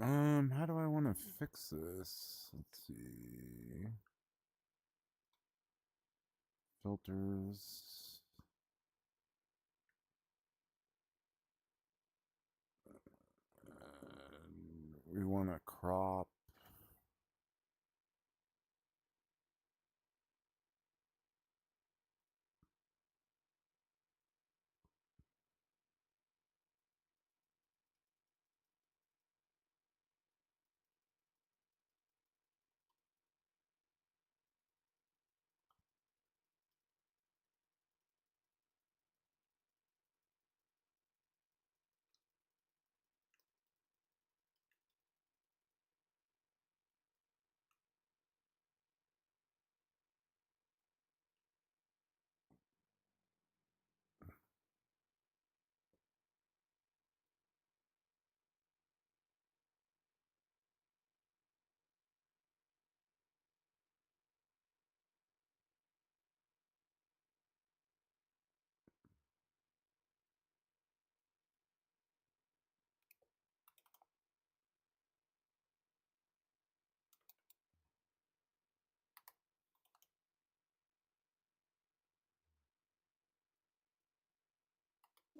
How do I want to fix this? Let's see. Filters. We want to crop.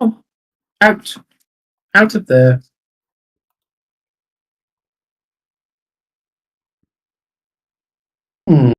Oh, out. Out of there. Hmm.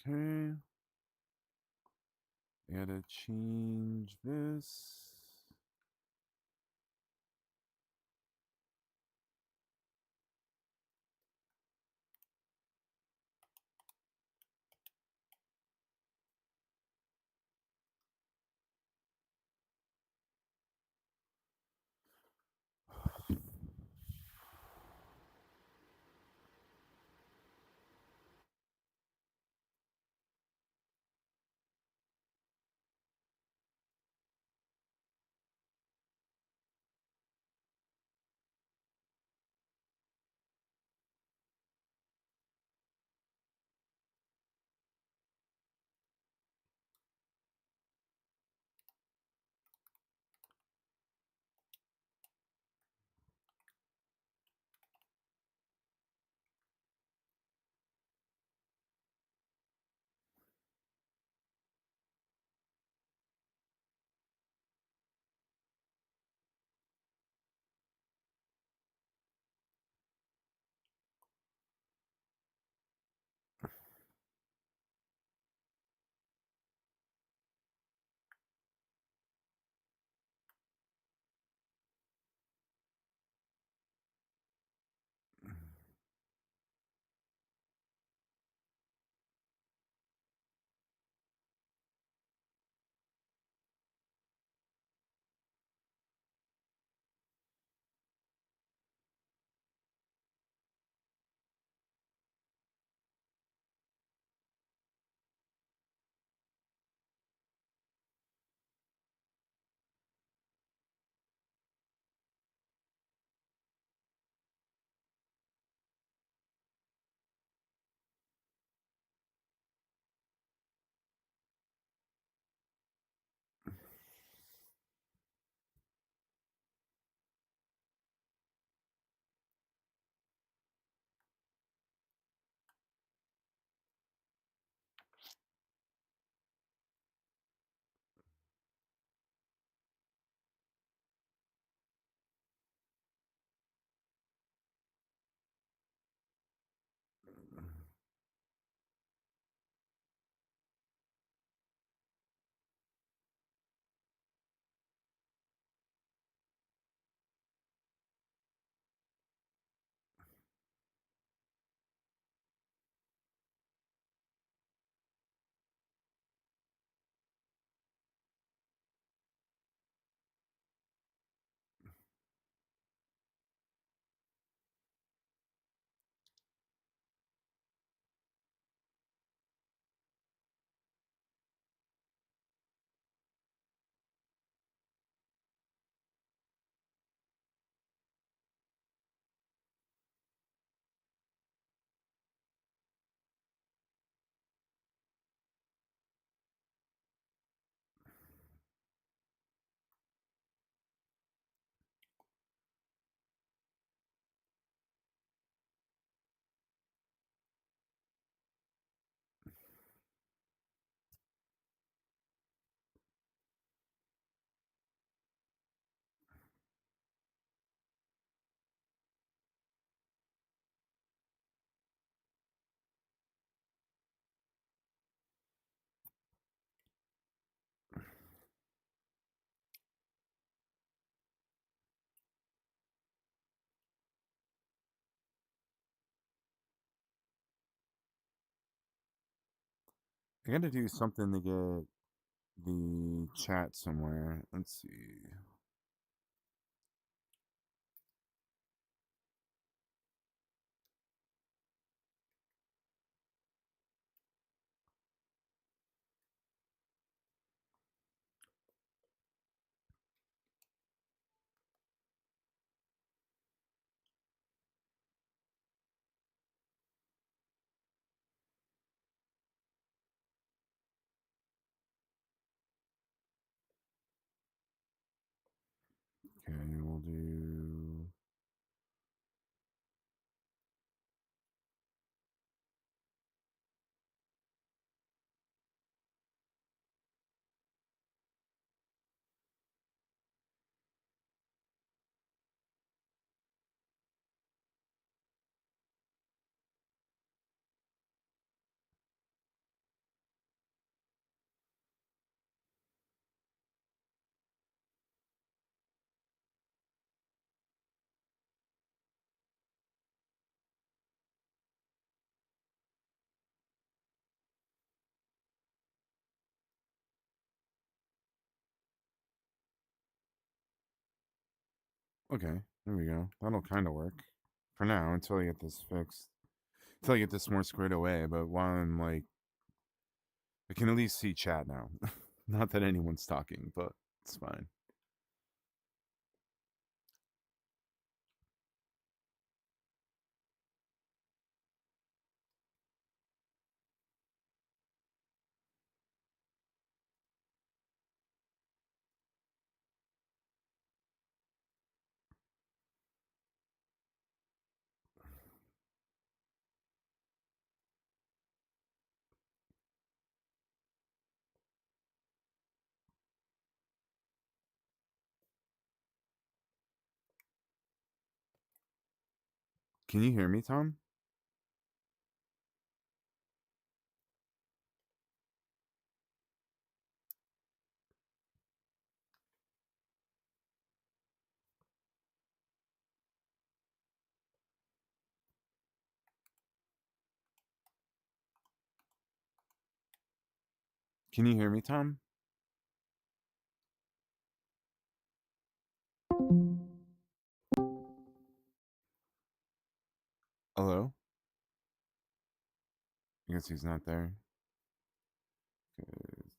Okay. Gotta change this. I gotta do something to get the chat somewhere. Let's see. Okay, we'll do. Okay, there we go. That'll kind of work for now until I get this fixed. Until I get this more squared away. But while I'm like, I can at least see chat now. Not that anyone's talking, but it's fine. Can you hear me, Tom? Can you hear me, Tom? Hello? I guess he's not there. Okay.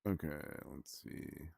Okay, let's see.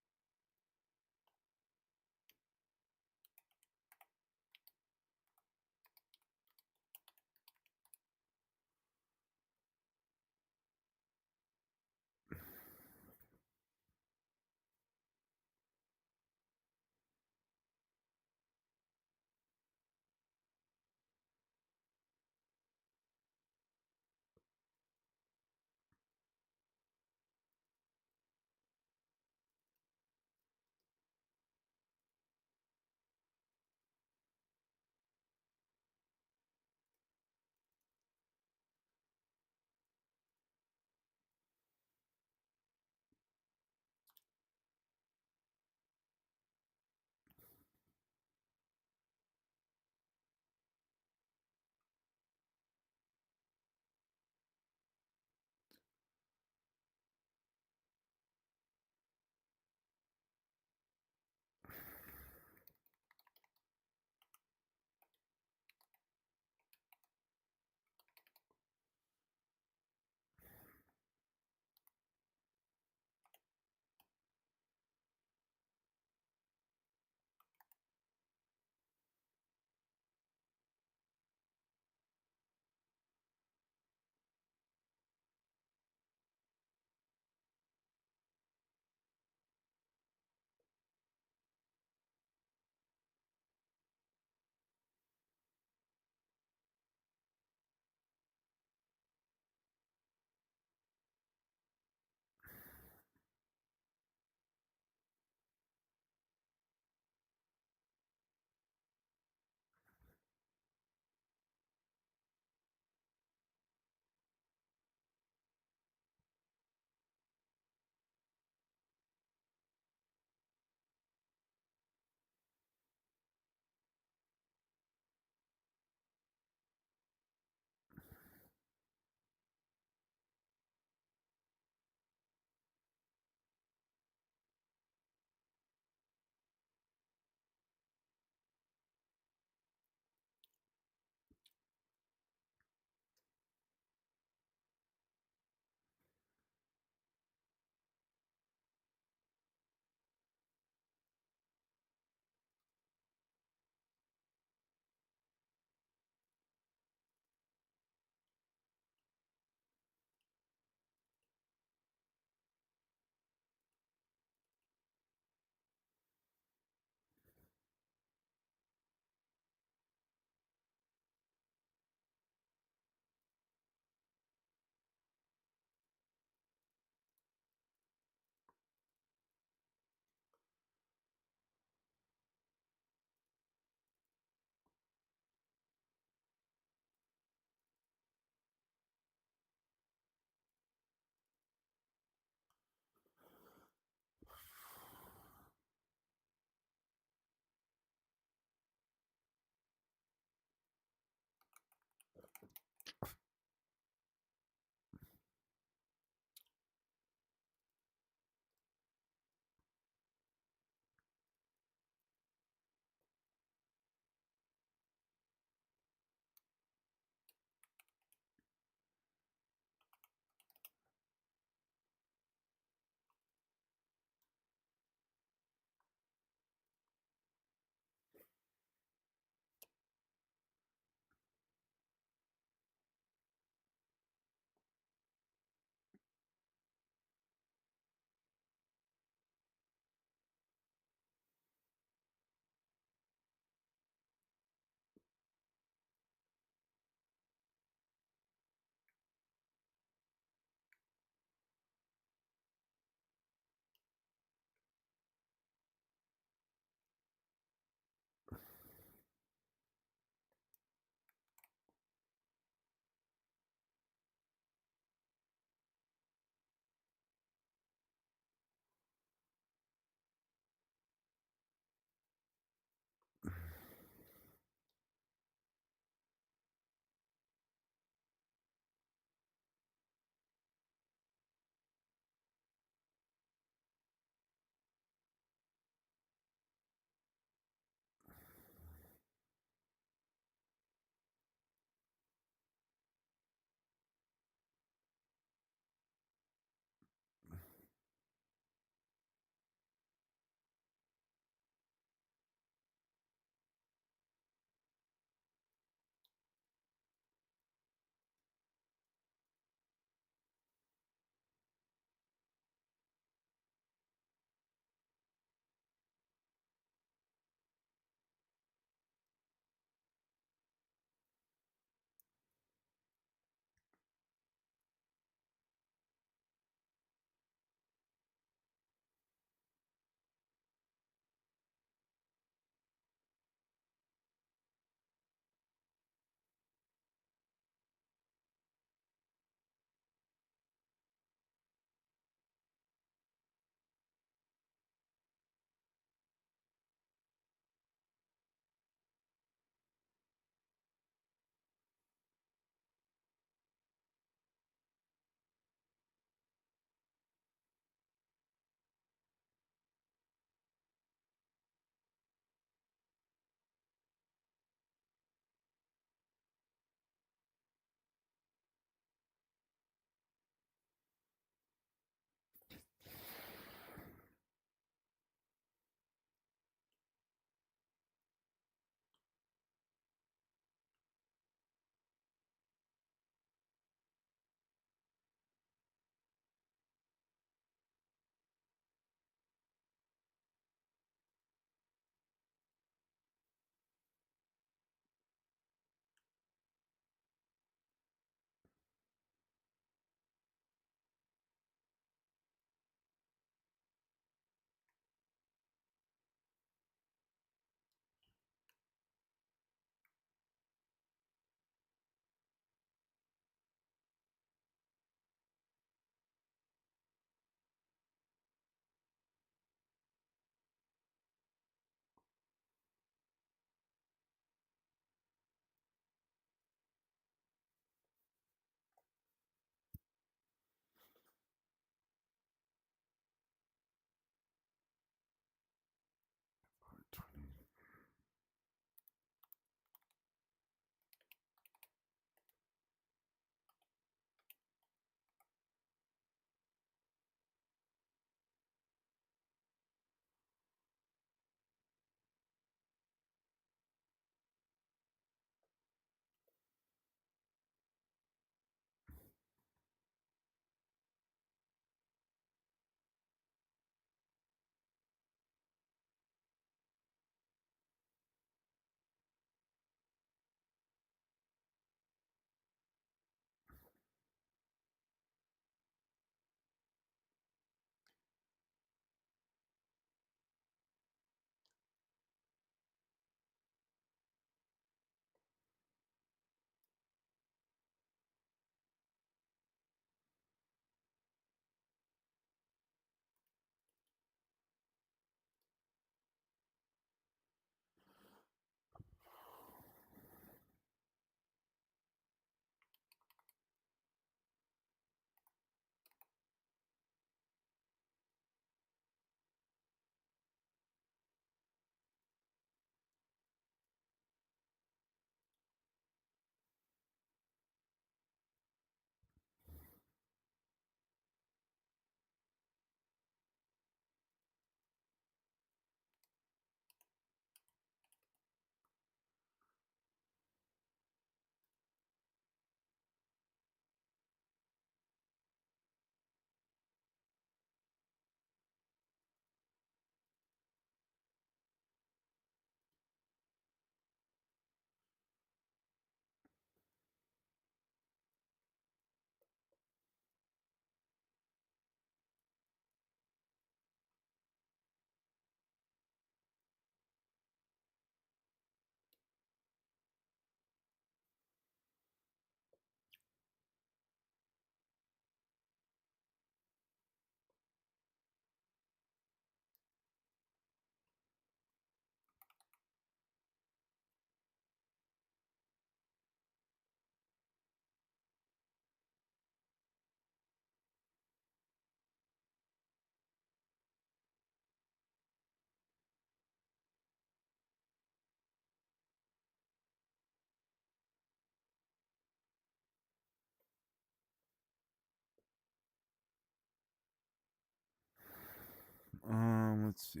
Let's see.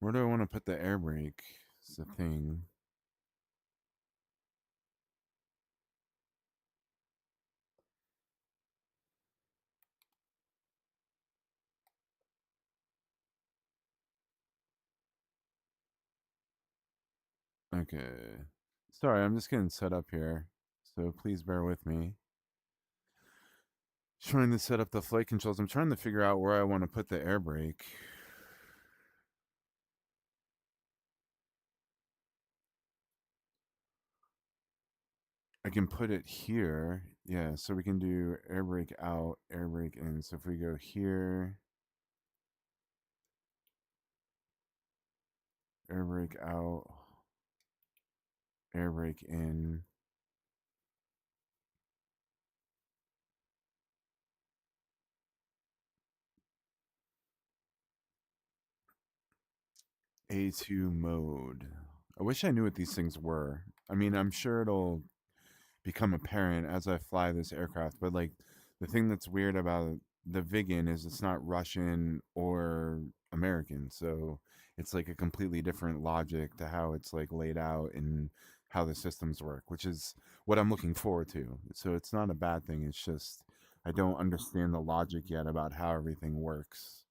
Where do I want to put the air brake? It's the thing. Okay. Sorry, I'm just getting set up here. So please bear with me. Trying to set up the flight controls. I'm trying to figure out where I want to put the air brake. I can put it here. Yeah, so we can do air brake out, air brake in. So if we go here, air brake out, air brake in. A2 mode. I wish I knew what these things were. I mean, I'm sure it'll become apparent as I fly this aircraft, but like the thing that's weird about the Viggen is it's not Russian or American. So it's like a completely different logic to how it's like laid out and how the systems work, which is what I'm looking forward to. So it's not a bad thing. It's just I don't understand the logic yet about how everything works.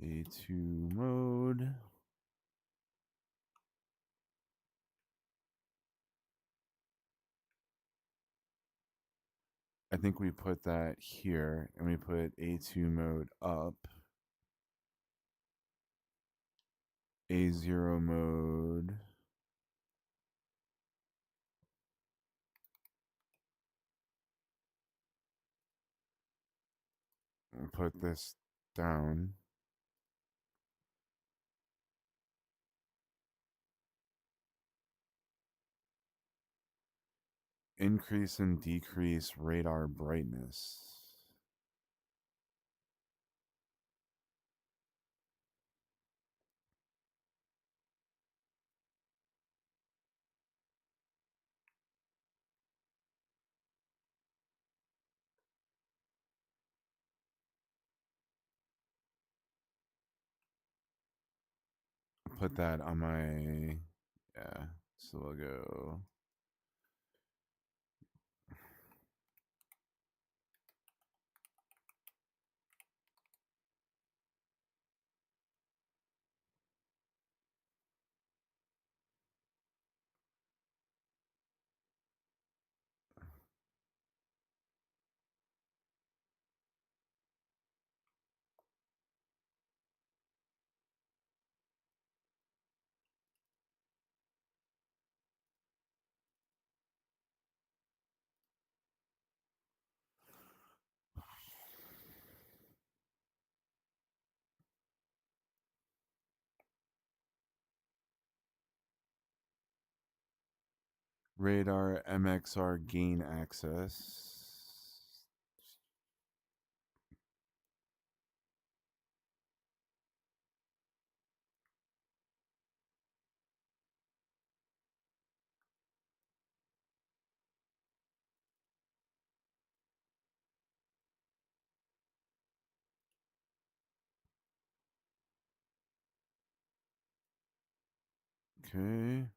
A2 mode. I think we put that here and we put A2 mode up. A0 mode. And put this down. Increase and decrease radar brightness. Put that on my, yeah, so we'll go. Radar MXR gain access. Okay.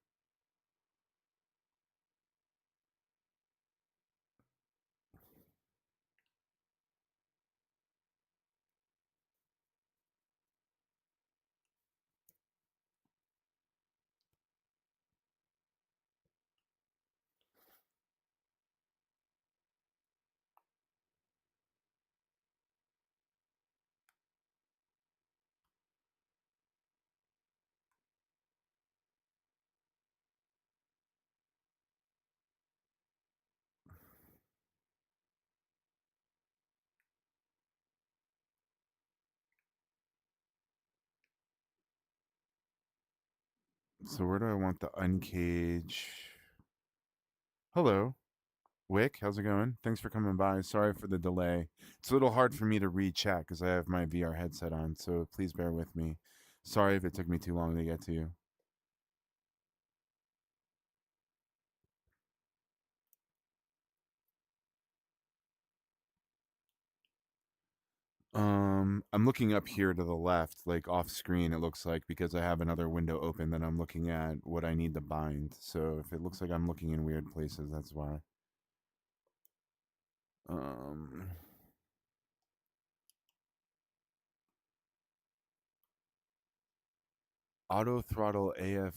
So where do I want the uncage? Hello, Wick. How's it going? Thanks for coming by. Sorry for the delay. It's a little hard for me to read chat because I have my VR headset on, so please bear with me. Sorry if it took me too long to get to you. I'm looking up here to the left, like off screen, it looks like, because I have another window open that I'm looking at what I need to bind. So if it looks like I'm looking in weird places, that's why. Um, Auto throttle AF.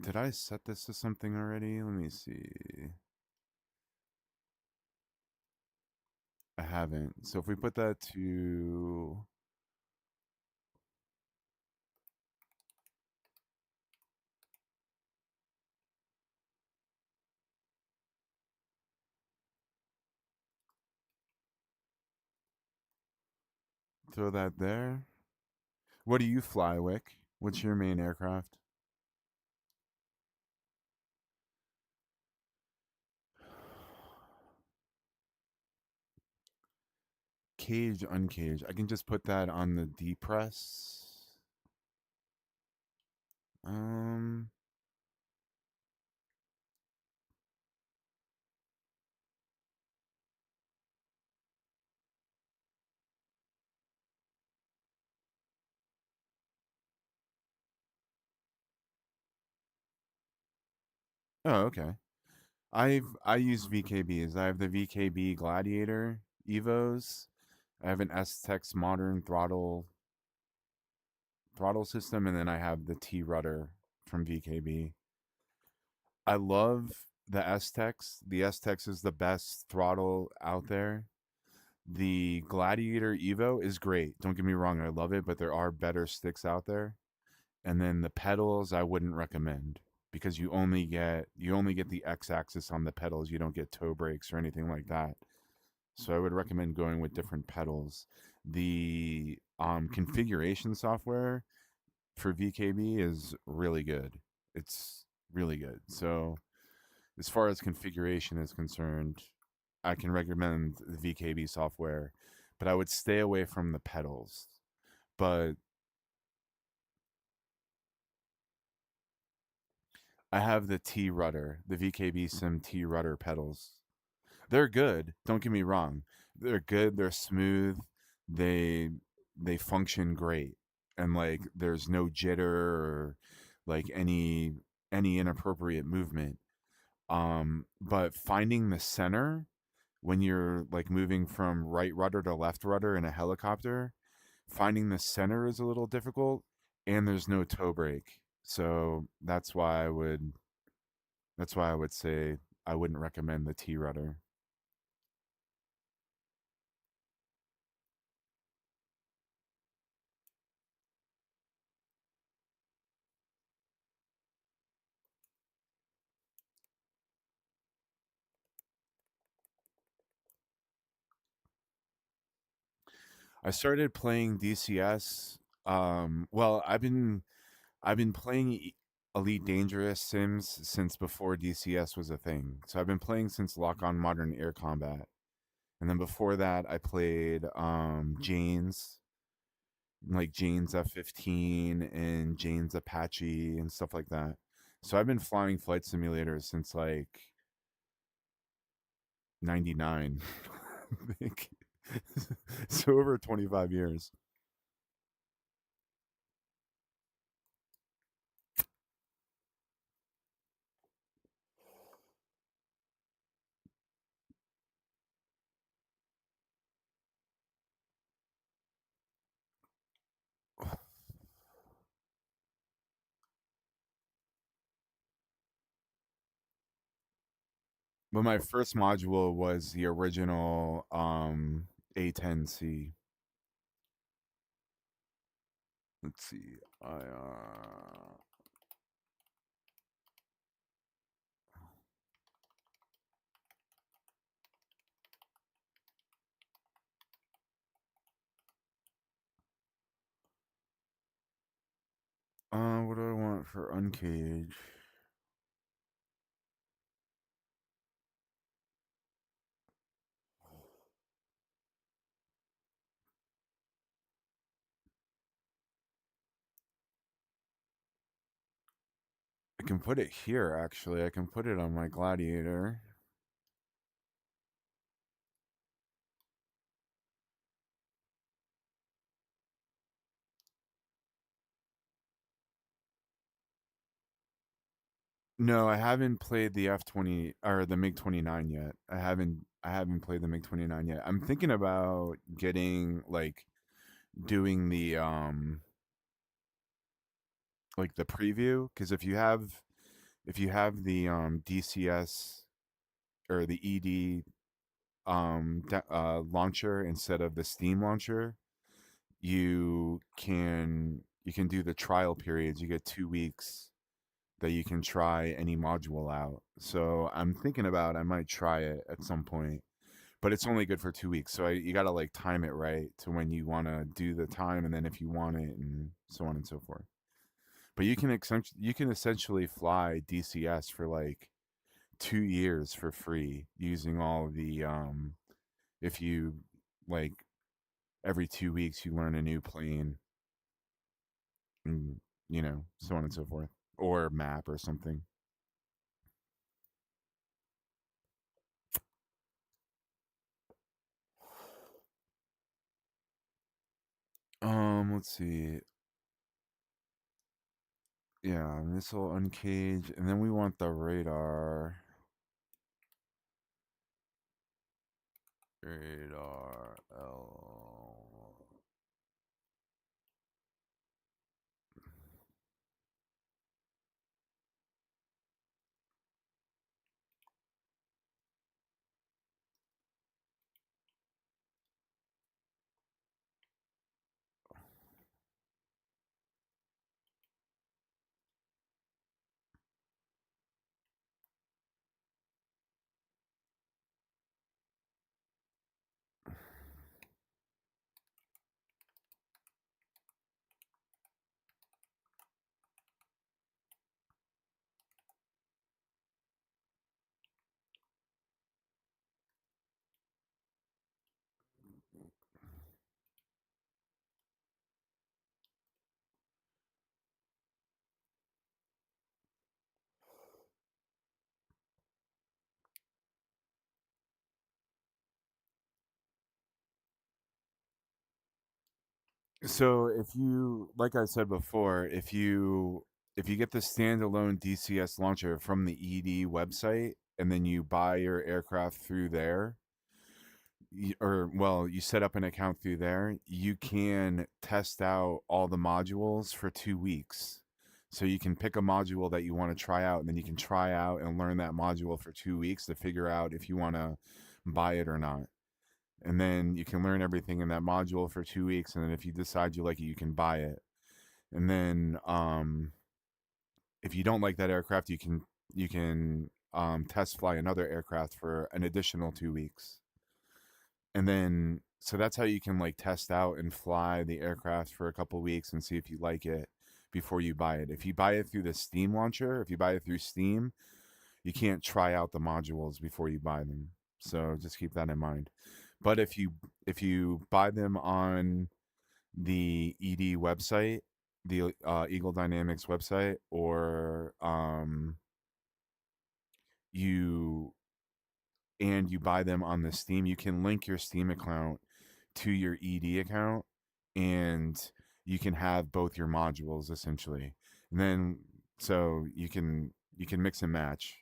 Did I set this to something already? Let me see. I haven't. So if we put that to throw that there. What do you fly, Wick? What's your main aircraft? Cage, uncage. I can just put that on the depress. Um, oh, okay. I use VKBs. I have the VKB Gladiator Evos. I have an S-Tex modern throttle system, and then I have the T rudder from VKB. I love the S-Tex. The S-Tex is the best throttle out there. The Gladiator Evo is great. Don't get me wrong, I love it, but there are better sticks out there. And then the pedals I wouldn't recommend because you only get the X-axis on the pedals. You don't get toe brakes or anything like that. So I would recommend going with different pedals. The configuration software for VKB is really good. It's really good. So as far as configuration is concerned, I can recommend the VKB software, but I would stay away from the pedals. But I have the T rudder, the VKB Sim T rudder pedals. They're good. Don't get me wrong. They're good. They're smooth. They they function great, and like there's no jitter or like any inappropriate movement. But finding the center when you're like moving from right rudder to left rudder in a helicopter, finding the center is a little difficult, and there's no toe brake. So that's why I would say I wouldn't recommend the T rudder. I started playing DCS. Well, I've been playing Elite Dangerous Sims since before DCS was a thing. So I've been playing since Lock On Modern Air Combat, and then before that, I played Jane's, like Jane's F-15 and Jane's Apache and stuff like that. So I've been flying flight simulators since like '99. I think. So over 25 years. But my first module was the original A10C. Let's see. for uncage. I can put it here, actually. I can put it on my gladiator. No, I haven't played the F-20 or the MiG-29 yet. I haven't played the MiG-29 yet. I'm thinking about getting doing the like the preview, because if you have the DCS or the ED launcher instead of the Steam launcher, you can do the trial periods. You get 2 weeks that you can try any module out. So I'm thinking about I might try it at some point, but it's only good for 2 weeks. So you got to like time it right to when you want to do the time, and then if you want it, and so on and so forth. But you can essentially fly DCS for like 2 years for free using all the if you like every 2 weeks you learn a new plane, and so on and so forth, or map or something. Let's see. Yeah, missile uncage, and then we want the radar. Radar L. So like I said before, if you get the standalone DCS launcher from the ED website, and then you buy your aircraft through there, or well, you set up an account through there, you can test out all the modules for 2 weeks. So you can pick a module that you want to try out, and then you can try out and learn that module for 2 weeks to figure out if you want to buy it or not. And then you can learn everything in that module for 2 weeks, and then if you decide you like it, you can buy it. And then if you don't like that aircraft, you can test fly another aircraft for an additional 2 weeks. And then so that's how you can like test out and fly the aircraft for a couple weeks and see if you like it before you buy it. If you buy it through the Steam launcher, if you buy it through Steam, you can't try out the modules before you buy them. So just keep that in mind. But if you buy them on the ED website, the Eagle Dynamics website, or you you buy them on the Steam, you can link your Steam account to your ED account, and you can have both your modules essentially. And then so you can mix and match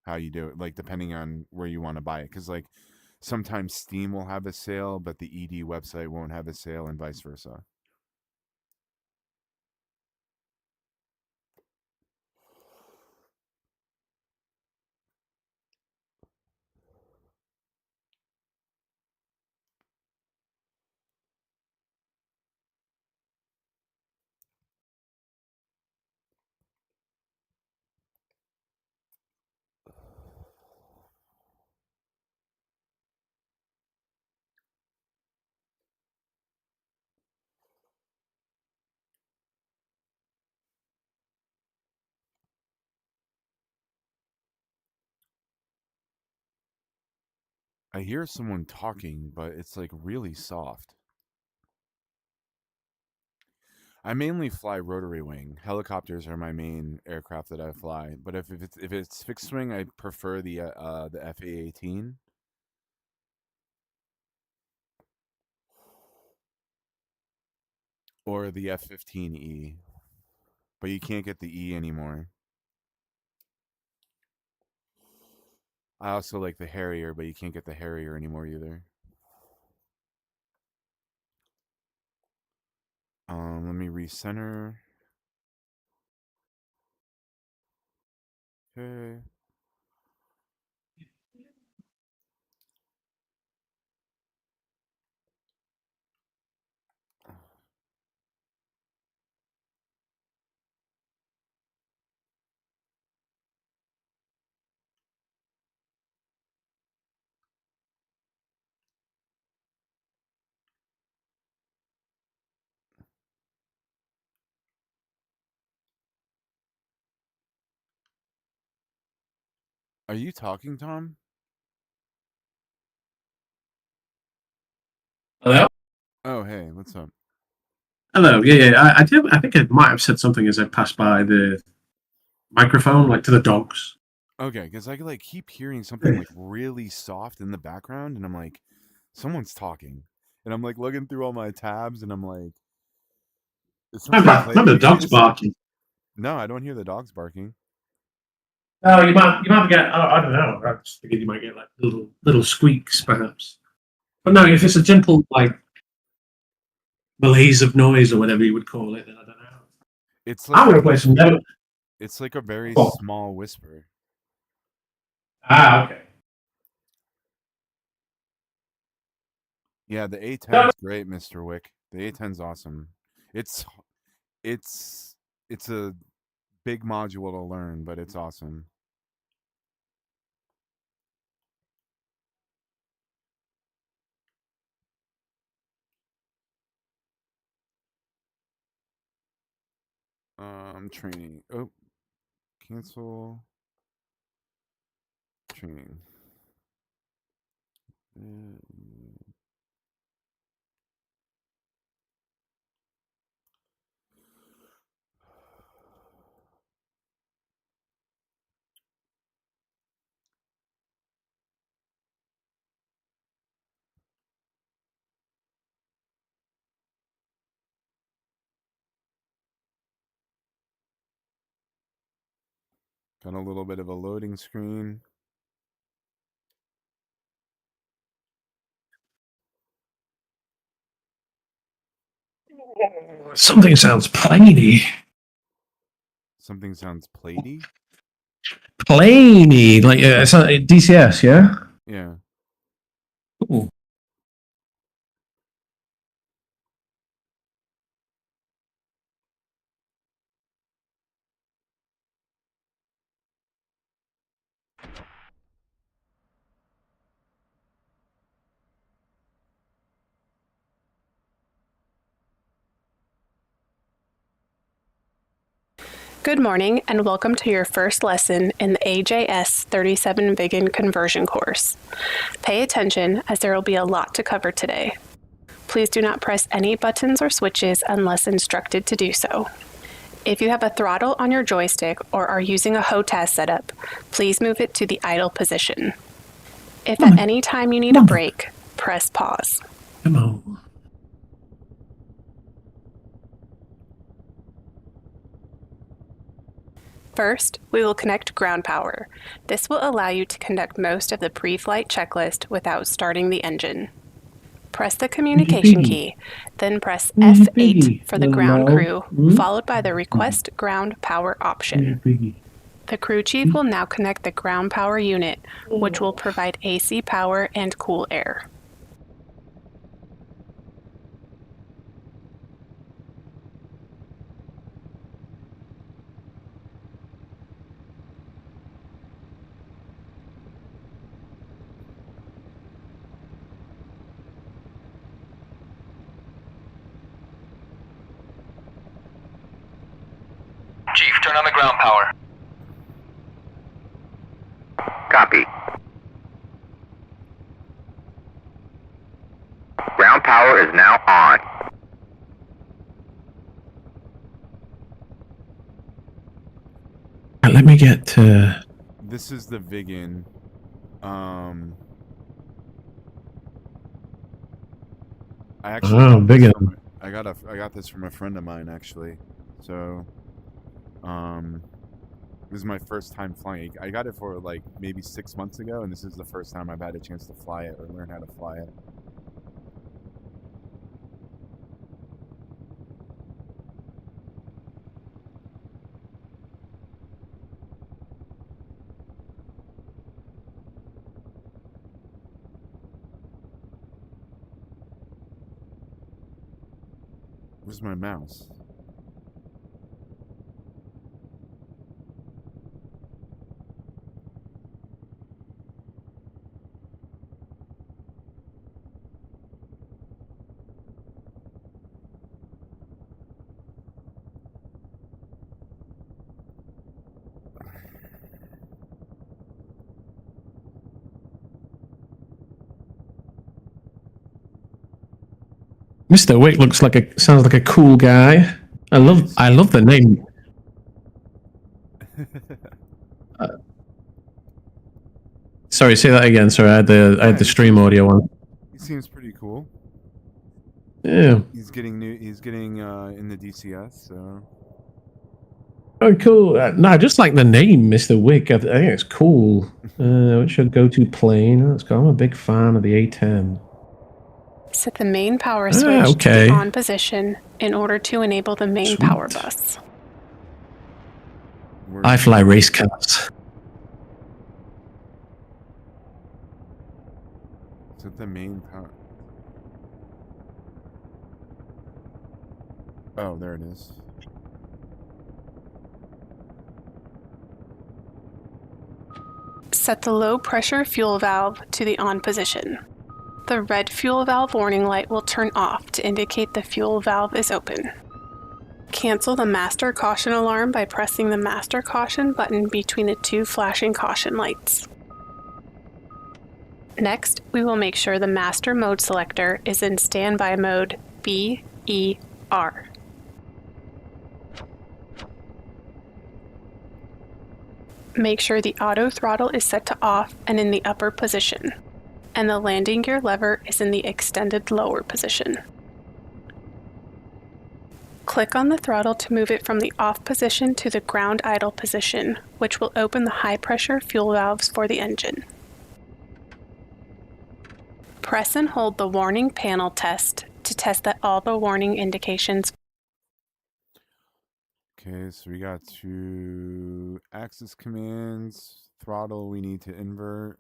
how you do it, like depending on where you want to buy it. Because like sometimes Steam will have a sale, but the ED website won't have a sale, and vice versa. I hear someone talking, but it's like really soft. I mainly fly rotary wing. Helicopters are my main aircraft that I fly. But if it's fixed wing, I prefer the FA-18 or the F-15E. But you can't get the E anymore. I also like the Harrier, but you can't get the Harrier anymore either. Let me recenter. Okay. Are you talking, Tom? Hello? Oh, hey, what's up? Hello. Yeah. I did. I think I might have said something as I passed by the microphone, like to the dogs. Okay, because I like keep hearing something like really soft in the background, and I'm like, someone's talking, and I'm like looking through all my tabs, and I'm like, is something Remember the dogs barking? No, I don't hear the dogs barking. Oh, you might get. I don't know. I was thinking you might get like little squeaks, perhaps. But no, if it's a gentle like malaise of noise or whatever you would call it, then I don't know. It's I'm like gonna play some Devil. it's like a very Oh. small whisper. Okay. Yeah, the A10's great, Mr. Wick. The A10's awesome. It's it's it's a big module to learn, but it's awesome. Training. Oh, cancel training. Got a little bit of a loading screen. Something sounds plainy. Something sounds platey. Plainy, like it's a DCS, yeah. Yeah. Ooh. Good morning and welcome to your first lesson in the AJS37 Viggen conversion course. Pay attention as there will be a lot to cover today. Please do not press any buttons or switches unless instructed to do so. If you have a throttle on your joystick or are using a HOTAS setup, please move it to the idle position. If at any time you need a break, press pause. Come on. First, we will connect ground power. This will allow you to conduct most of the pre-flight checklist without starting the engine. Press the communication key, then press F8 for the ground crew, followed by the request ground power option. The crew chief will now connect the ground power unit, which will provide AC power and cool air. Chief, turn on the ground power. Copy. get to? This is the Viggen. I actually got this Viggen. from, I got this from a friend of mine actually. So, this is my first time flying. I got it for like maybe 6 months ago, and this is the first time I've had a chance to fly it or learn how to fly it. Where's my mouse? Mr. Wick sounds like a cool guy. I love the name. Sorry, say that again. Sorry, I had the stream audio on. He seems pretty cool. Yeah. He's getting in the DCS, so. Oh, cool. No, I just like the name, Mr. Wick. I think it's cool. What's your go-to plane? Let's go. I'm a big fan of the A10. Set the main power switch to the on position in order to enable the main power bus. I fly race cars. Set the main power. Oh, there it is. Set the low pressure fuel valve to the on position. The red fuel valve warning light will turn off to indicate the fuel valve is open. Cancel the master caution alarm by pressing the master caution button between the two flashing caution lights. Next, we will make sure the master mode selector is in standby mode BER. Make sure the auto throttle is set to off and in the upper position, and the landing gear lever is in the extended lower position. Click on the throttle to move it from the off position to the ground idle position, which will open the high pressure fuel valves for the engine. Press and hold the warning panel test to test that all the warning indications. Okay, so we got 2 axis commands. Throttle, we need to invert.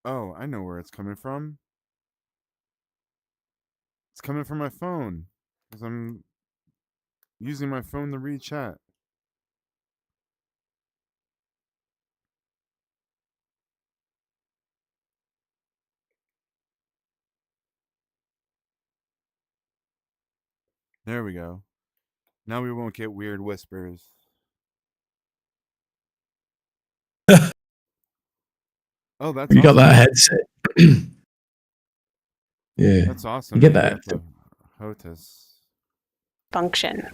Oh, I know where it's coming from. It's coming from my phone, because I'm using my phone to read chat. There we go. Now we won't get weird whispers. Oh, that's You got awesome. that headset. Yeah. That's awesome. You get that. The HOTAS function.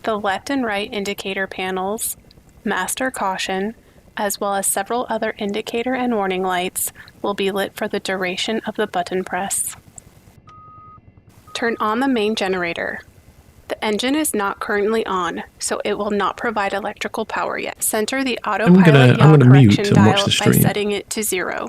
The left and right indicator panels, master caution, as well as several other indicator and warning lights will be lit for the duration of the button press. Turn on the main generator. The engine is not currently on, so it will not provide electrical power yet. Center the autopilot yaw correction dial by setting it to 0.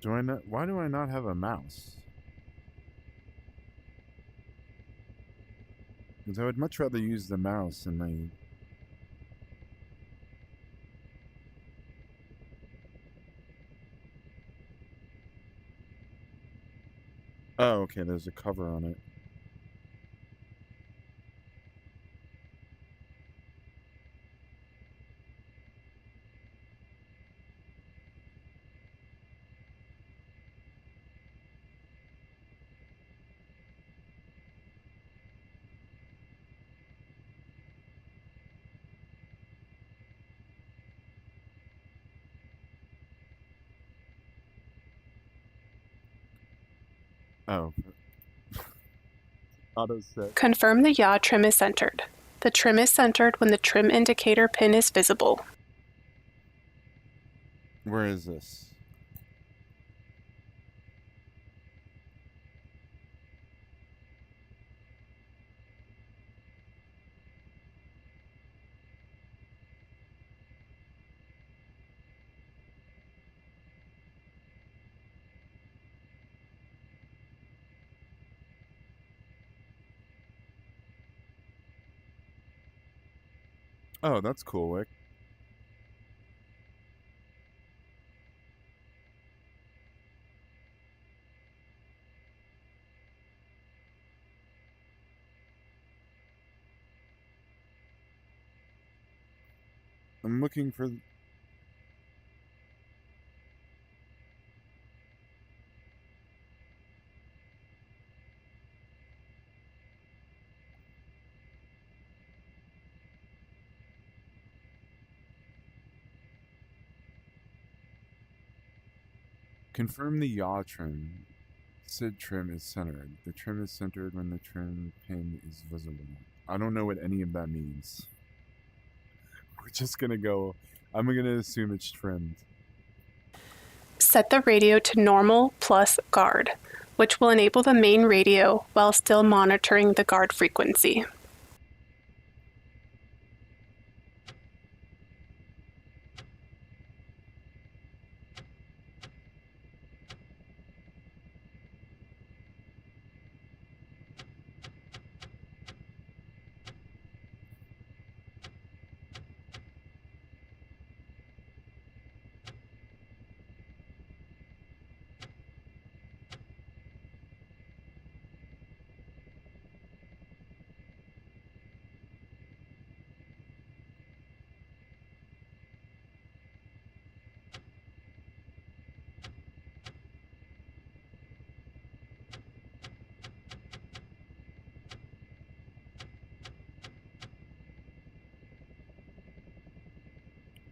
Do I not? Why do I not have a mouse? Because I would much rather use the mouse in my... Oh, okay, there's a cover on it. Oh. Auto set. Confirm the yaw trim is centered. The trim is centered when the trim indicator pin is visible. Where is this? Oh, that's cool, Wick. I'm looking for... Confirm the yaw trim. Sid trim is centered. The trim is centered when the trim pin is visible. I don't know what any of that means. We're just gonna go... I'm gonna assume it's trimmed. Set the radio to normal plus guard, which will enable the main radio while still monitoring the guard frequency.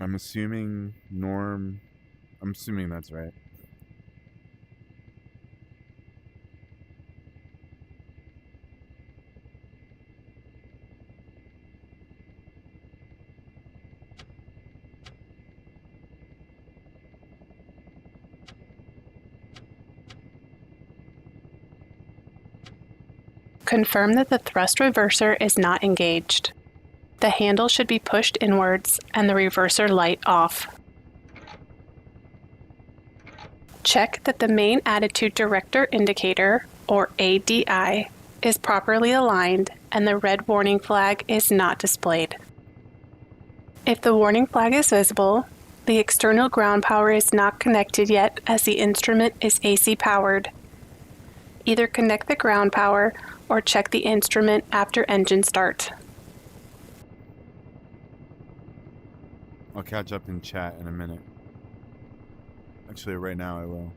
I'm assuming norm... I'm assuming that's right. Confirm that the thrust reverser is not engaged. The handle should be pushed inwards and the reverser light off. Check that the main attitude director indicator, or ADI, is properly aligned and the red warning flag is not displayed. If the warning flag is visible, the external ground power is not connected yet as the instrument is AC powered. Either connect the ground power or check the instrument after engine start. I'll catch up in chat in a minute. Actually, right now I will.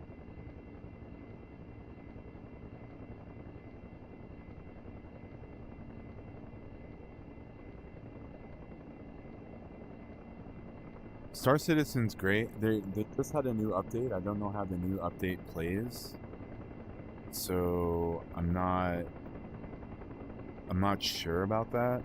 Star Citizen's great. They just had a new update. I don't know how the new update plays, so I'm not sure about that.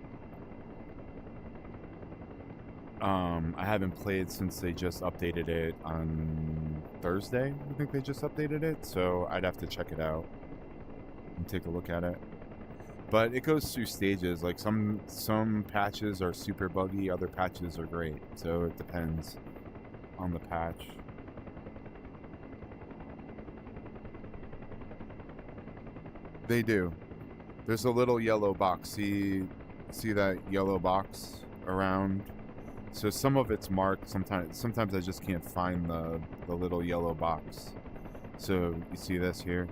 I haven't played since they just updated it on Thursday. I think they just updated it, so I'd have to check it out and take a look at it. But it goes through stages. Like some patches are super buggy, other patches are great. So it depends on the patch. They do. There's a little yellow box. See that yellow box around? So some of it's marked. Sometimes I just can't find the little yellow box. So you see this here?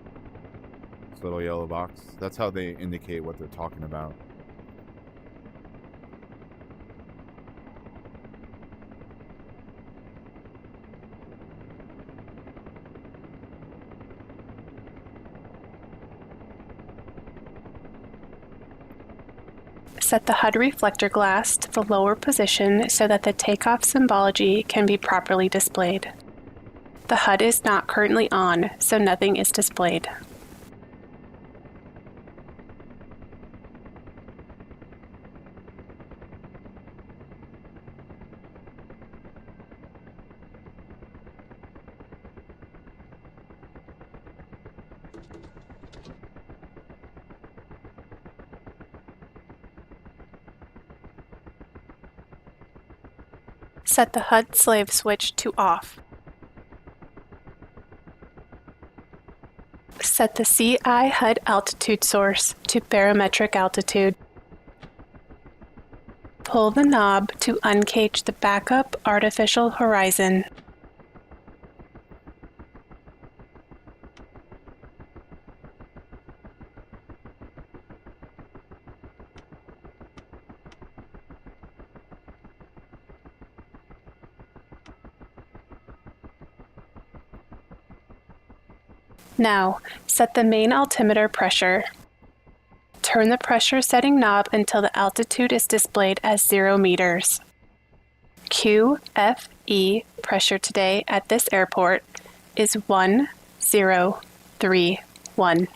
This little yellow box? That's how they indicate what they're talking about. Set the HUD reflector glass to the lower position so that the takeoff symbology can be properly displayed. The HUD is not currently on, so nothing is displayed. Set the HUD slave switch to off. Set the CI HUD altitude source to barometric altitude. Pull the knob to uncage the backup artificial horizon. Now, set the main altimeter pressure. Turn the pressure setting knob until the altitude is displayed as 0 meters. QFE pressure today at this airport is 1031.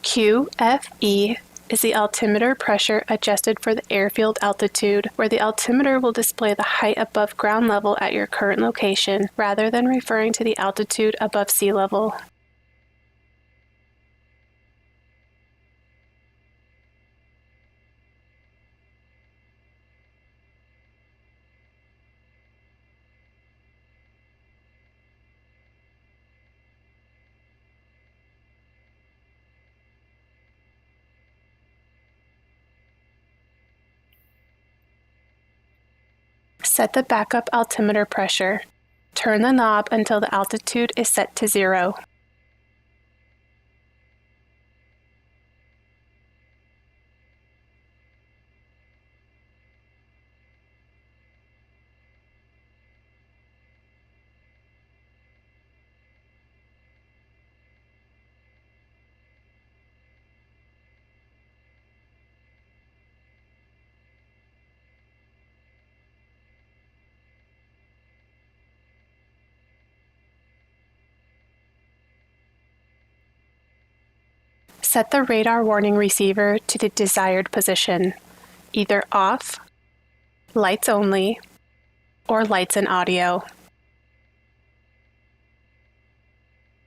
QFE is the altimeter pressure adjusted for the airfield altitude, where the altimeter will display the height above ground level at your current location rather than referring to the altitude above sea level. Set the backup altimeter pressure. Turn the knob until the altitude is set to 0. Set the radar warning receiver to the desired position, either off, lights only, or lights and audio.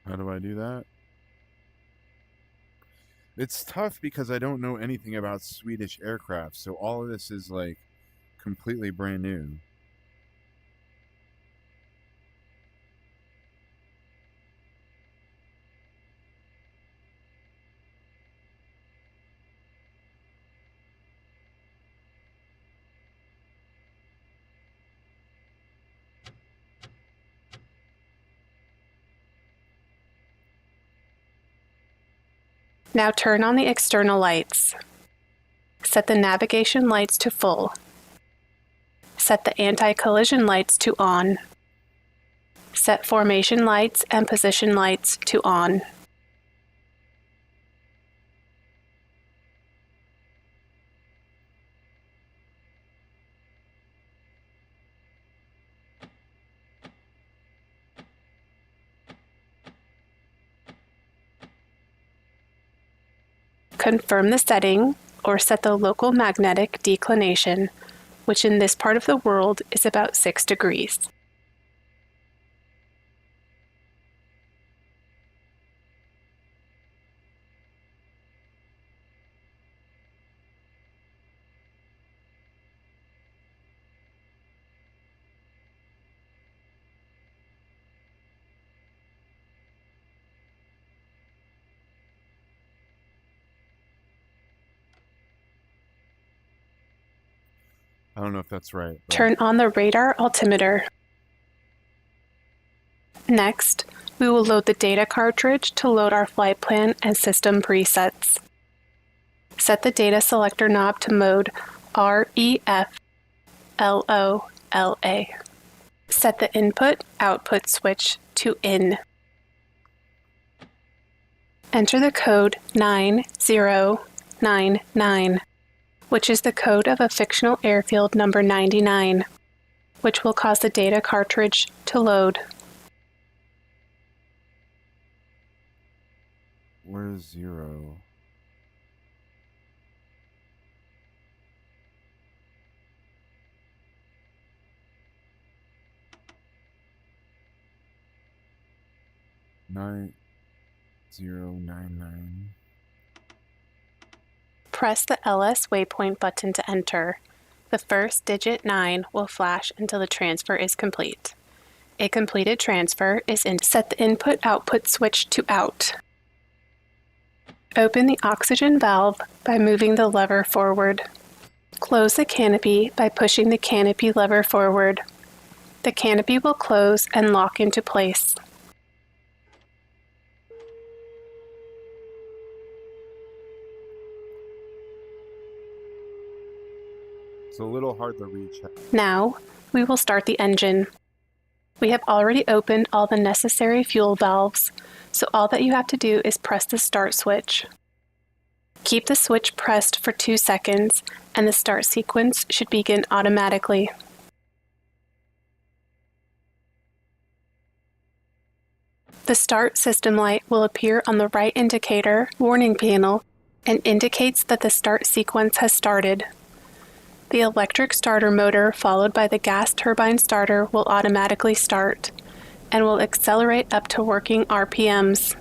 How do I do that? It's tough because I don't know anything about Swedish aircraft, so all of this is like completely brand new. Now turn on the external lights. Set the navigation lights to full. Set the anti-collision lights to on. Set formation lights and position lights to on. Confirm the setting or set the local magnetic declination, which in this part of the world is about 6 degrees. I don't know if that's right. But... Turn on the radar altimeter. Next, we will load the data cartridge to load our flight plan and system presets. Set the data selector knob to mode REF LOLA. Set the input-output switch to IN. Enter the code 9099, which is the code of a fictional airfield number 99, which will cause the data cartridge to load. Where's 0? Nine 099. Press the LS waypoint button to enter. The first digit 9 will flash until the transfer is complete. A completed transfer is in. Set the input-output switch to out. Open the oxygen valve by moving the lever forward. Close the canopy by pushing the canopy lever forward. The canopy will close and lock into place. It's a little hard to reach. Now, we will start the engine. We have already opened all the necessary fuel valves, so all that you have to do is press the start switch. Keep the switch pressed for 2 seconds, and the start sequence should begin automatically. The start system light will appear on the right indicator warning panel and indicates that the start sequence has started. The electric starter motor followed by the gas turbine starter will automatically start and will accelerate up to working RPMs.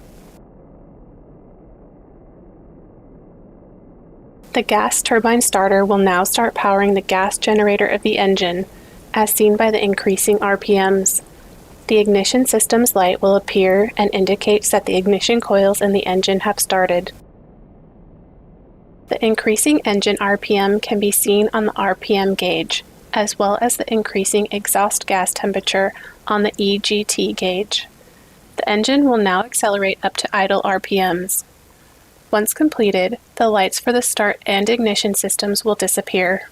The gas turbine starter will now start powering the gas generator of the engine, as seen by the increasing RPMs. The ignition system's light will appear and indicates that the ignition coils in the engine have started. The increasing engine RPM can be seen on the RPM gauge, as well as the increasing exhaust gas temperature on the EGT gauge. The engine will now accelerate up to idle RPMs. Once completed, the lights for the start and ignition systems will disappear.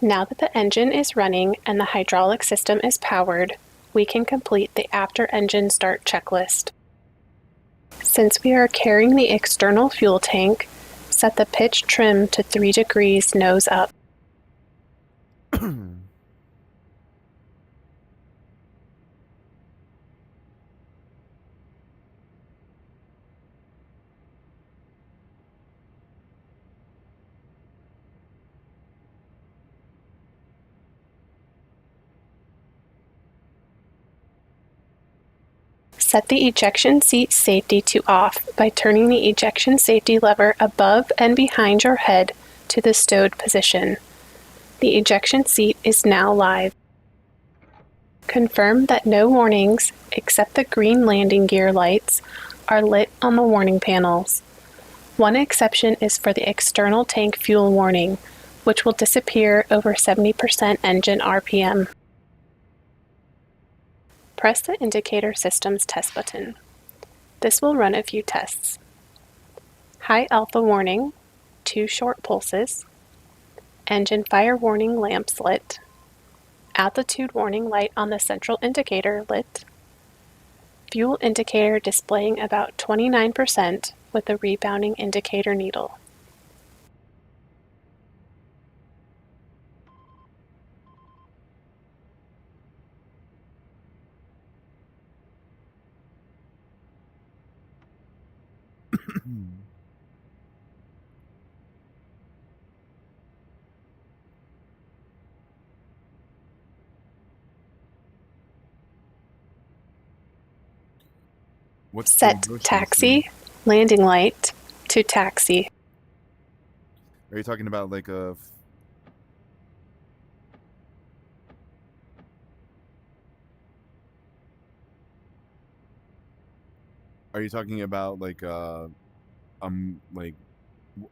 Now that the engine is running and the hydraulic system is powered, we can complete the after-engine start checklist. Since we are carrying the external fuel tank, set the pitch trim to 3 degrees nose up. Set the ejection seat safety to off by turning the ejection safety lever above and behind your head to the stowed position. The ejection seat is now live. Confirm that no warnings, except the green landing gear lights, are lit on the warning panels. One exception is for the external tank fuel warning, which will disappear over 70% engine RPM. Press the indicator system's test button. This will run a few tests. High alpha warning, 2 short pulses. Engine fire warning lamps lit. Altitude warning light on the central indicator lit. Fuel indicator displaying about 29% with a rebounding indicator needle. What's Set taxi, landing light to taxi. Are you talking about like a... Are you talking about like like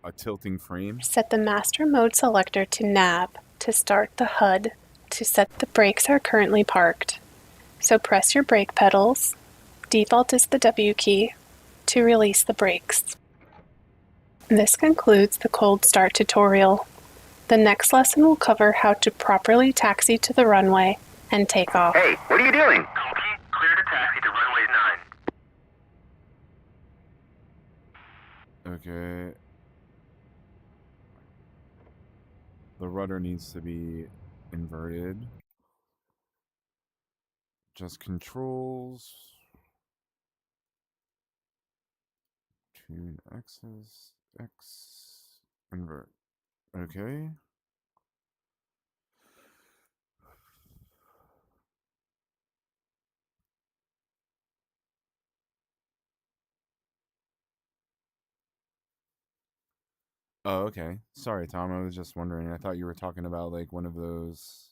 A tilting frame? Set the master mode selector to nav to start the HUD. To set the brakes are currently parked. So press your brake pedals. Default is the W key to release the brakes. This concludes the cold start tutorial. The next lesson will cover how to properly taxi to the runway and take off. Hey, what are you doing? Copy. Clear to taxi to runway 9. Okay. The rudder needs to be inverted. Just controls. Tune axis. X. Invert. Okay. Oh, okay. Sorry, Tom. I was just wondering. I thought you were talking about like one of those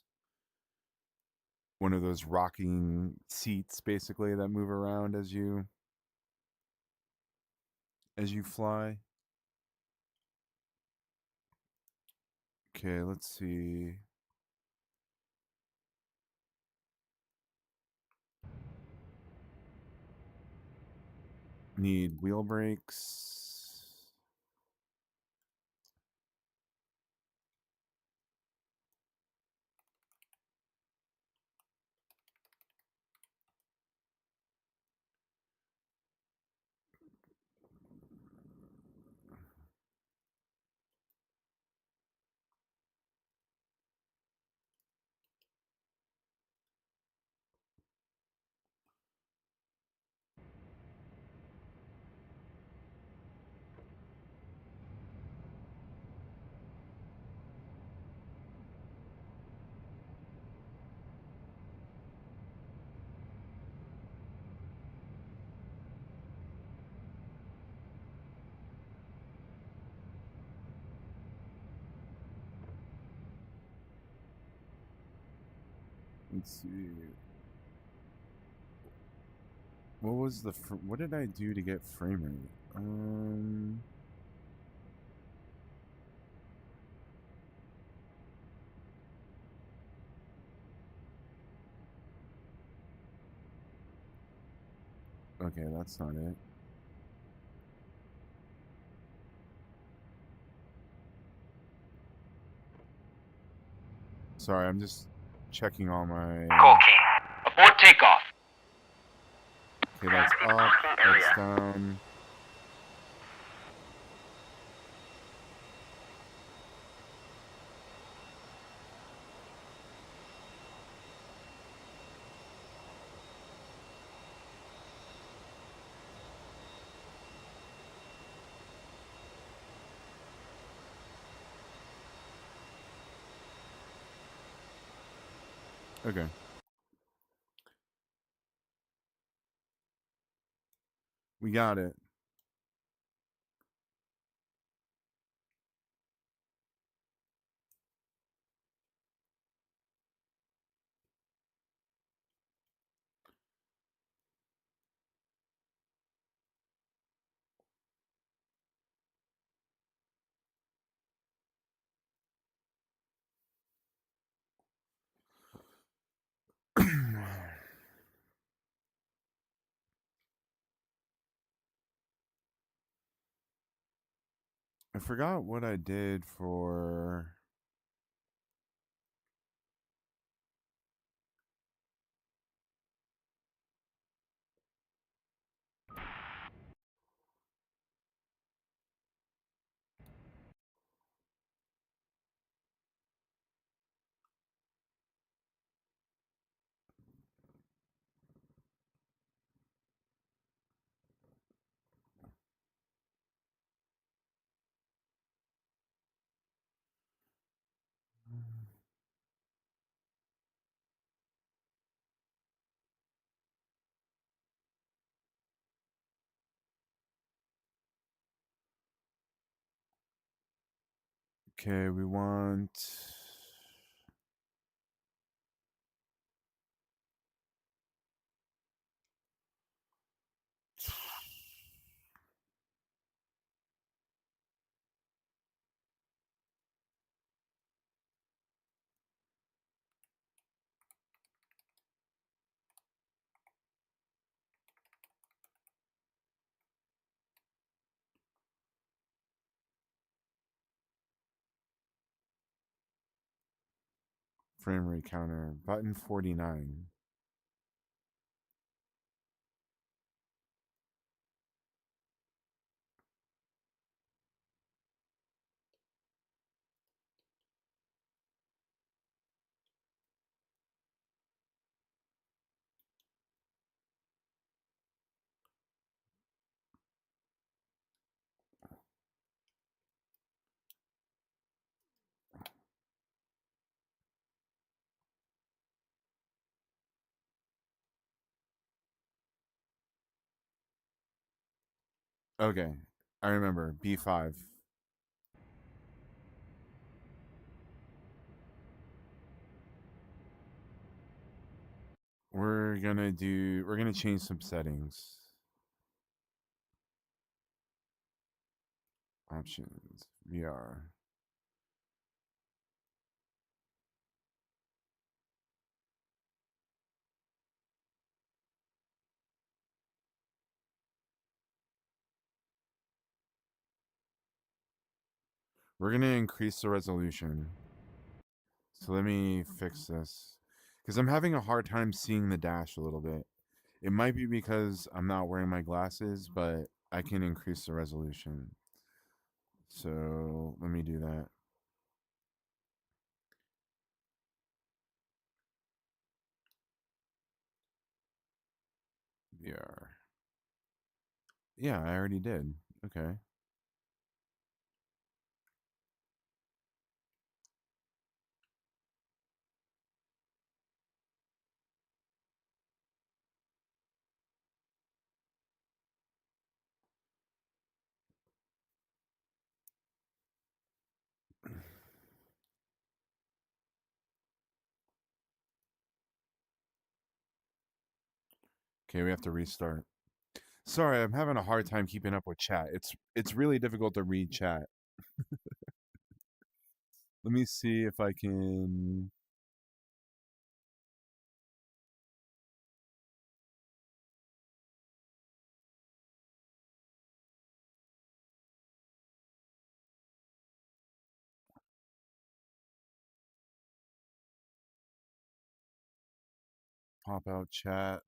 rocking seats basically that move around as you fly. Okay, let's see. Need wheel brakes. Let's see. What was what did I do to get frame rate? Okay, that's not it. Sorry, I'm just checking all my... Call key. Abort takeoff. Okay, that's up, that's down. Okay. We got it. I forgot what I did for... Okay, we want... frame rate counter. Button 49. Okay, I remember. B5. We're gonna change some settings. Options. VR. We're gonna increase the resolution. So let me fix this. Because I'm having a hard time seeing the dash a little bit. It might be because I'm not wearing my glasses, but I can increase the resolution. So let me do that. VR. Yeah, I already did. Okay. Okay, we have to restart. Sorry, I'm having a hard time keeping up with chat. It's really difficult to read chat. Let me see if I can. Pop out chat.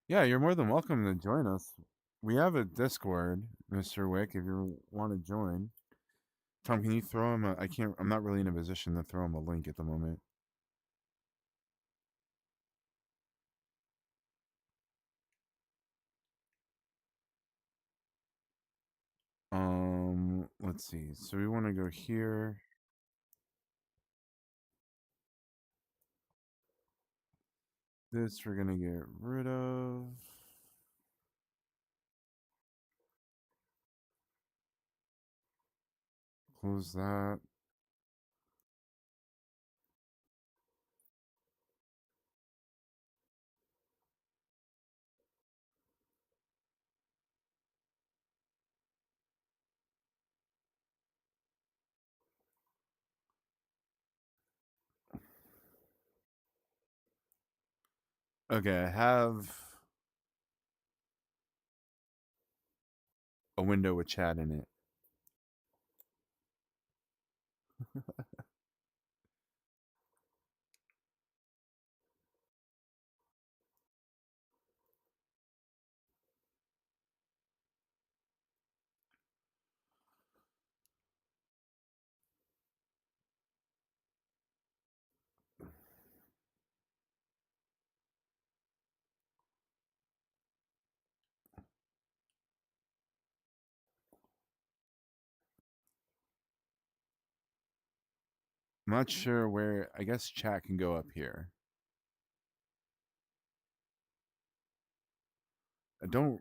Yeah, you're more than welcome to join us. We have a Discord, Mr. Wick, if you want to join. Tom, can you throw him a I can't I'm not really in a position to throw him a link at the moment. Let's see. So we want to go here. This we're gonna get rid of. Close that. Okay, I have a window with chat in it. I'm not sure where. I guess chat can go up here. I don't.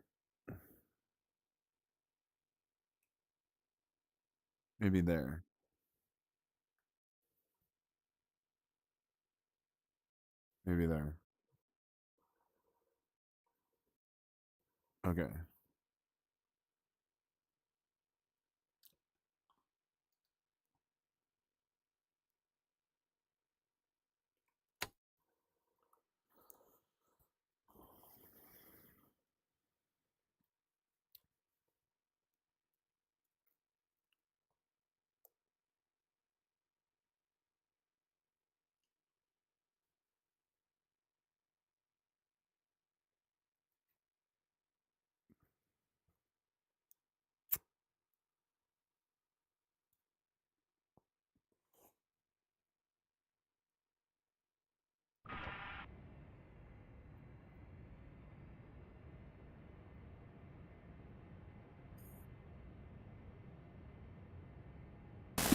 Maybe there. Maybe there. Okay.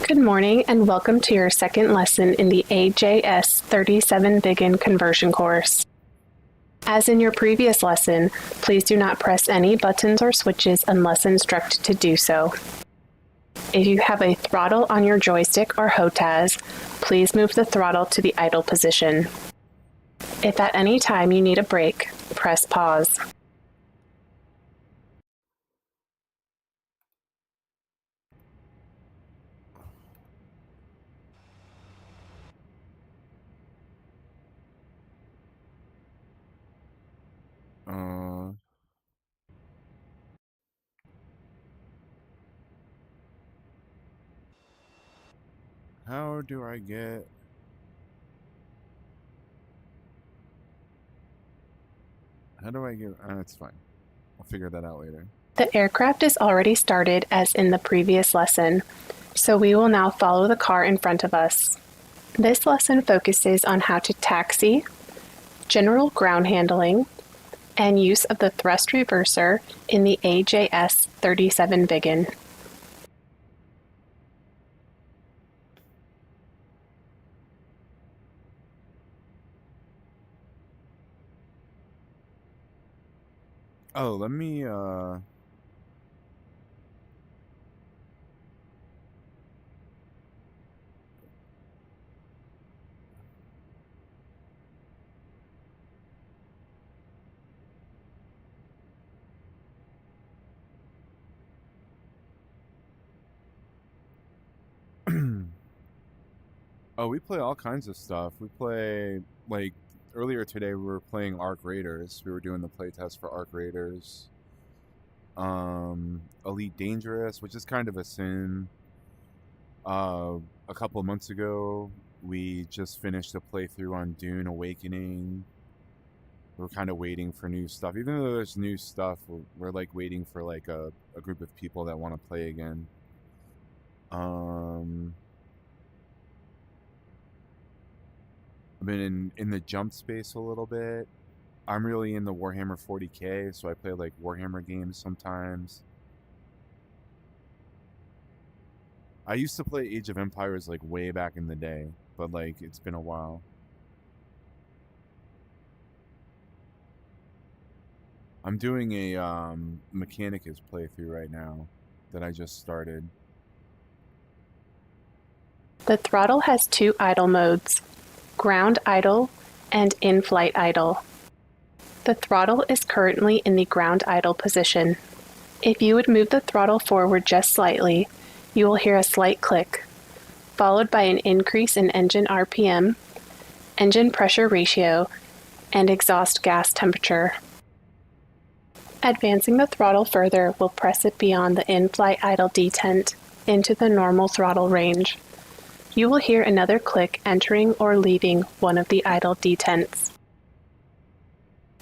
Good morning and welcome to your second lesson in the AJS37 Viggen conversion course. As in your previous lesson, please do not press any buttons or switches unless instructed to do so. If you have a throttle on your joystick or HOTAS, please move the throttle to the idle position. If at any time you need a break, press pause. How do I get? How do I get? It's fine. I'll figure that out later. The aircraft is already started as in the previous lesson, so we will now follow the car in front of us. This lesson focuses on how to taxi, general ground handling, and use of the thrust reverser in the AJS37 Viggen. Oh, let me Oh, we play all kinds of stuff. We play, like, earlier today we were playing Arc Raiders. We were doing the playtest for Arc Raiders. Elite Dangerous, which is kind of a sin. A couple months ago, we just finished a playthrough on Dune Awakening. We're kind of waiting for new stuff. Even though there's new stuff, we're like waiting for like a group of people that want to play again. I've been in the jump space a little bit. I'm really in the Warhammer 40k, so I play like Warhammer games sometimes. I used to play Age of Empires like way back in the day, but like it's been a while. I'm doing a Mechanicus playthrough right now that I just started. The throttle has two idle modes, ground idle and in-flight idle. The throttle is currently in the ground idle position. If you would move the throttle forward just slightly, you will hear a slight click, followed by an increase in engine RPM, engine pressure ratio, and exhaust gas temperature. Advancing the throttle further will press it beyond the in-flight idle detent into the normal throttle range. You will hear another click entering or leaving one of the idle detents.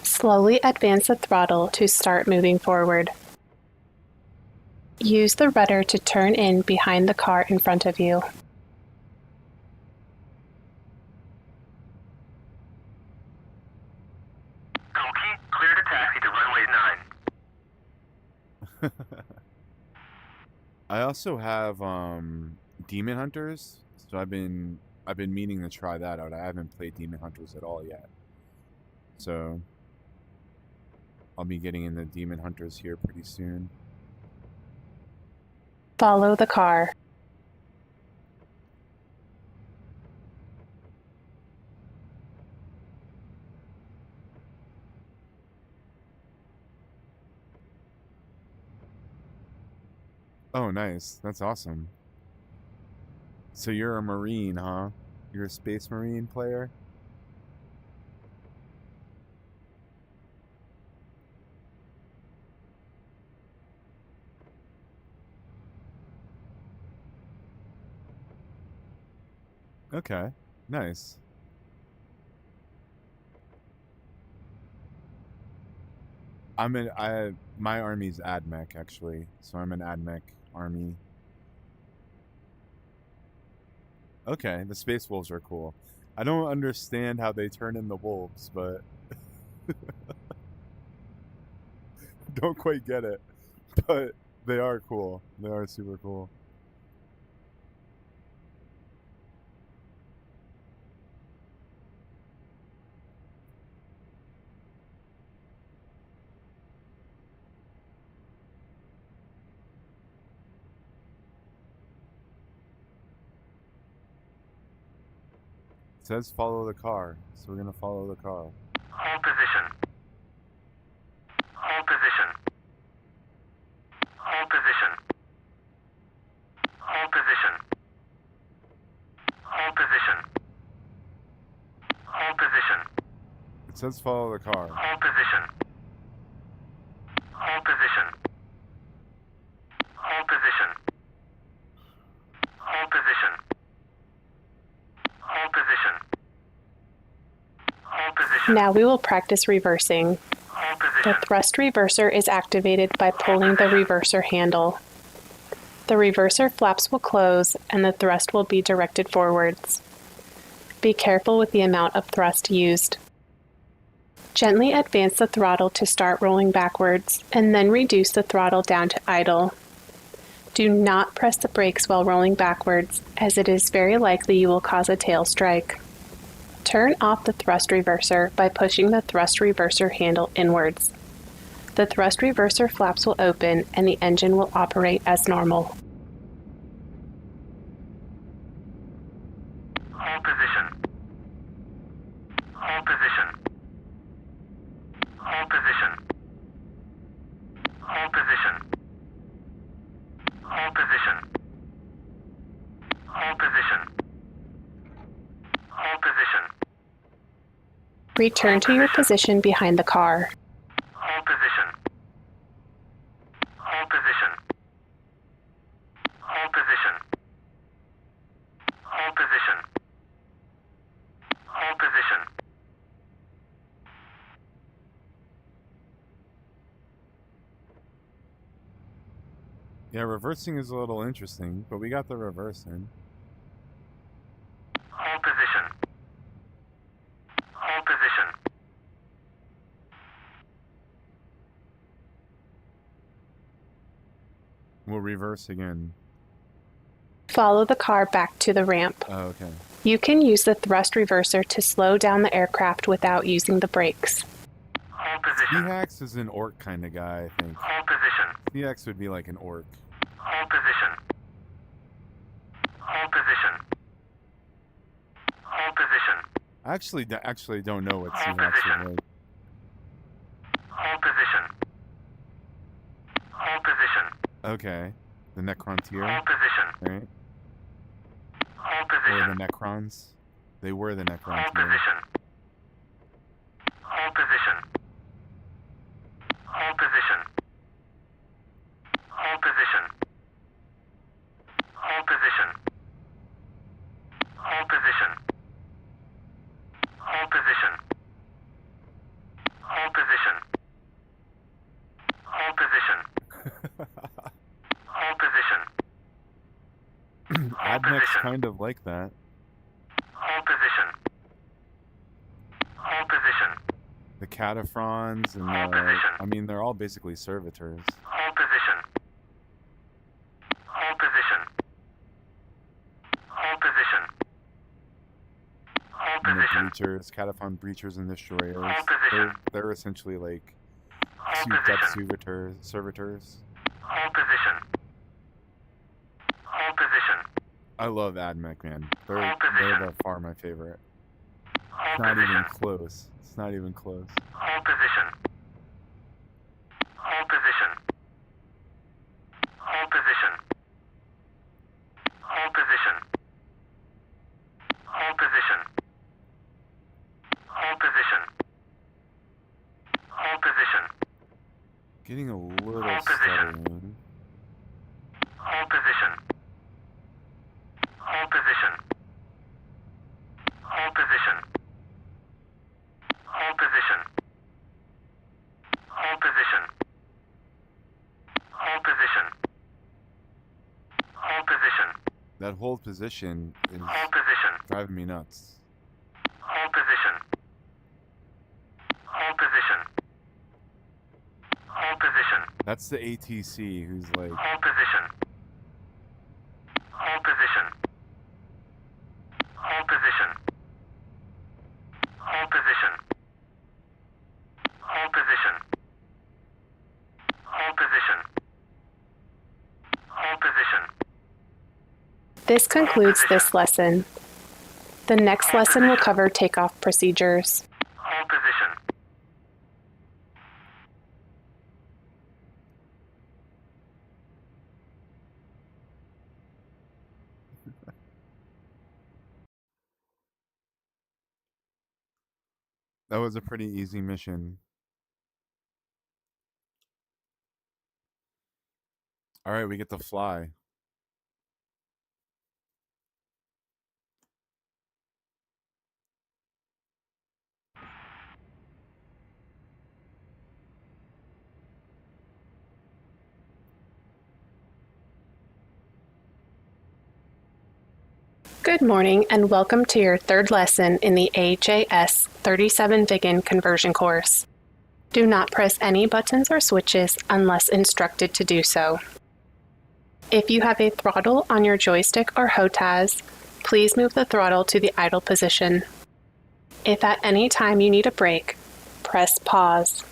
Slowly advance the throttle to start moving forward. Use the rudder to turn in behind the car in front of you. Cookie, clear to taxi to runway 9. I also have Demon Hunters, so I've been meaning to try that out. I haven't played Demon Hunters at all yet. So I'll be getting into Demon Hunters here pretty soon. Follow the car. Oh, nice. That's awesome. So you're a Marine, huh? You're a Space Marine player? Okay, nice. My army's AdMech actually, so I'm an AdMech army. Okay, the Space Wolves are cool. I don't understand how they turn into wolves, but don't quite get it. But they are cool. They are super cool. It says follow the car, so we're gonna follow the car. Hold position. Hold position. Hold position. Hold position. Hold position. Hold position. It says follow the car. Hold position. Hold position. Hold position. Hold position. Hold position. Hold position. Now we will practice reversing. Hold The position. thrust reverser is activated by pulling the reverser handle. The reverser flaps will close and the thrust will be directed forwards. Be careful with the amount of thrust used. Gently advance the throttle to start rolling backwards, and then reduce the throttle down to idle. Do not press the brakes while rolling backwards, as it is very likely you will cause a tail strike. Turn off the thrust reverser by pushing the thrust reverser handle inwards. The thrust reverser flaps will open and the engine will operate as normal. Hold position. Hold position. Hold position. Hold position. Hold position. Hold position. Hold position. Return to your position behind the car. Hold position. Hold position. Hold position. Hold position. Hold position. Yeah, reversing is a little interesting, but we got the reverse in. Hold position. Hold position. We'll reverse again. Follow the car back to the ramp. Oh, okay. You can use the thrust reverser to slow down the aircraft without using the brakes. Hold position. T-Hax is an orc kind of guy, I think. Hold position. T-Hax would be like an orc. Hold position. Hold position. Hold position. I actually don't know what Hold T-Hax position. would like. Hold position. Hold position. Okay. The Necrontier, Hold position. right? Hold Or position. the Necrons. They were the Hold Necrontier. position. Hold position. Hold position. Hold position. Hold position. Hold position. Hold position. Hold position. Hold position. Hold position. Hold Admech's position. kind of like that. Hold position. Hold position. The Cataphrons and Hold the... position. I mean, they're all basically servitors. Hold position. Hold position. Hold position. and the position. breachers, Cataphan breachers and destroyers. Hold position. They're essentially like Hold souped-up position. servitors. Hold position. Hold position. I love AdMech, man. They're Hold position. by far my favorite. Hold It's not position. even close. It's not even close. Hold position. Hold position. Hold position. Hold position. Hold position. Hold position. Hold position. Getting a little Hold position. stuttering. Hold position. Hold position. Hold position. Hold position. Hold position. Hold position. Hold position. That hold position is Hold position. driving me nuts. Hold position. Hold position. Hold position. That's the ATC who's like, Hold position. Hold position. Hold position. Hold position. Hold position. Hold position. Hold position. This concludes this lesson. The next lesson will cover takeoff procedures. Hold position. that was a pretty easy mission. All right, we get to fly. Good morning and welcome to your third lesson in the AJS37 Viggen conversion course. Do not press any buttons or switches unless instructed to do so. If you have a throttle on your joystick or HOTAS, please move the throttle to the idle position. If at any time you need a break, press pause.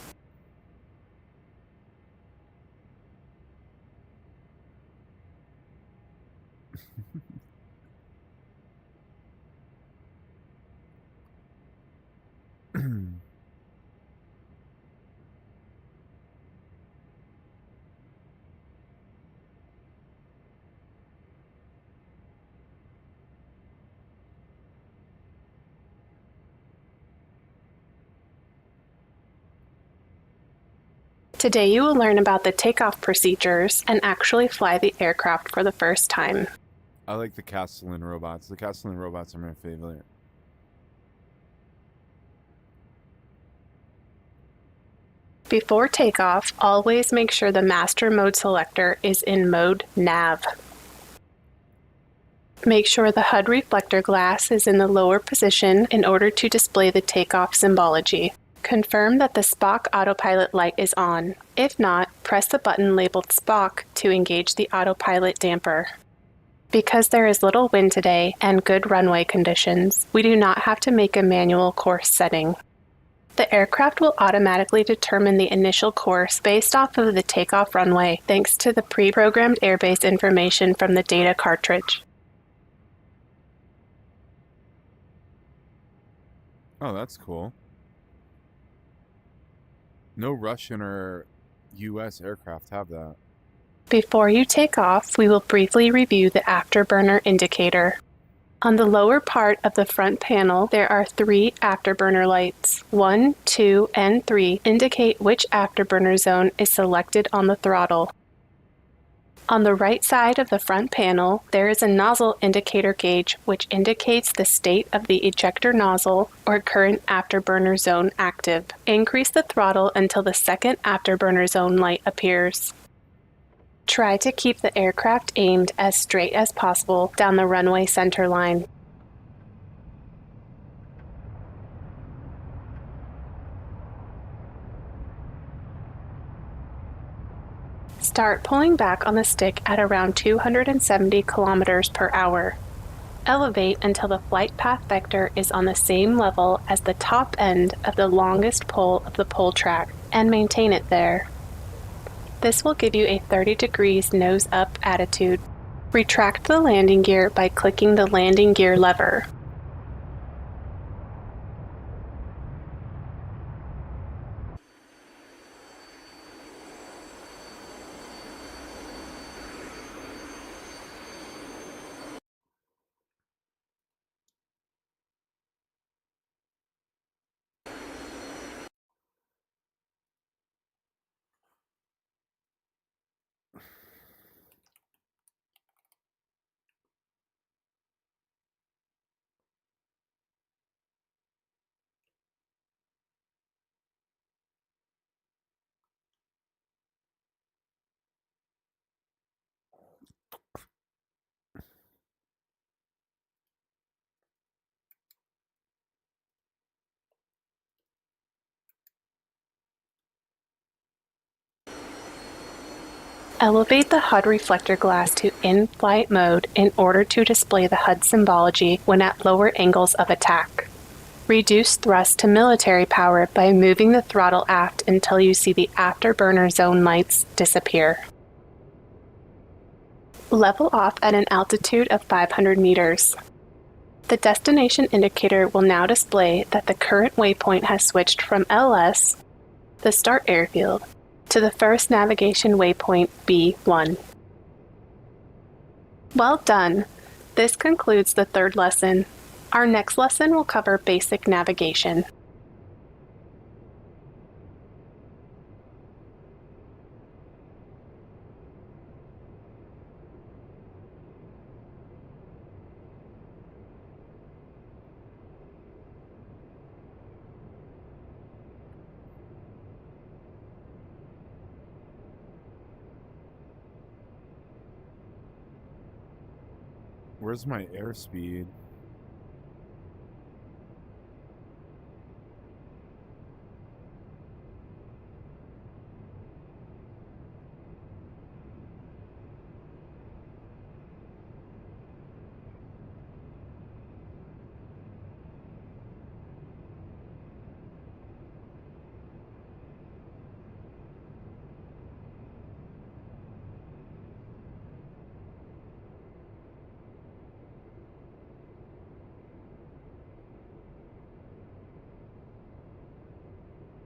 Today you will learn about the takeoff procedures and actually fly the aircraft for the first time. I like the Castellan robots. The Castellan robots are my favorite. Before takeoff, always make sure the master mode selector is in mode nav. Make sure the HUD reflector glass is in the lower position in order to display the takeoff symbology. Confirm that the Spock autopilot light is on. If not, press the button labeled Spock to engage the autopilot damper. Because there is little wind today and good runway conditions, we do not have to make a manual course setting. The aircraft will automatically determine the initial course based off of the takeoff runway thanks to the pre-programmed airbase information from the data cartridge. Oh, that's cool. No Russian or US aircraft have that. Before you take off, we will briefly review the afterburner indicator. On the lower part of the front panel, there are 3 afterburner lights. 1, 2, and 3 indicate which afterburner zone is selected on the throttle. On the right side of the front panel, there is a nozzle indicator gauge which indicates the state of the ejector nozzle or current afterburner zone active. Increase the throttle until the second afterburner zone light appears. Try to keep the aircraft aimed as straight as possible down the runway center line. Start pulling back on the stick at around 270 kilometers per hour. Elevate until the flight path vector is on the same level as the top end of the longest pole of the pole track, and maintain it there. This will give you a 30 degrees nose up attitude. Retract the landing gear by clicking the landing gear lever. Elevate the HUD reflector glass to in-flight mode in order to display the HUD symbology when at lower angles of attack. Reduce thrust to military power by moving the throttle aft until you see the afterburner zone lights disappear. Level off at an altitude of 500 meters. The destination indicator will now display that the current waypoint has switched from LS, the start airfield, to the first navigation waypoint B1. Well done! This concludes the third lesson. Our next lesson will cover basic navigation. Where's my airspeed?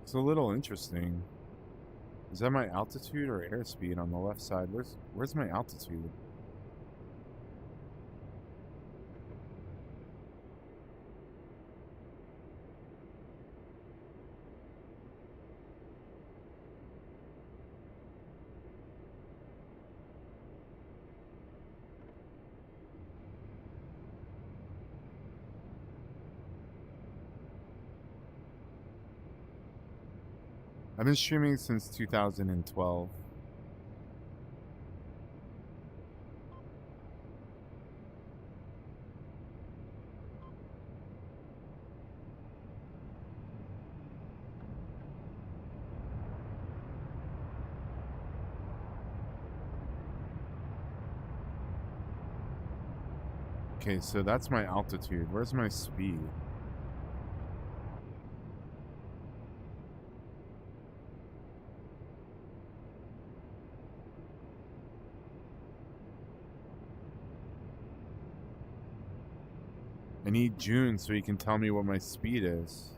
It's a little interesting. Is that my altitude or airspeed on the left side? Where's my altitude? I've been streaming since 2012. Okay, so that's my altitude. Where's my speed? I need June so he can tell me what my speed is.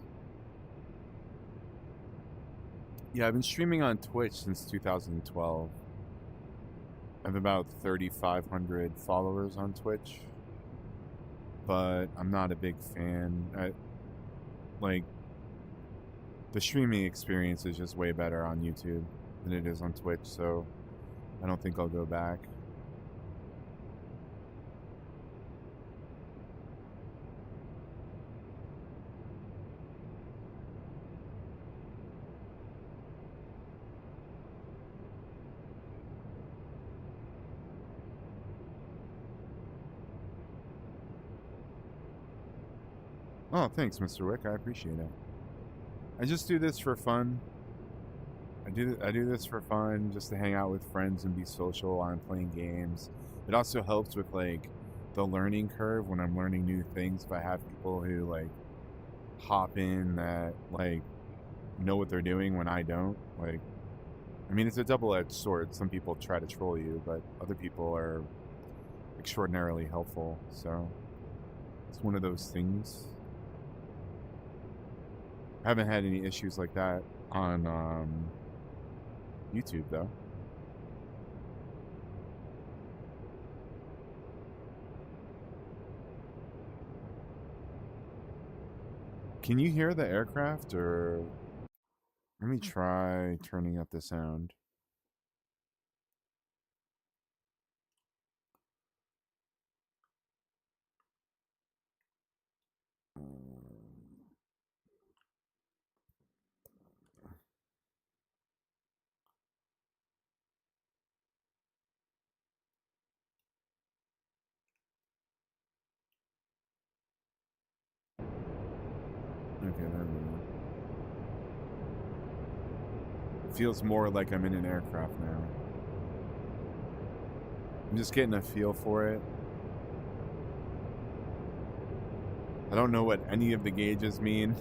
Yeah, I've been streaming on Twitch since 2012. I have about 3,500 followers on Twitch. But I'm not a big fan. The streaming experience is just way better on YouTube than it is on Twitch, so I don't think I'll go back. Oh, thanks, Mr. Wick. I appreciate it. I just do this for fun. I do this for fun, just to hang out with friends and be social while I'm playing games. It also helps with like the learning curve when I'm learning new things. If I have people who like hop in that like know what they're doing when I don't, like, I mean, it's a double-edged sword. Some people try to troll you, but other people are extraordinarily helpful. So it's one of those things. I haven't had any issues like that on YouTube though. Can you hear the aircraft, or let me try turning up the sound. Okay, there we go. It feels more like I'm in an aircraft now. I'm just getting a feel for it. I don't know what any of the gauges mean.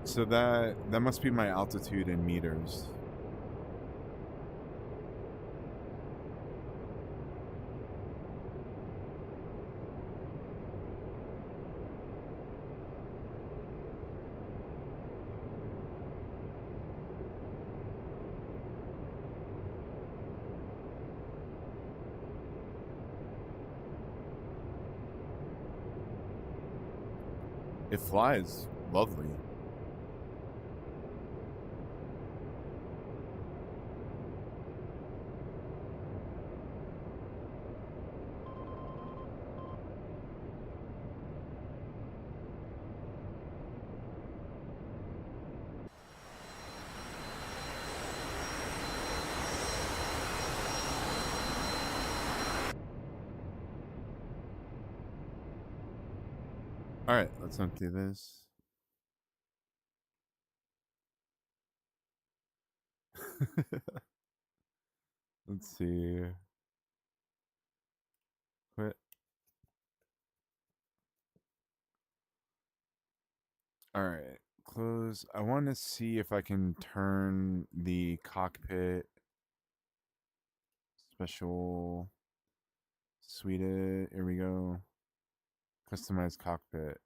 So that must be my altitude in meters. It flies lovely. All right, let's empty this. Let's see. Quit. All right, close. I want to see if I can turn the cockpit special suite. Here we go. Customize cockpit.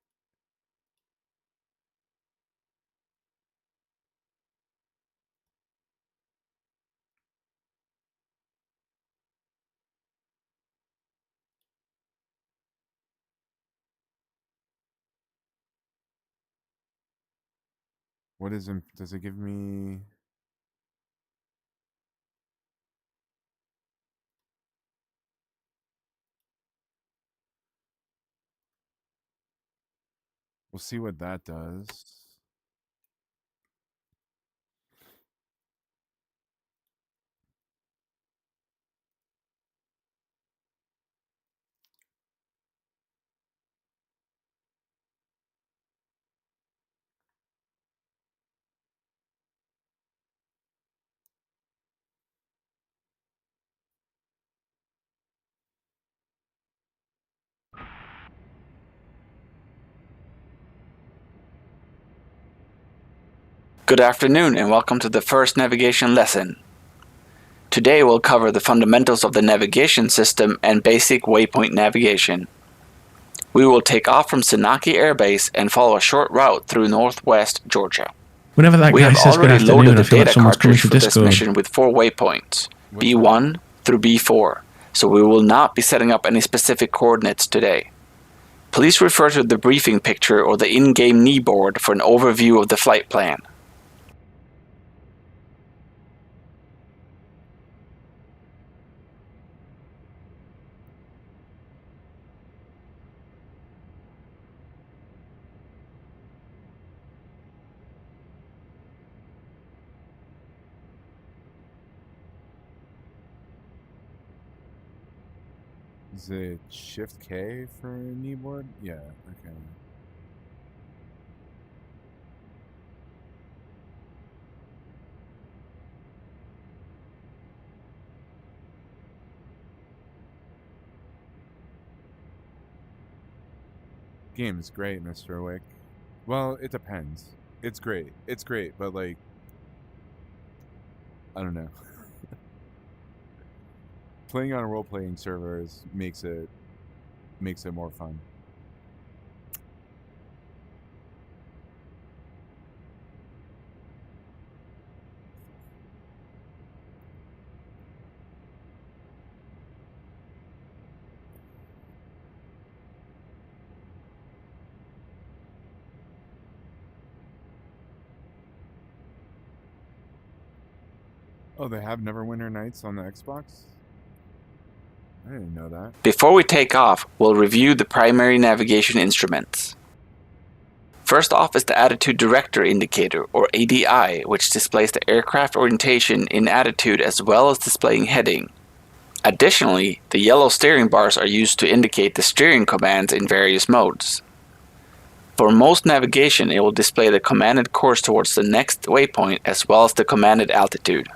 What is it? Does it give me? We'll see what that does. Good afternoon and welcome to the first navigation lesson. Today we'll cover the fundamentals of the navigation system and basic waypoint navigation. We will take off from Senaki Air Base and follow a short route through northwest Georgia. Whenever that We guy have says good already afternoon, loaded I the feel like data someone's coming cartridge to for this Discord. mission with 4 waypoints, Which B1 through B4, so we will not be setting up any specific coordinates today. Please refer to the briefing picture or the in-game knee board for an overview of the flight plan. Is it Shift K for kneeboard? Yeah, okay. Game is great, Mr. Wick. Well, it depends. It's great. It's great, but like, I don't know. Playing on a role-playing server makes it more fun. Oh, they have Neverwinter Nights on the Xbox? I didn't know that. Before we take off, we'll review the primary navigation instruments. First off is the Attitude Director Indicator, or ADI, which displays the aircraft orientation in attitude as well as displaying heading. Additionally, the yellow steering bars are used to indicate the steering commands in various modes. For most navigation, it will display the commanded course towards the next waypoint as well as the commanded altitude.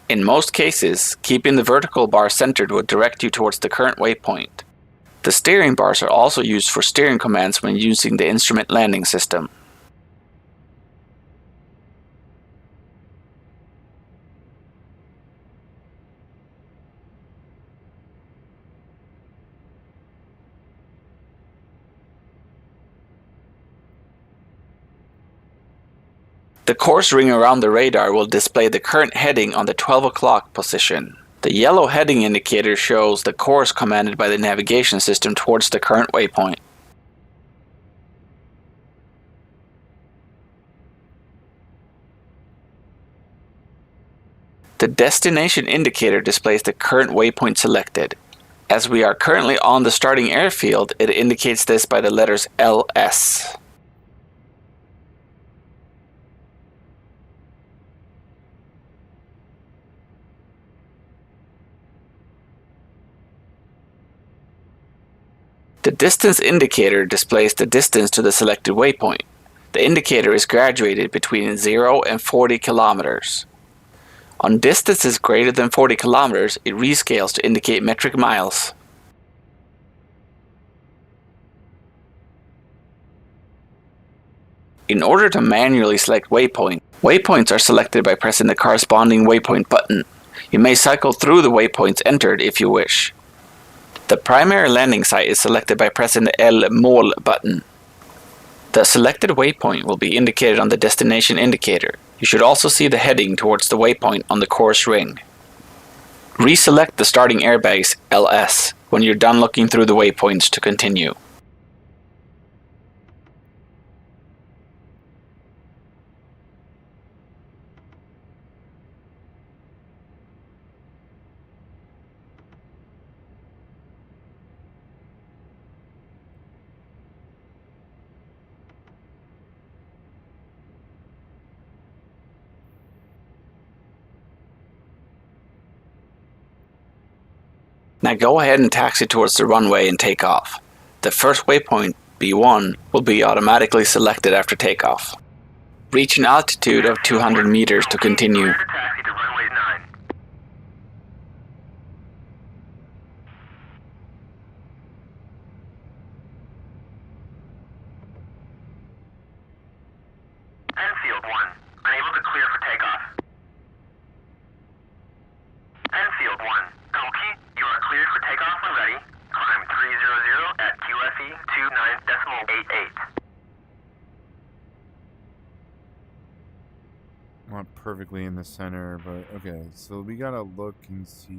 In most cases, keeping the vertical bar centered will direct you towards the current waypoint. The steering bars are also used for steering commands when using the instrument landing system. The course ring around the radar will display the current heading on the 12 o'clock position. The yellow heading indicator shows the course commanded by the navigation system towards the current waypoint. The destination indicator displays the current waypoint selected. As we are currently on the starting airfield, it indicates this by the letters LS. The distance indicator displays the distance to the selected waypoint. The indicator is graduated between 0 and 40 kilometers. On distances greater than 40 kilometers, it rescales to indicate metric miles. In order to manually select waypoints are selected by pressing the corresponding waypoint button. You may cycle through the waypoints entered if you wish. The primary landing site is selected by pressing the L Mål button. The selected waypoint will be indicated on the destination indicator. You should also see the heading towards the waypoint on the course ring. Reselect the starting airbase LS when you're done looking through the waypoints to continue. Now go ahead and taxi towards the runway and take off. The first waypoint, B1, will be automatically selected after takeoff. Reach an altitude of 200 meters to continue. Clear to taxi to runway 9. Enfield 1, unable to clear for takeoff. Enfield 1, Koki, you are cleared for takeoff when ready. Climb 300 at QFE 29.88. Not perfectly in the center, but okay. So we gotta look and see.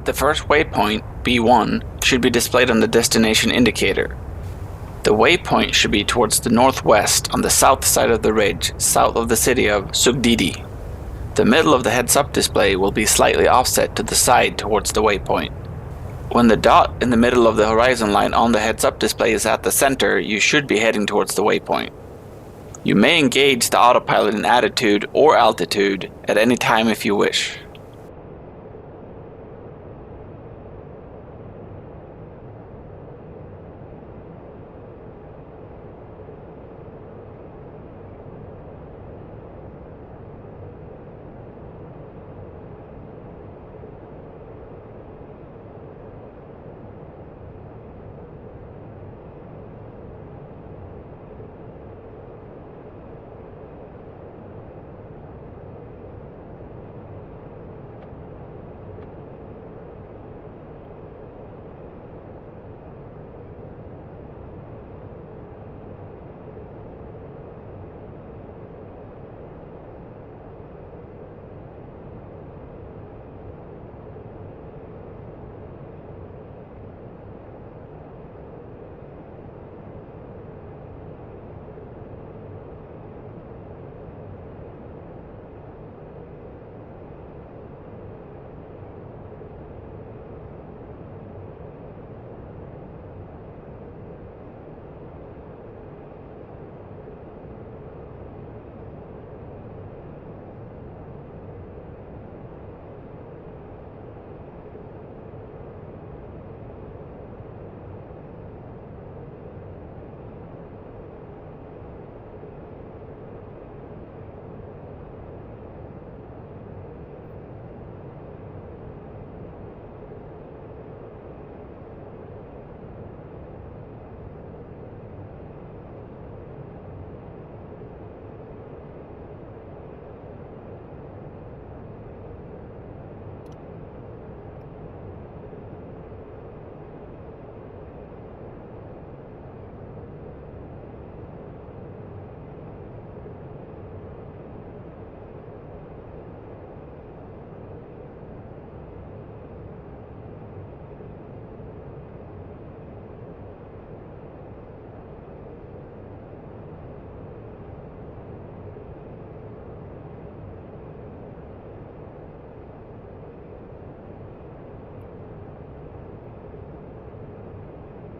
The first waypoint, B1, should be displayed on the destination indicator. The waypoint should be towards the northwest on the south side of the ridge, south of the city of Sugdidi. The middle of the heads-up display will be slightly offset to the side towards the waypoint. When the dot in the middle of the horizon line on the heads-up display is at the center, you should be heading towards the waypoint. You may engage the autopilot in attitude or altitude at any time if you wish.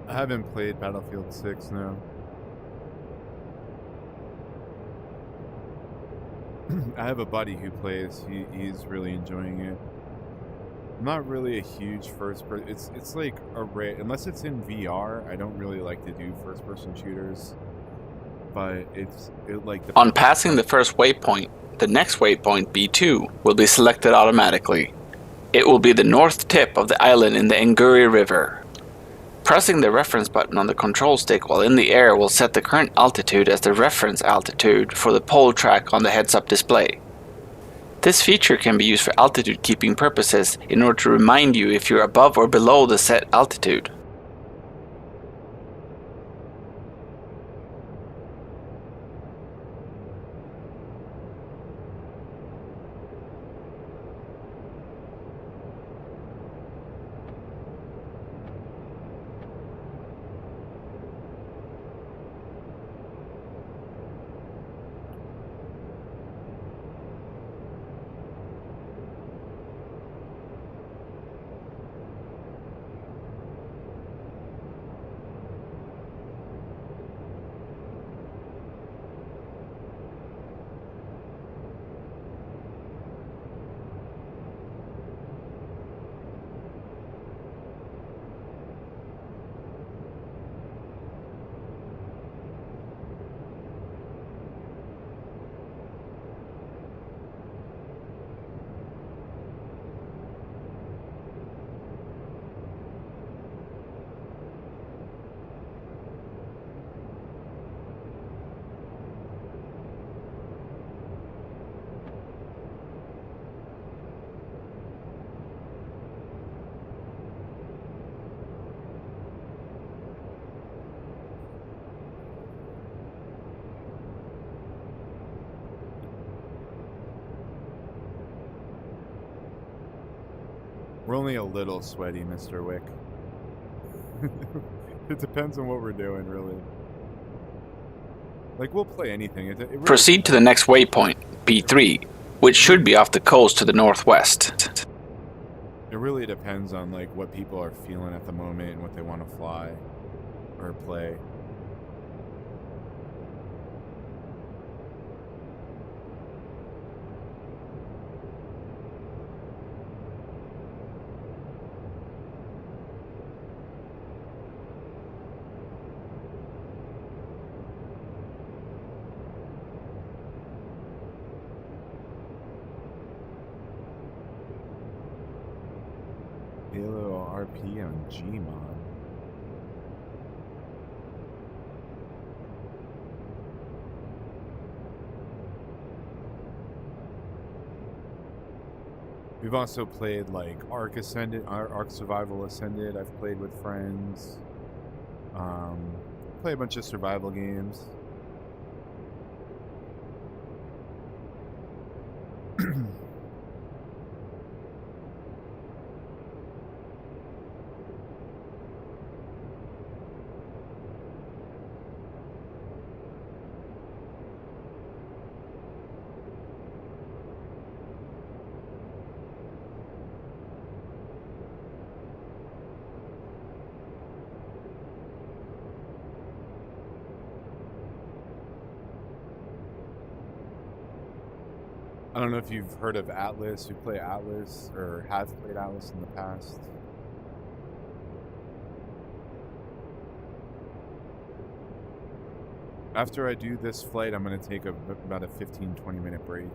I haven't played Battlefield 6, no. I have a buddy who plays. He's really enjoying it. I'm not really a huge first person. It's like a rare, unless it's in VR. I don't really like to do first person shooters. But on passing the first waypoint, the next waypoint, B2, will be selected automatically. It will be the north tip of the island in the Nguri River. Pressing the reference button on the control stick while in the air will set the current altitude as the reference altitude for the pole track on the heads-up display. This feature can be used for altitude keeping purposes in order to remind you if you're above or below the set altitude. We're only a little sweaty, Mr. Wick. It depends on what we're doing, really. Like, we'll play anything. It really Proceed to the next waypoint, B3, which should be off the coast to the northwest. It really depends on like what people are feeling at the moment and what they want to fly or play. Halo RP on Gmod. We've also played like Ark Ascended, Ark Survival Ascended. I've played with friends. Play a bunch of survival games. I don't know if you've heard of Atlas. You play Atlas or have played Atlas in the past. After I do this flight, I'm going to take about a 15-20 minute break.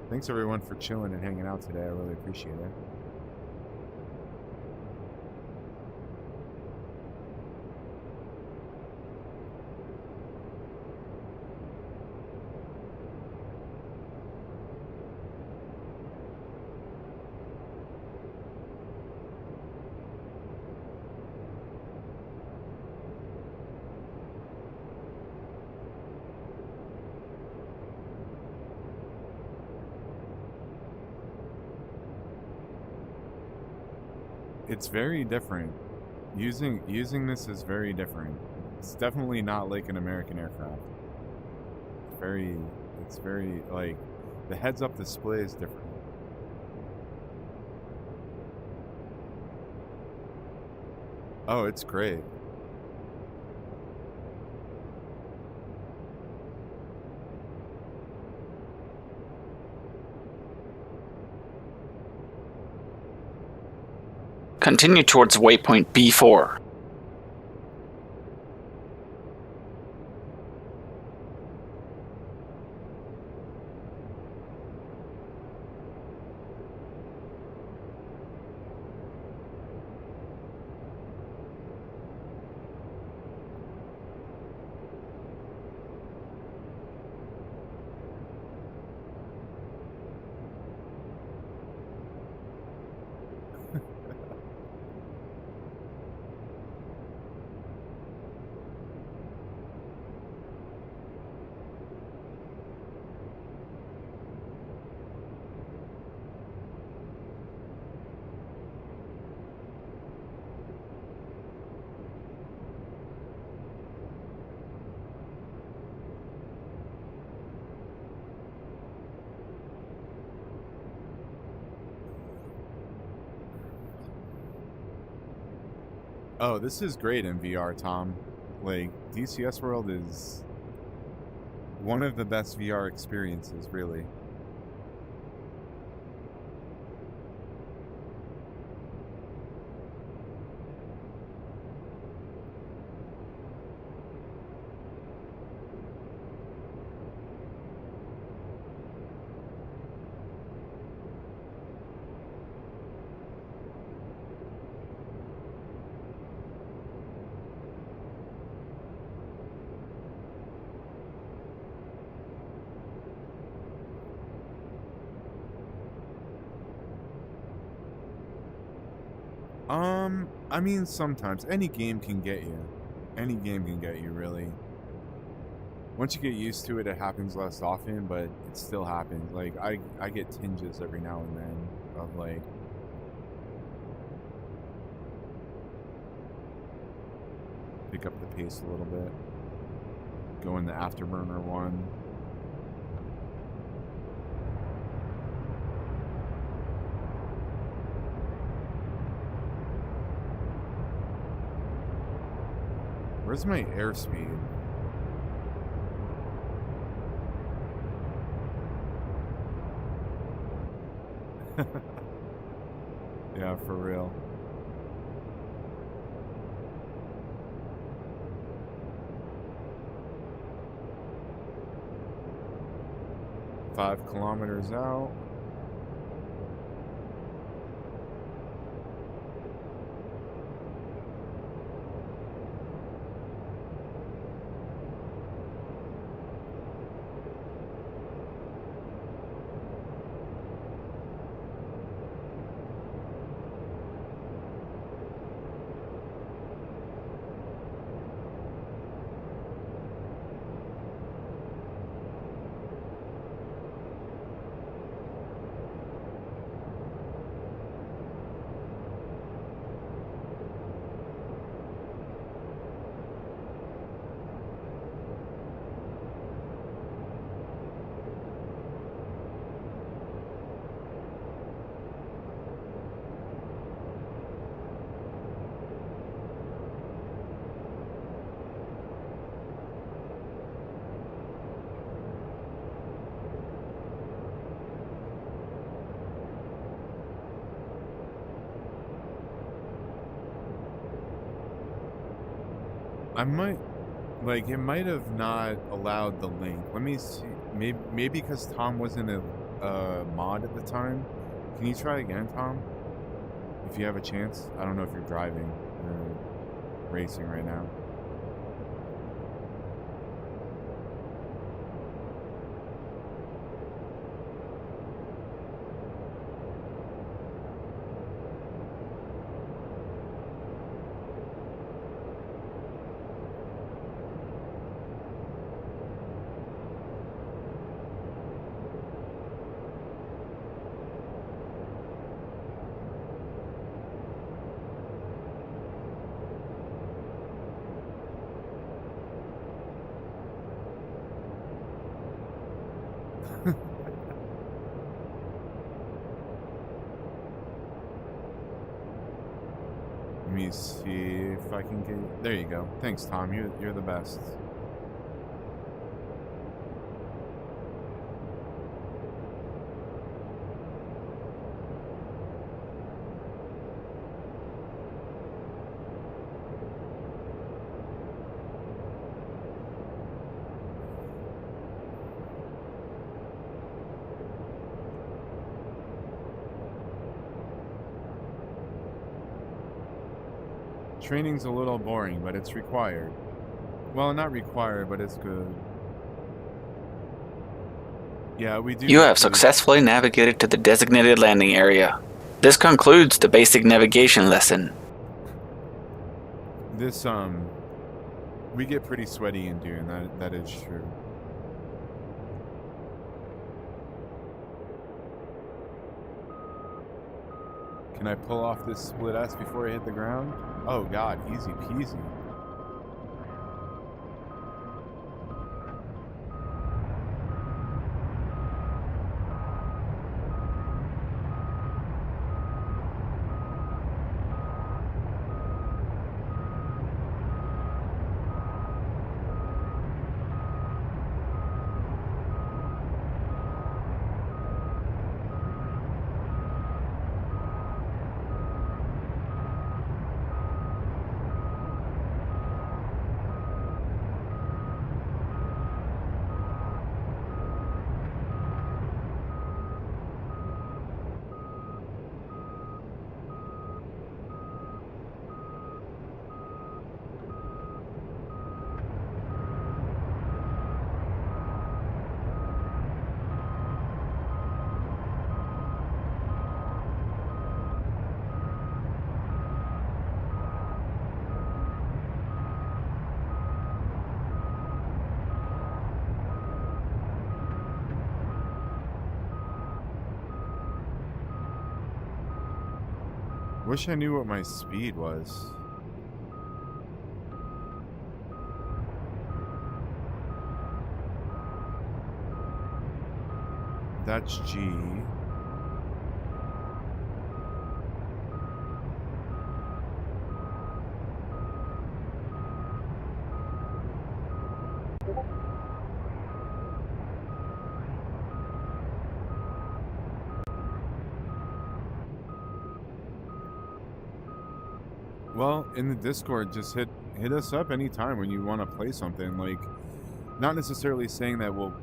Thanks everyone for chilling and hanging out today. I really appreciate it. It's very different. Using this is very different. It's definitely not like an American aircraft. It's very like the heads-up display is different. Oh, it's great. Continue towards waypoint B4. Oh, this is great in VR, Tom. Like, DCS World is one of the best VR experiences, really. I mean, sometimes. Any game can get you. Any game can get you, really. Once you get used to it, it happens less often, but it still happens. Like, I get tinges every now and then of, like, Pick up the pace a little bit. Go in the afterburner one. Where's my airspeed? Yeah, for real. Five kilometers out. I might, like, it might have not allowed the link. Let me see. Maybe because Tom wasn't a mod at the time. Can you try again, Tom? If you have a chance. I don't know if you're driving or racing right now. Let me see if I can get... There you go. Thanks, Tom. You're the best. Training's a little boring, but it's required. Well, not required, but it's good. Yeah, we do. You have successfully navigated to the designated landing area. This concludes the basic navigation lesson. This, we get pretty sweaty in doing that. That is true. Can I pull off this split S before I hit the ground? Oh god, easy peasy. Wish I knew what my speed was. That's G. Well, in the Discord, just hit us up anytime when you want to play something. Like, not necessarily saying that we'll,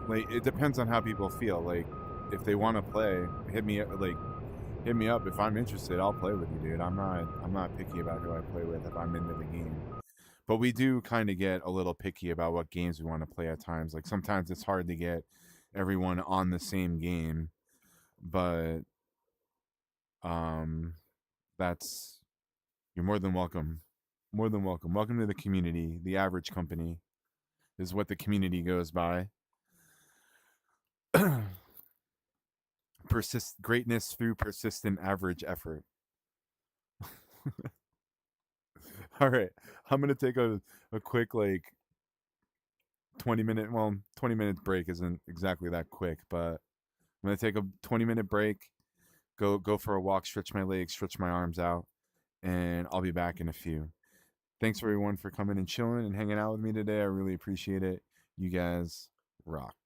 like, it depends on how people feel. Like, if they want to play, hit me up. If I'm interested, I'll play with you, dude. I'm not picky about who I play with if I'm into the game. But we do kind of get a little picky about what games we want to play at times. Like sometimes it's hard to get everyone on the same game, but that's you're more than welcome. More than welcome. Welcome to the community. The average company is what the community goes by. Greatness through persistent average effort. All right. I'm going to take a quick 20 minute break isn't exactly that quick, but I'm going to take a 20-minute break, go for a walk, stretch my legs, stretch my arms out, and I'll be back in a few. Thanks everyone for coming and chilling and hanging out with me today. I really appreciate it. You guys rock.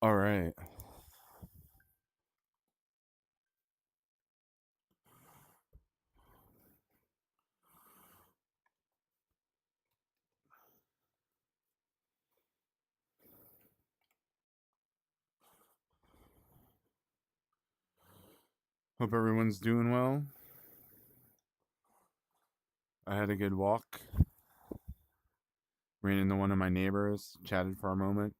All right. Hope everyone's doing well. I had a good walk. Ran into one of my neighbors, chatted for a moment.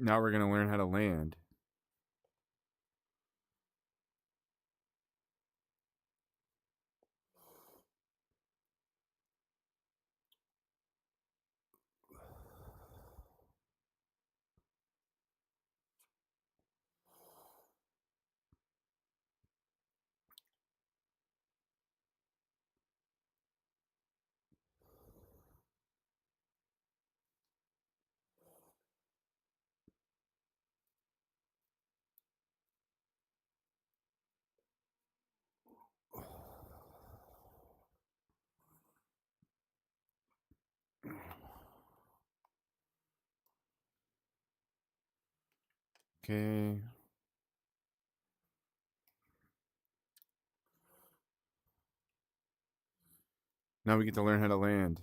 Now we're going to learn how to land. Okay. Now we get to learn how to land.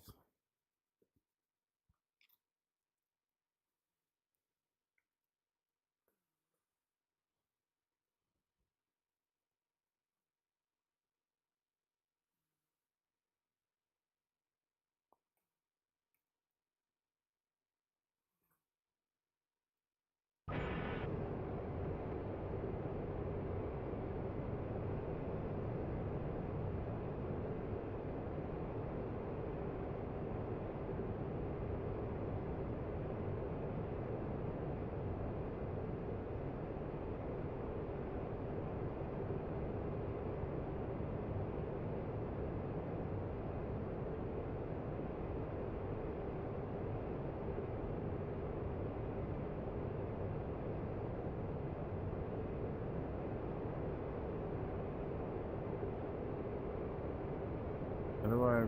How do I...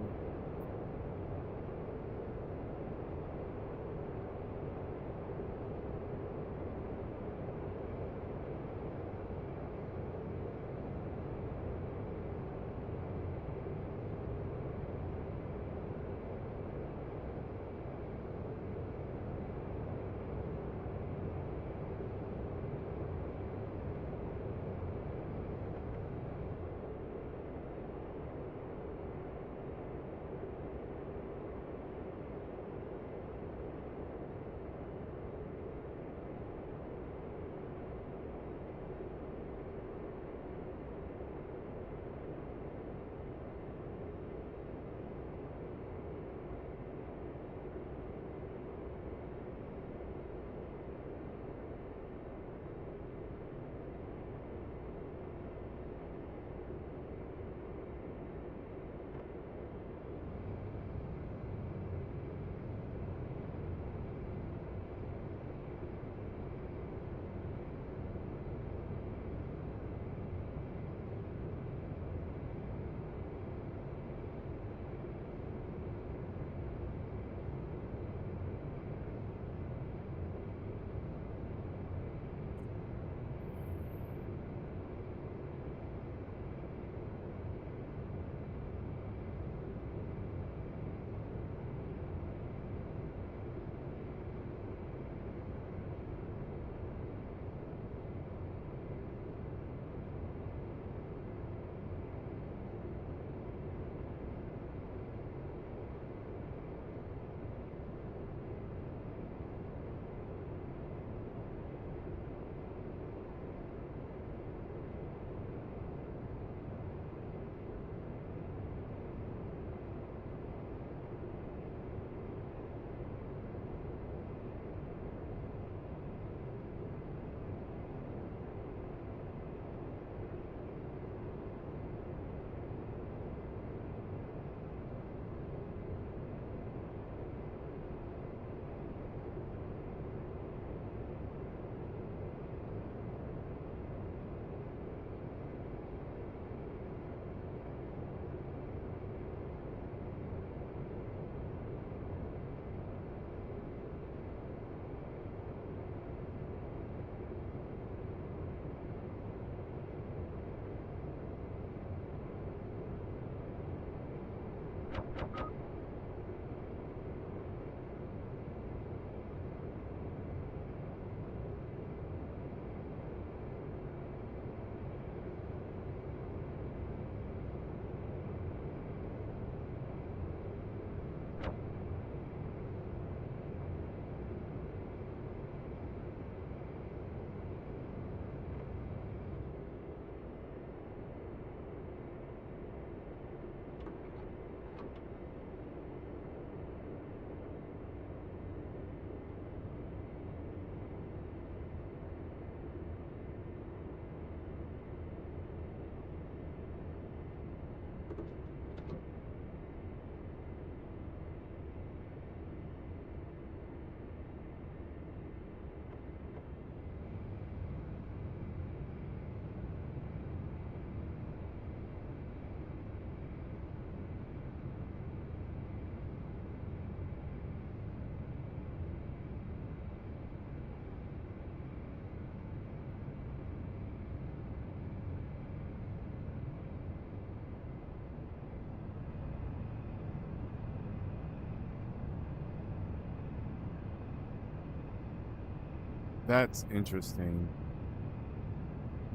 That's interesting.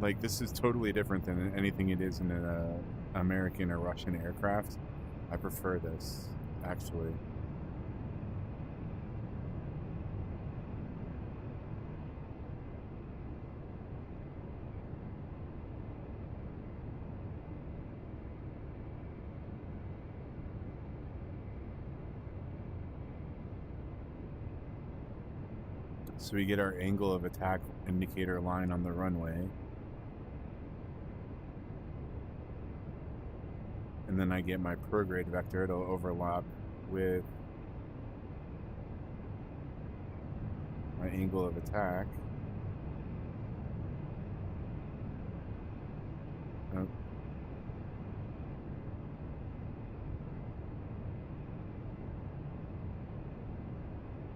Like, this is totally different than anything it is in an American or Russian aircraft. I prefer this, actually. So we get our angle of attack indicator line on the runway. And then I get my prograde vector. It'll overlap with my angle of attack. Oh.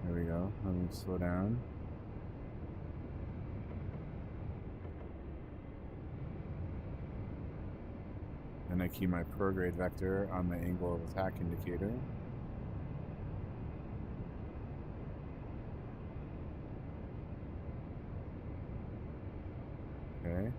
There we go. Let me slow down. And I keep my prograde vector on my angle of attack indicator. Okay.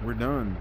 We're done.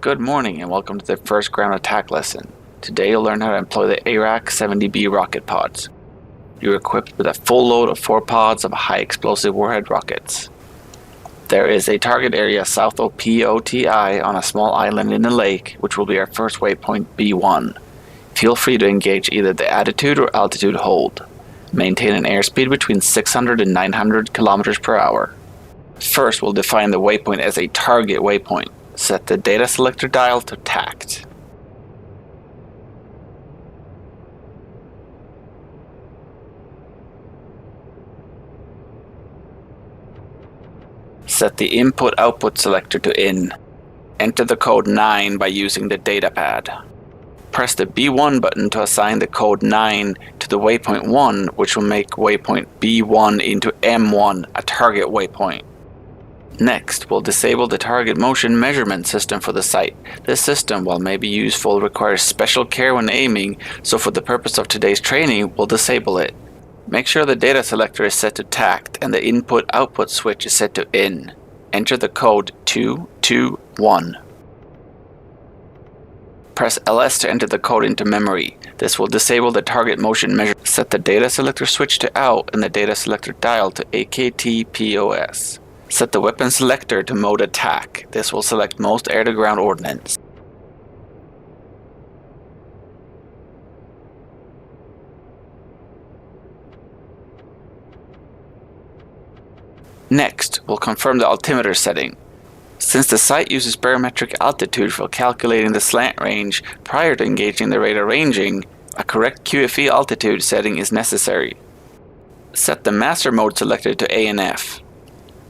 Good morning and welcome to the first ground attack lesson. Today you'll learn how to employ the AJS37 rocket pods. You're equipped with a full load of 4 pods of high explosive warhead rockets. There is a target area south of POTI on a small island in the lake, which will be our first waypoint B1. Feel free to engage either the attitude or altitude hold. Maintain an airspeed between 600 and 900 kilometers per hour. First, we'll define the waypoint as a target waypoint. Set the data selector dial to TACT. Set the input-output selector to IN. Enter the code 9 by using the datapad. Press the B1 button to assign the code 9 to the waypoint 1, which will make waypoint B1 into M1, a target waypoint. Next, we'll disable the target motion measurement system for the site. This system, while may be useful, requires special care when aiming, so for the purpose of today's training, we'll disable it. Make sure the data selector is set to TACT and the input-output switch is set to IN. Enter the code 221. Press LS to enter the code into memory. This will disable the target motion measure. Set the data selector switch to OUT and the data selector dial to AKT POS. Set the weapon selector to mode attack. This will select most air-to-ground ordnance. Next, we'll confirm the altimeter setting. Since the site uses barometric altitude for calculating the slant range prior to engaging the radar ranging, a correct QFE altitude setting is necessary. Set the master mode selector to ANF.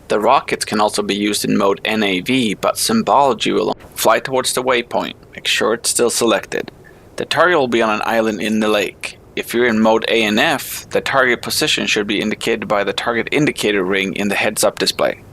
The rockets can also be used in mode NAV, but symbology will fly towards the waypoint. Make sure it's still selected. The target will be on an island in the lake. If you're in mode ANF, the target position should be indicated by the target indicator ring in the heads-up display.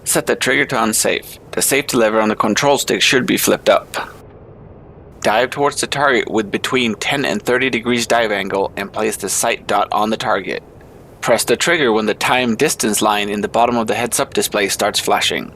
Set the trigger to unsafe. The safety lever on the control stick should be flipped up. Dive towards the target with between 10 and 30 degrees dive angle and place the sight dot on the target. Press the trigger when the time distance line in the bottom of the heads-up display starts flashing.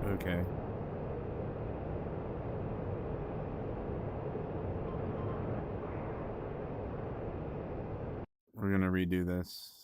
Okay. We're gonna redo this.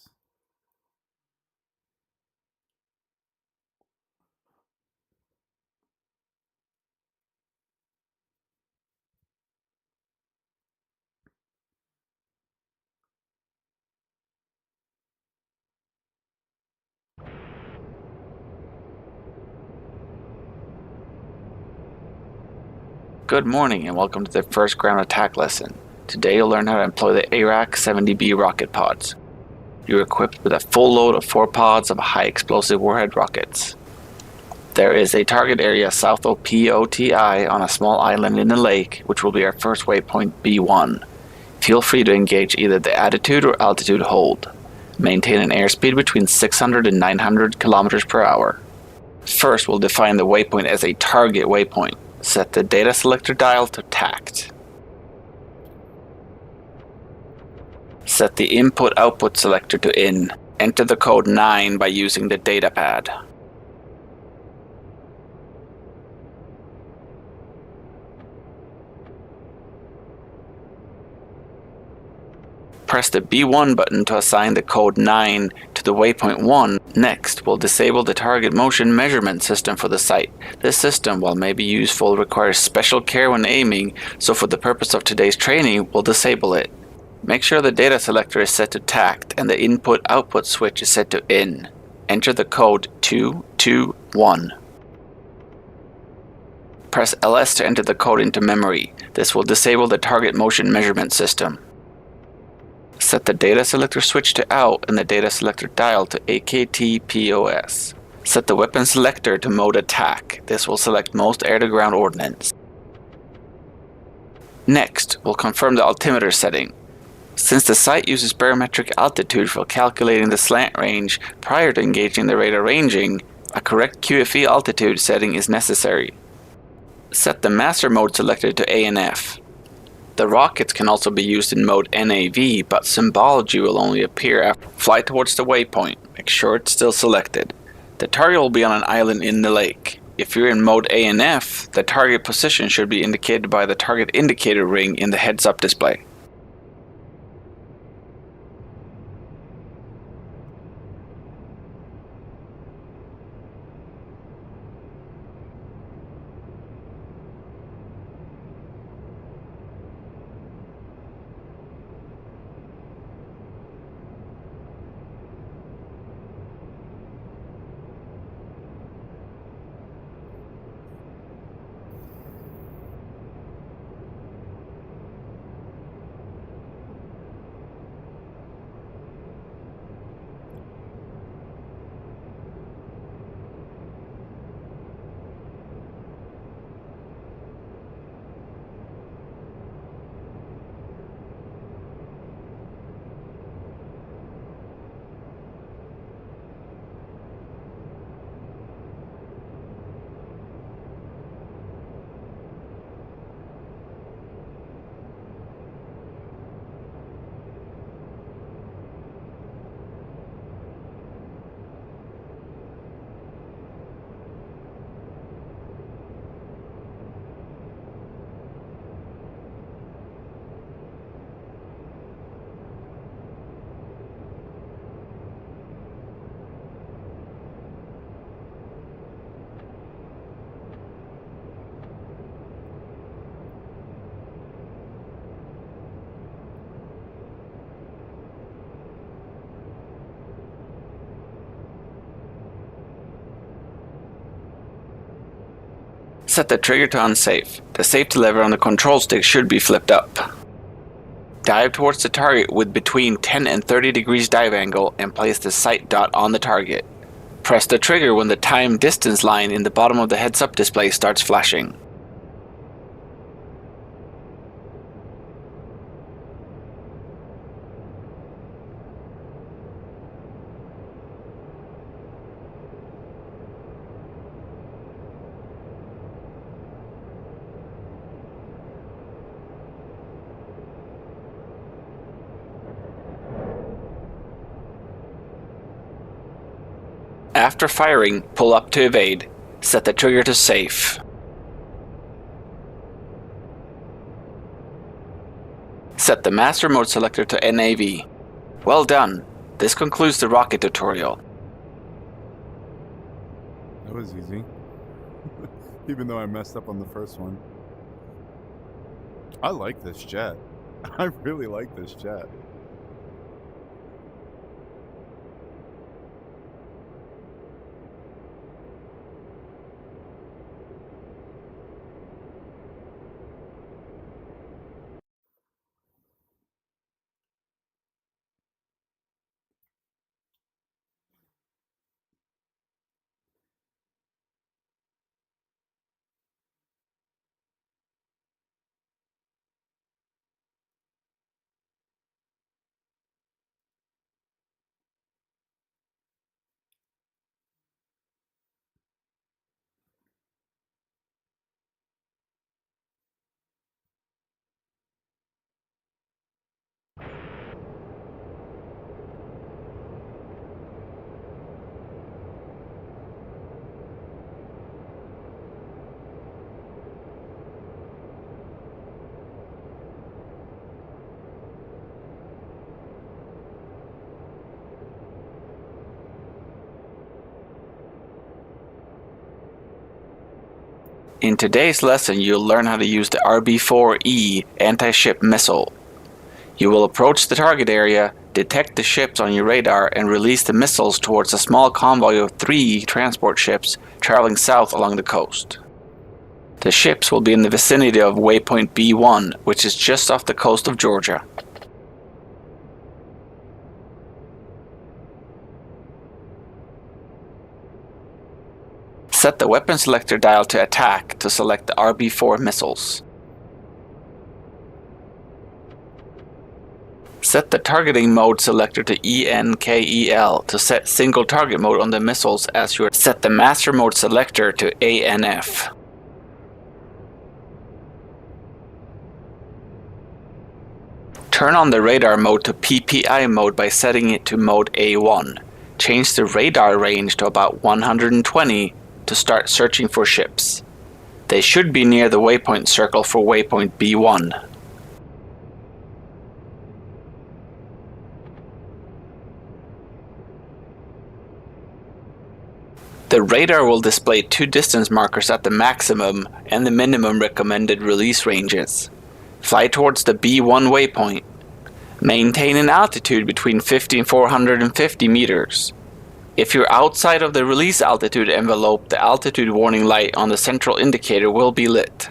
Good morning and welcome to the first ground attack lesson. Today you'll learn how to employ the AJS37 rocket pods. You're equipped with a full load of 4 pods of high explosive warhead rockets. There is a target area south of POTI on a small island in the lake, which will be our first waypoint B1. Feel free to engage either the attitude or altitude hold. Maintain an airspeed between 600 and 900 kilometers per hour. First, we'll define the waypoint as a target waypoint. Set the data selector dial to TACT. Set the input-output selector to IN. Enter the code 9 by using the datapad. Press the B1 button to assign the code 9 to the waypoint 1. Next, we'll disable the target motion measurement system for the site. This system, while may be useful, requires special care when aiming, so for the purpose of today's training, we'll disable it. Make sure the data selector is set to TACT and the input-output switch is set to IN. Enter the code 221. Press LS to enter the code into memory. This will disable the target motion measurement system. Set the data selector switch to out and the data selector dial to AKT POS. Set the weapon selector to mode attack. This will select most air-to-ground ordnance. Next, we'll confirm the altimeter setting. Since the site uses barometric altitude for calculating the slant range prior to engaging the radar ranging, a correct QFE altitude setting is necessary. Set the master mode selector to ANF. The rockets can also be used in mode NAV, but symbology will only appear after fly towards the waypoint. Make sure it's still selected. The target will be on an island in the lake. If you're in mode ANF, the target position should be indicated by the target indicator ring in the heads-up display. Set the trigger to unsafe. The safety lever on the control stick should be flipped up. Dive towards the target with between 10 and 30 degrees dive angle and place the sight dot on the target. Press the trigger when the time distance line in the bottom of the heads-up display starts flashing. After firing, pull up to evade. Set the trigger to safe. Set the master mode selector to NAV. Well done. This concludes the rocket tutorial. That was easy. Even though I messed up on the first one. I like this jet. I really like this jet. In today's lesson, you'll learn how to use the RB-4E anti-ship missile. You will approach the target area, detect the ships on your radar, and release the missiles towards a small convoy of 3 transport ships traveling south along the coast. The ships will be in the vicinity of waypoint B1, which is just off the coast of Georgia. Set the weapon selector dial to attack to select the RB-4 missiles. Set the targeting mode selector to ENKEL to set single target mode on the missiles as you set the master mode selector to ANF. Turn on the radar mode to PPI mode by setting it to mode A1. Change the radar range to about 120 to start searching for ships. They should be near the waypoint circle for waypoint B1. The radar will display 2 distance markers at the maximum and the minimum recommended release ranges. Fly towards the B1 waypoint. Maintain an altitude between 50 and 450 meters. If you're outside of the release altitude envelope, the altitude warning light on the central indicator will be lit.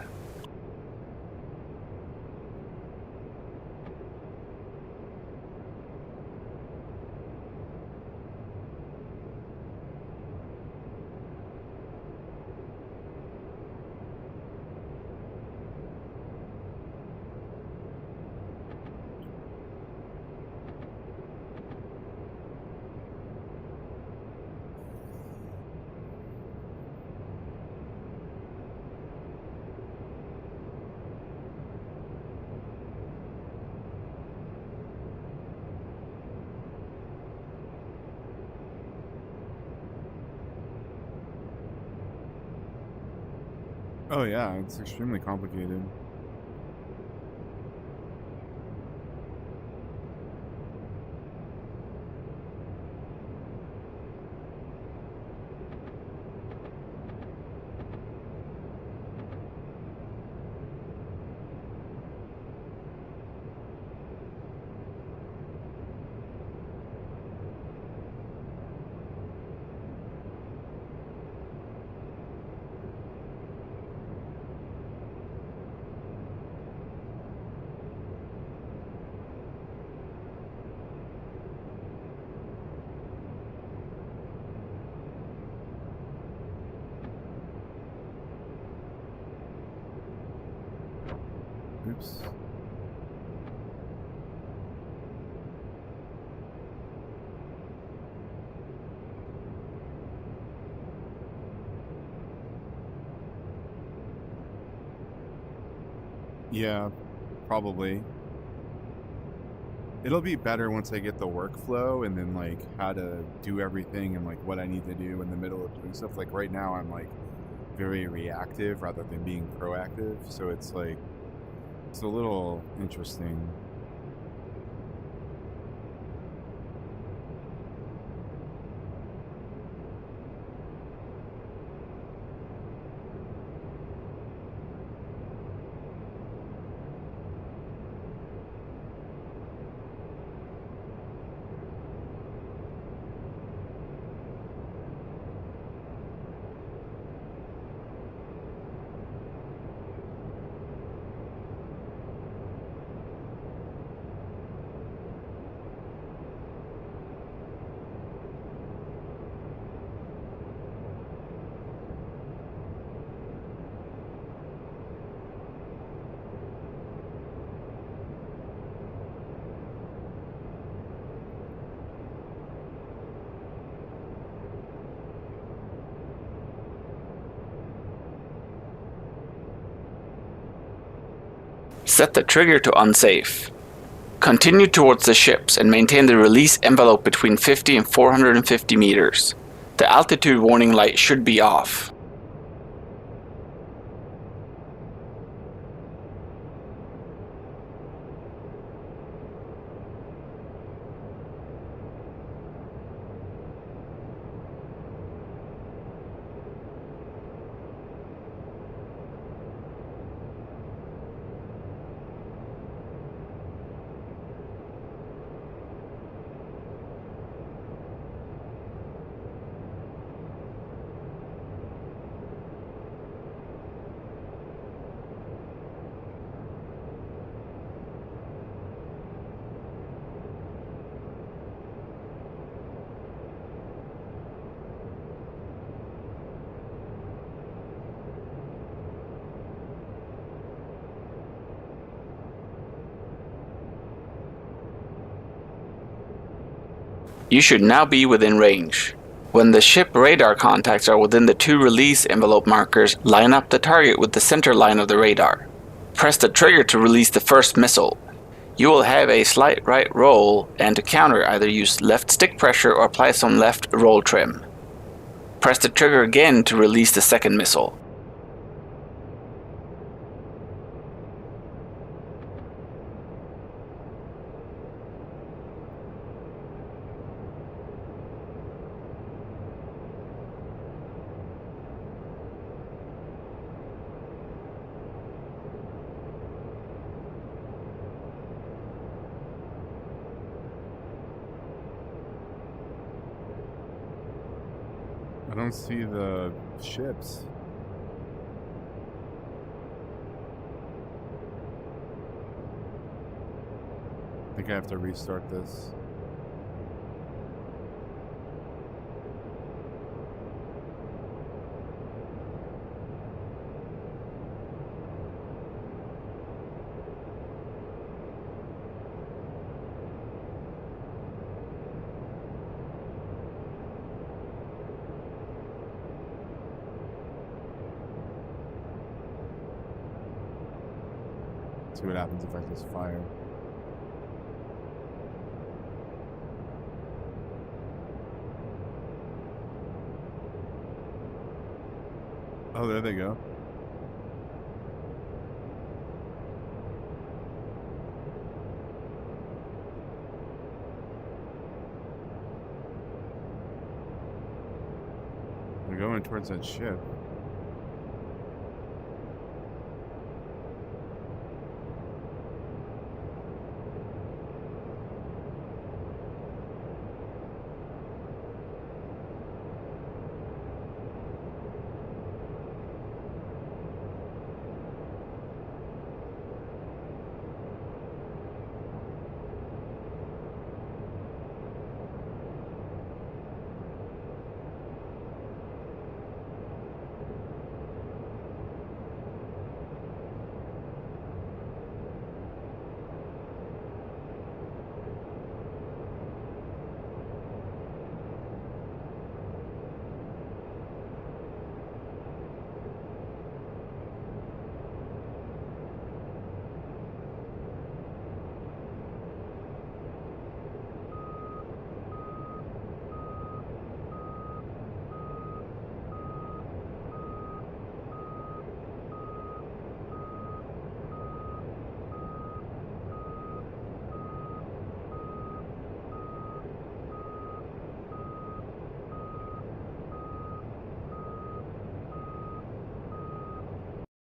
Oh yeah, it's extremely complicated. Oops. Yeah, probably. It'll be better once I get the workflow and then like how to do everything and like what I need to do in the middle of doing stuff. Like right now I'm like very reactive rather than being proactive. So it's like, it's a little interesting. Set the trigger to unsafe. Continue towards the ships and maintain the release envelope between 50 and 450 meters. The altitude warning light should be off. You should now be within range. When the ship radar contacts are within the 2 release envelope markers, line up the target with the center line of the radar. Press the trigger to release the first missile. You will have a slight right roll, and to counter, either use left stick pressure or apply some left roll trim. Press the trigger again to release the second missile. I don't see the ships. I think I have to restart this. See what happens if I just fire. Oh, there they go. They're going towards that ship.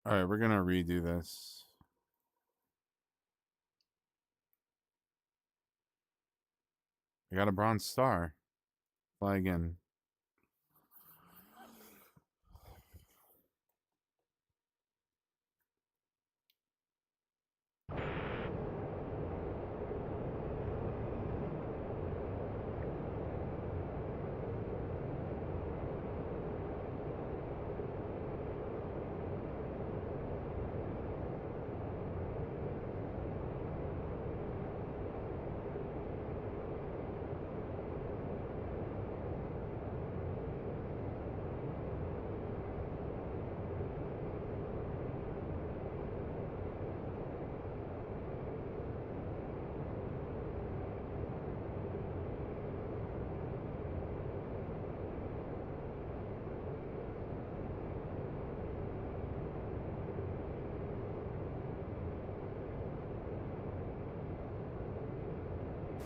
All right, we're gonna redo this. I got a bronze star. Fly again.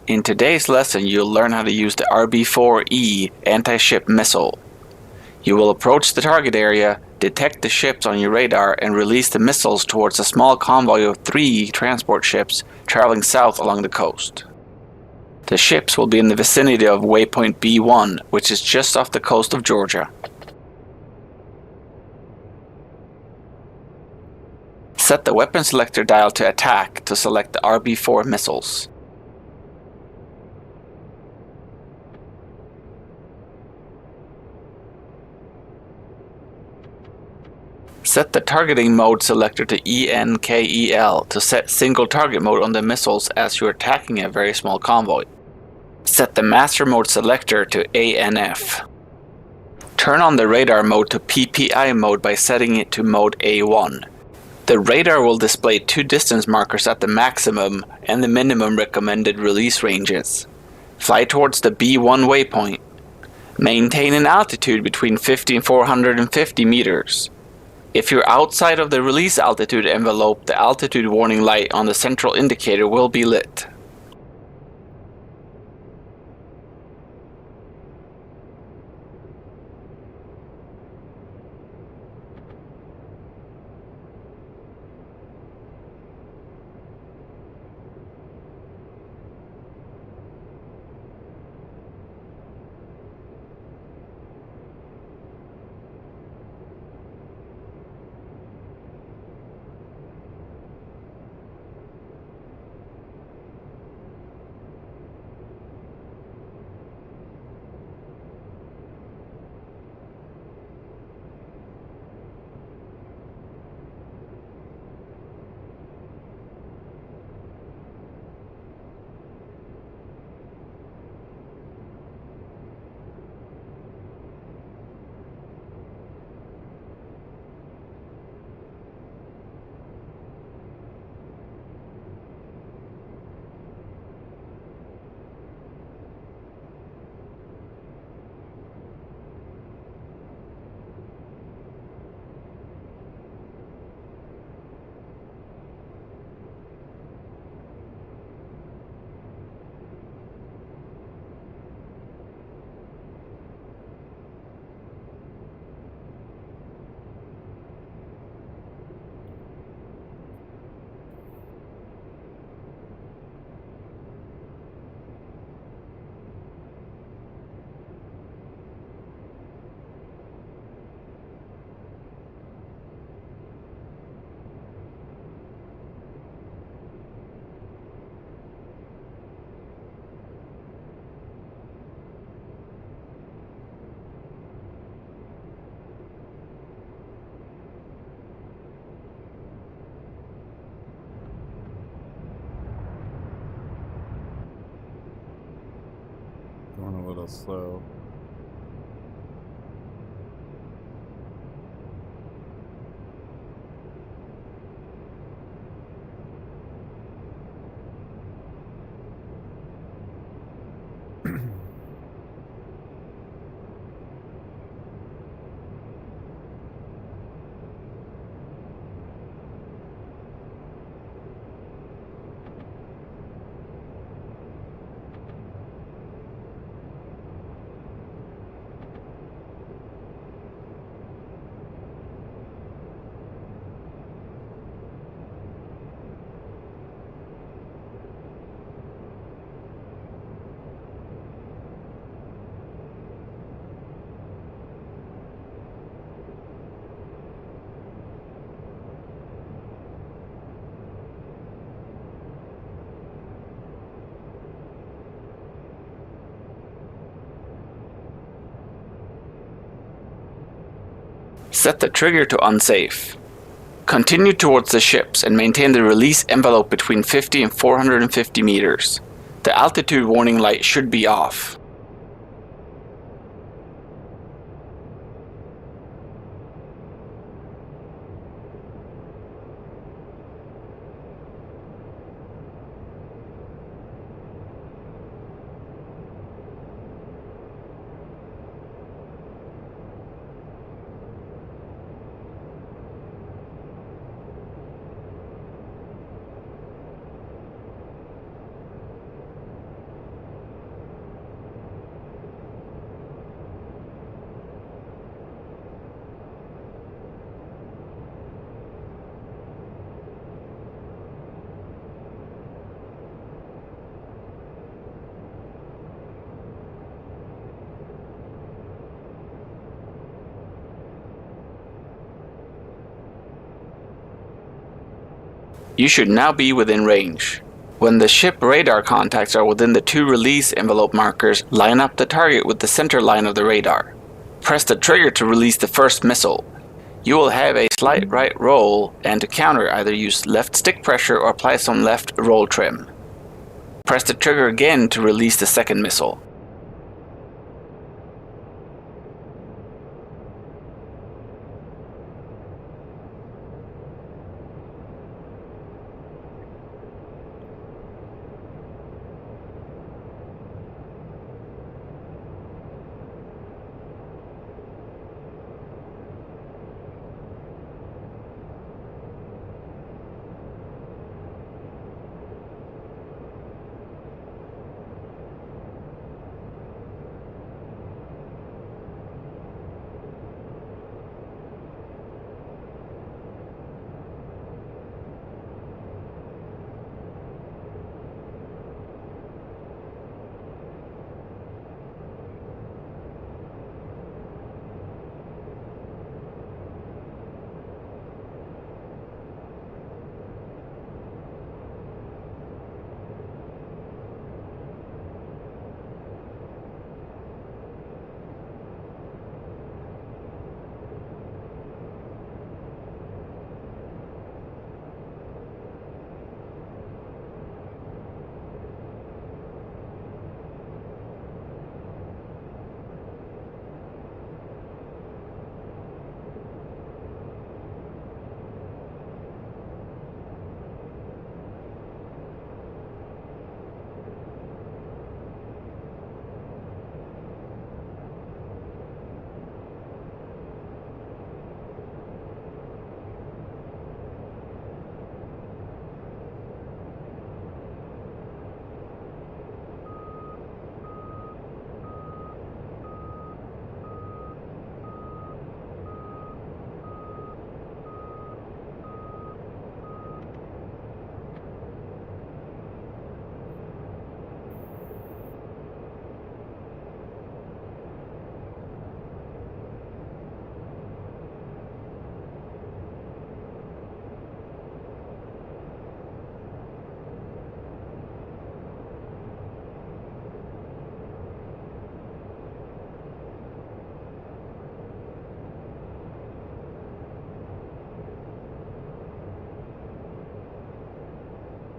In today's lesson, you'll learn how to use the RB-4E anti-ship missile. You will approach the target area, detect the ships on your radar, and release the missiles towards a small convoy of 3 transport ships traveling south along the coast. The ships will be in the vicinity of waypoint B1, which is just off the coast of Georgia. Set the weapon selector dial to attack to select the RB-4 missiles. Set the targeting mode selector to ENKEL to set single target mode on the missiles as you're attacking a very small convoy. Set the master mode selector to ANF. Turn on the radar mode to PPI mode by setting it to mode A1. The radar will display 2 distance markers at the maximum and the minimum recommended release ranges. Fly towards the B1 waypoint. Maintain an altitude between 50 and 450 meters. If you're outside of the release altitude envelope, the altitude warning light on the central indicator will be lit. Going a little slow. Set the trigger to unsafe. Continue towards the ships and maintain the release envelope between 50 and 450 meters. The altitude warning light should be off. You should now be within range. When the ship radar contacts are within the 2 release envelope markers, line up the target with the center line of the radar. Press the trigger to release the first missile. You will have a slight right roll, and to counter, either use left stick pressure or apply some left roll trim. Press the trigger again to release the second missile.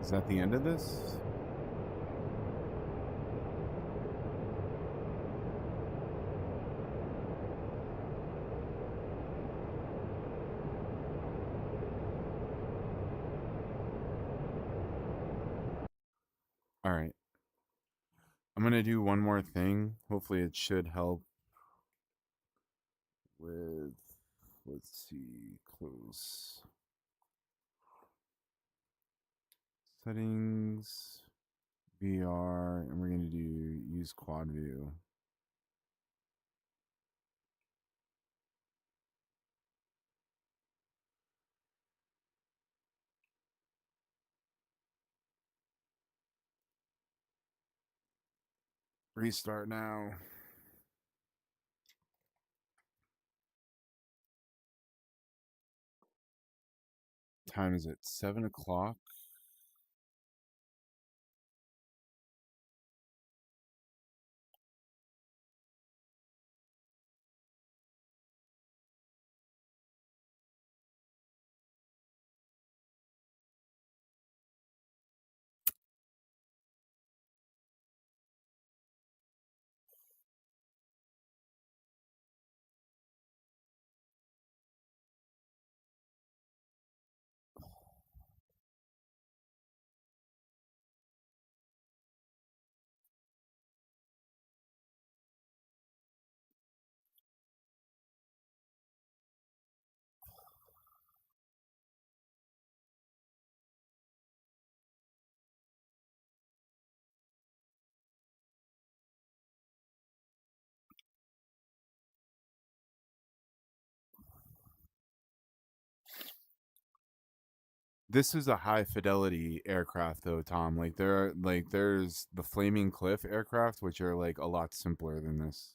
Is that the end of this? All right. I'm going to do one more thing. Hopefully it should help with, let's see, close settings, VR, and we're going to do use quad view. Restart now. Time is it? 7 o'clock. This is a high fidelity aircraft though, Tom. Like there's the Flaming Cliff aircraft, which are like a lot simpler than this.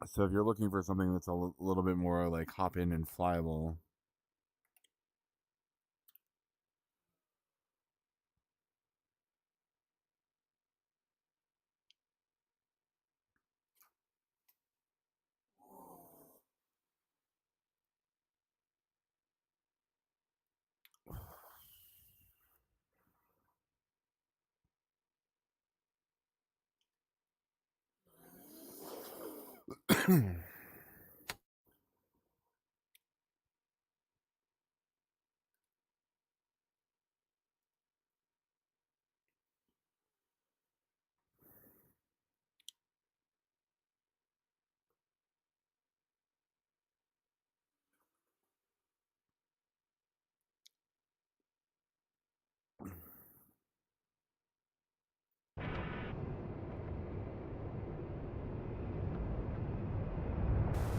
So if you're looking for something that's a little bit more like hop in and flyable,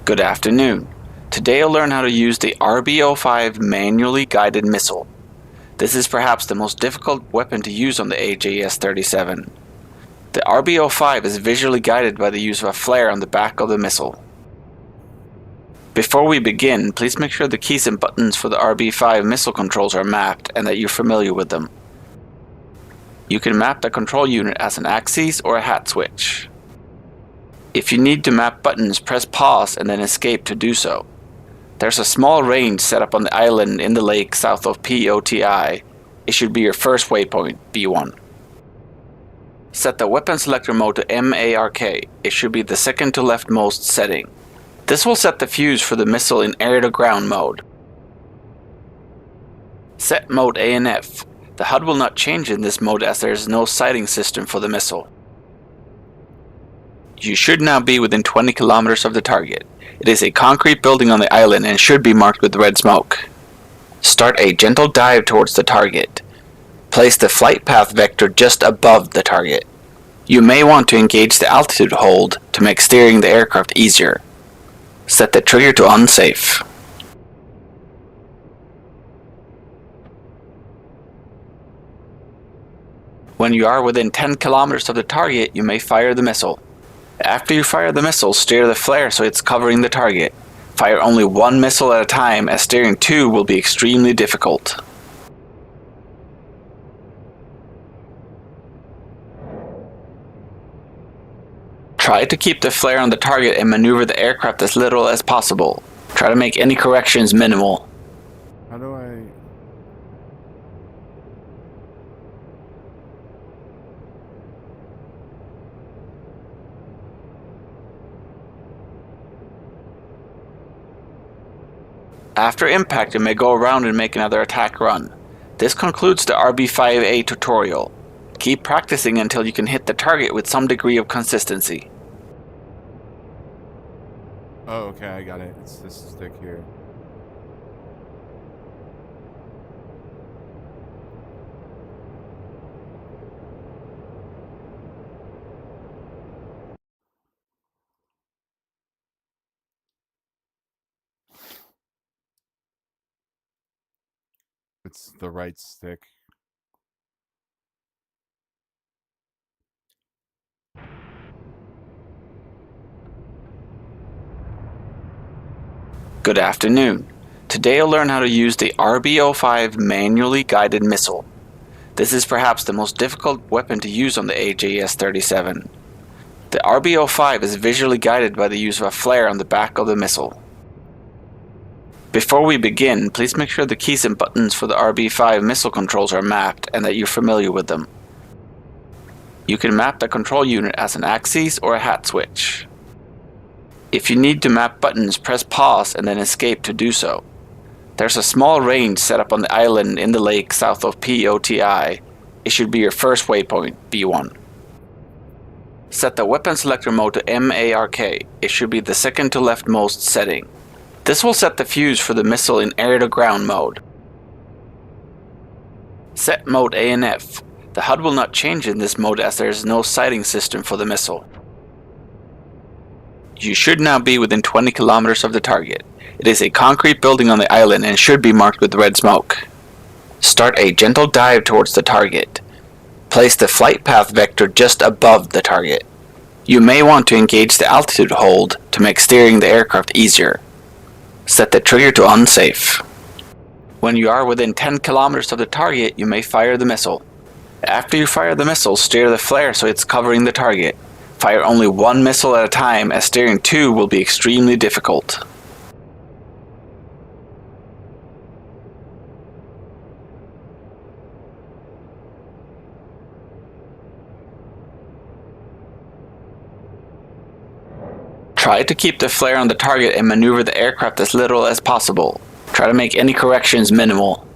Good afternoon. Today you'll learn how to use the RB-05 manually guided missile. This is perhaps the most difficult weapon to use on the AJS37. The RB-05 is visually guided by the use of a flare on the back of the missile. Before we begin, please make sure the keys and buttons for the RB-5 missile controls are mapped and that you're familiar with them. You can map the control unit as an axis or a hat switch. If you need to map buttons, press pause and then escape to do so. There's a small range set up on the island in the lake south of POTI. It should be your first waypoint, B1. Set the weapon selector mode to MARK. It should be the second to leftmost setting. This will set the fuse for the missile in air-to-ground mode. Set mode ANF. The HUD will not change in this mode as there is no sighting system for the missile. You should now be within 20 kilometers of the target. It is a concrete building on the island and should be marked with red smoke. Start a gentle dive towards the target. Place the flight path vector just above the target. You may want to engage the altitude hold to make steering the aircraft easier. Set the trigger to unsafe. When you are within 10 kilometers of the target, you may fire the missile. After you fire the missile, steer the flare so it's covering the target. Fire only one missile at a time, as steering two will be extremely difficult. Try to keep the flare on the target and maneuver the aircraft as little as possible. Try to make any corrections minimal. How do I... After impact, you may go around and make another attack run. This concludes the RB-5A tutorial. Keep practicing until you can hit the target with some degree of consistency. Oh, okay, I got it. It's this stick here. It's the right stick. Good afternoon. Today you'll learn how to use the RB-05 manually guided missile. This is perhaps the most difficult weapon to use on the AJS37. The RB-05 is visually guided by the use of a flare on the back of the missile. Before we begin, please make sure the keys and buttons for the RB-5 missile controls are mapped and that you're familiar with them. You can map the control unit as an axis or a hat switch. If you need to map buttons, press pause and then escape to do so. There's a small range set up on the island in the lake south of POTI. It should be your first waypoint, B1. Set the weapon selector mode to MARK. It should be the second to leftmost setting. This will set the fuse for the missile in air-to-ground mode. Set mode ANF. The HUD will not change in this mode as there is no sighting system for the missile. You should now be within 20 kilometers of the target. It is a concrete building on the island and should be marked with red smoke. Start a gentle dive towards the target. Place the flight path vector just above the target. You may want to engage the altitude hold to make steering the aircraft easier. Set the trigger to unsafe. When you are within 10 kilometers of the target, you may fire the missile. After you fire the missile, steer the flare so it's covering the target. Fire only one missile at a time, as steering two will be extremely difficult. Try to keep the flare on the target and maneuver the aircraft as little as possible. Try to make any corrections minimal.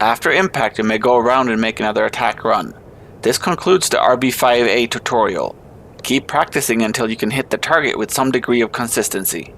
After impact, you may go around and make another attack run. This concludes the RB-5A tutorial. Keep practicing until you can hit the target with some degree of consistency.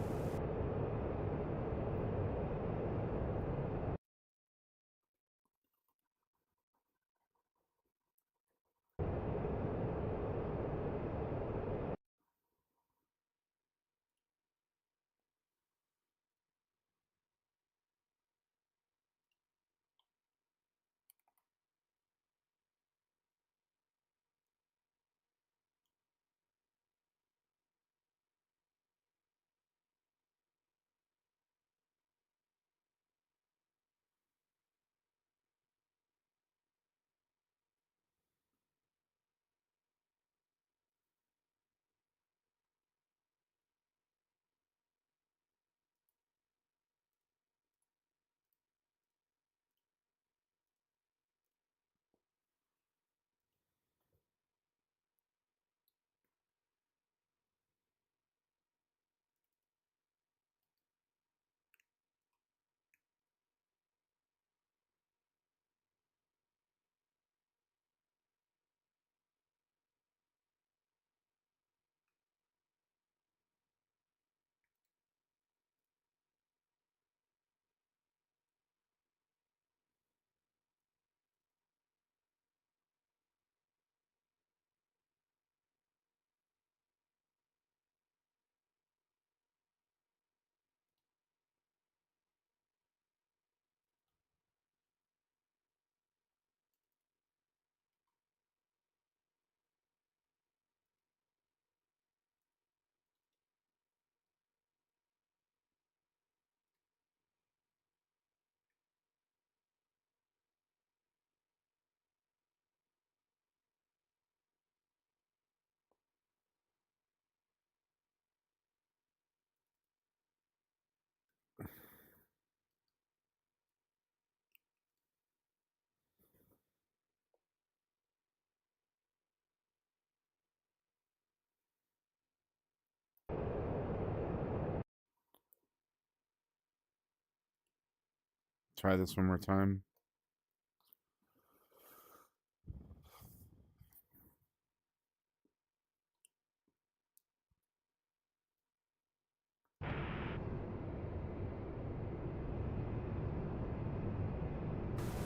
Try this one more time.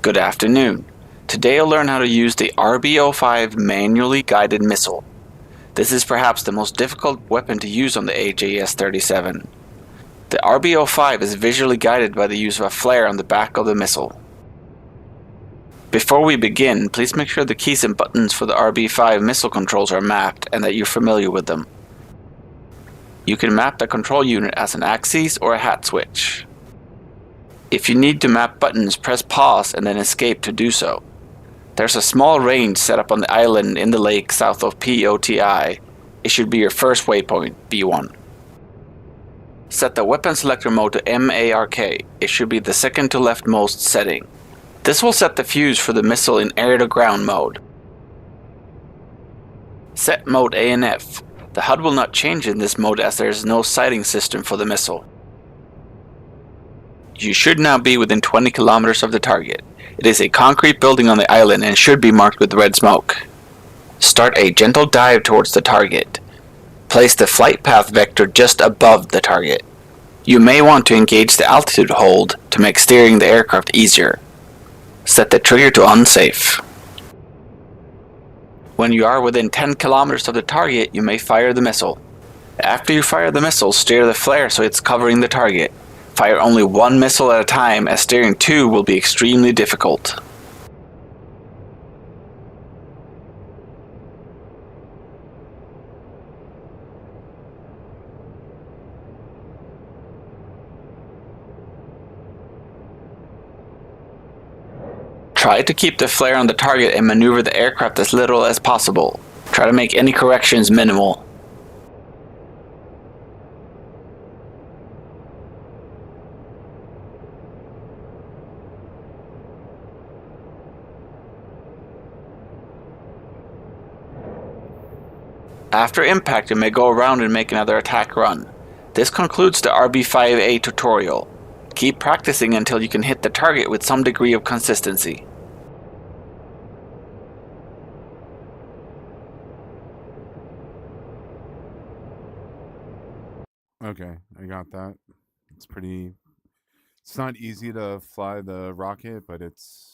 Good afternoon. Today you'll learn how to use the RB-05 manually guided missile. This is perhaps the most difficult weapon to use on the AJS37. The RB-05 is visually guided by the use of a flare on the back of the missile. Before we begin, please make sure the keys and buttons for the RB-5 missile controls are mapped and that you're familiar with them. You can map the control unit as an axis or a hat switch. If you need to map buttons, press pause and then escape to do so. There's a small range set up on the island in the lake south of POTI. It should be your first waypoint, B1. Set the weapon selector mode to MARK. It should be the second to leftmost setting. This will set the fuse for the missile in air-to-ground mode. Set mode ANF. The HUD will not change in this mode as there is no sighting system for the missile. You should now be within 20 kilometers of the target. It is a concrete building on the island and should be marked with red smoke. Start a gentle dive towards the target. Place the flight path vector just above the target. You may want to engage the altitude hold to make steering the aircraft easier. Set the trigger to unsafe. When you are within 10 kilometers of the target, you may fire the missile. After you fire the missile, steer the flare so it's covering the target. Fire only one missile at a time, as steering two will be extremely difficult. Try to keep the flare on the target and maneuver the aircraft as little as possible. Try to make any corrections minimal. After impact, you may go around and make another attack run. This concludes the RB5A tutorial. Keep practicing until you can hit the target with some degree of consistency. Okay, I got that. It's not easy to fly the rocket, but it's...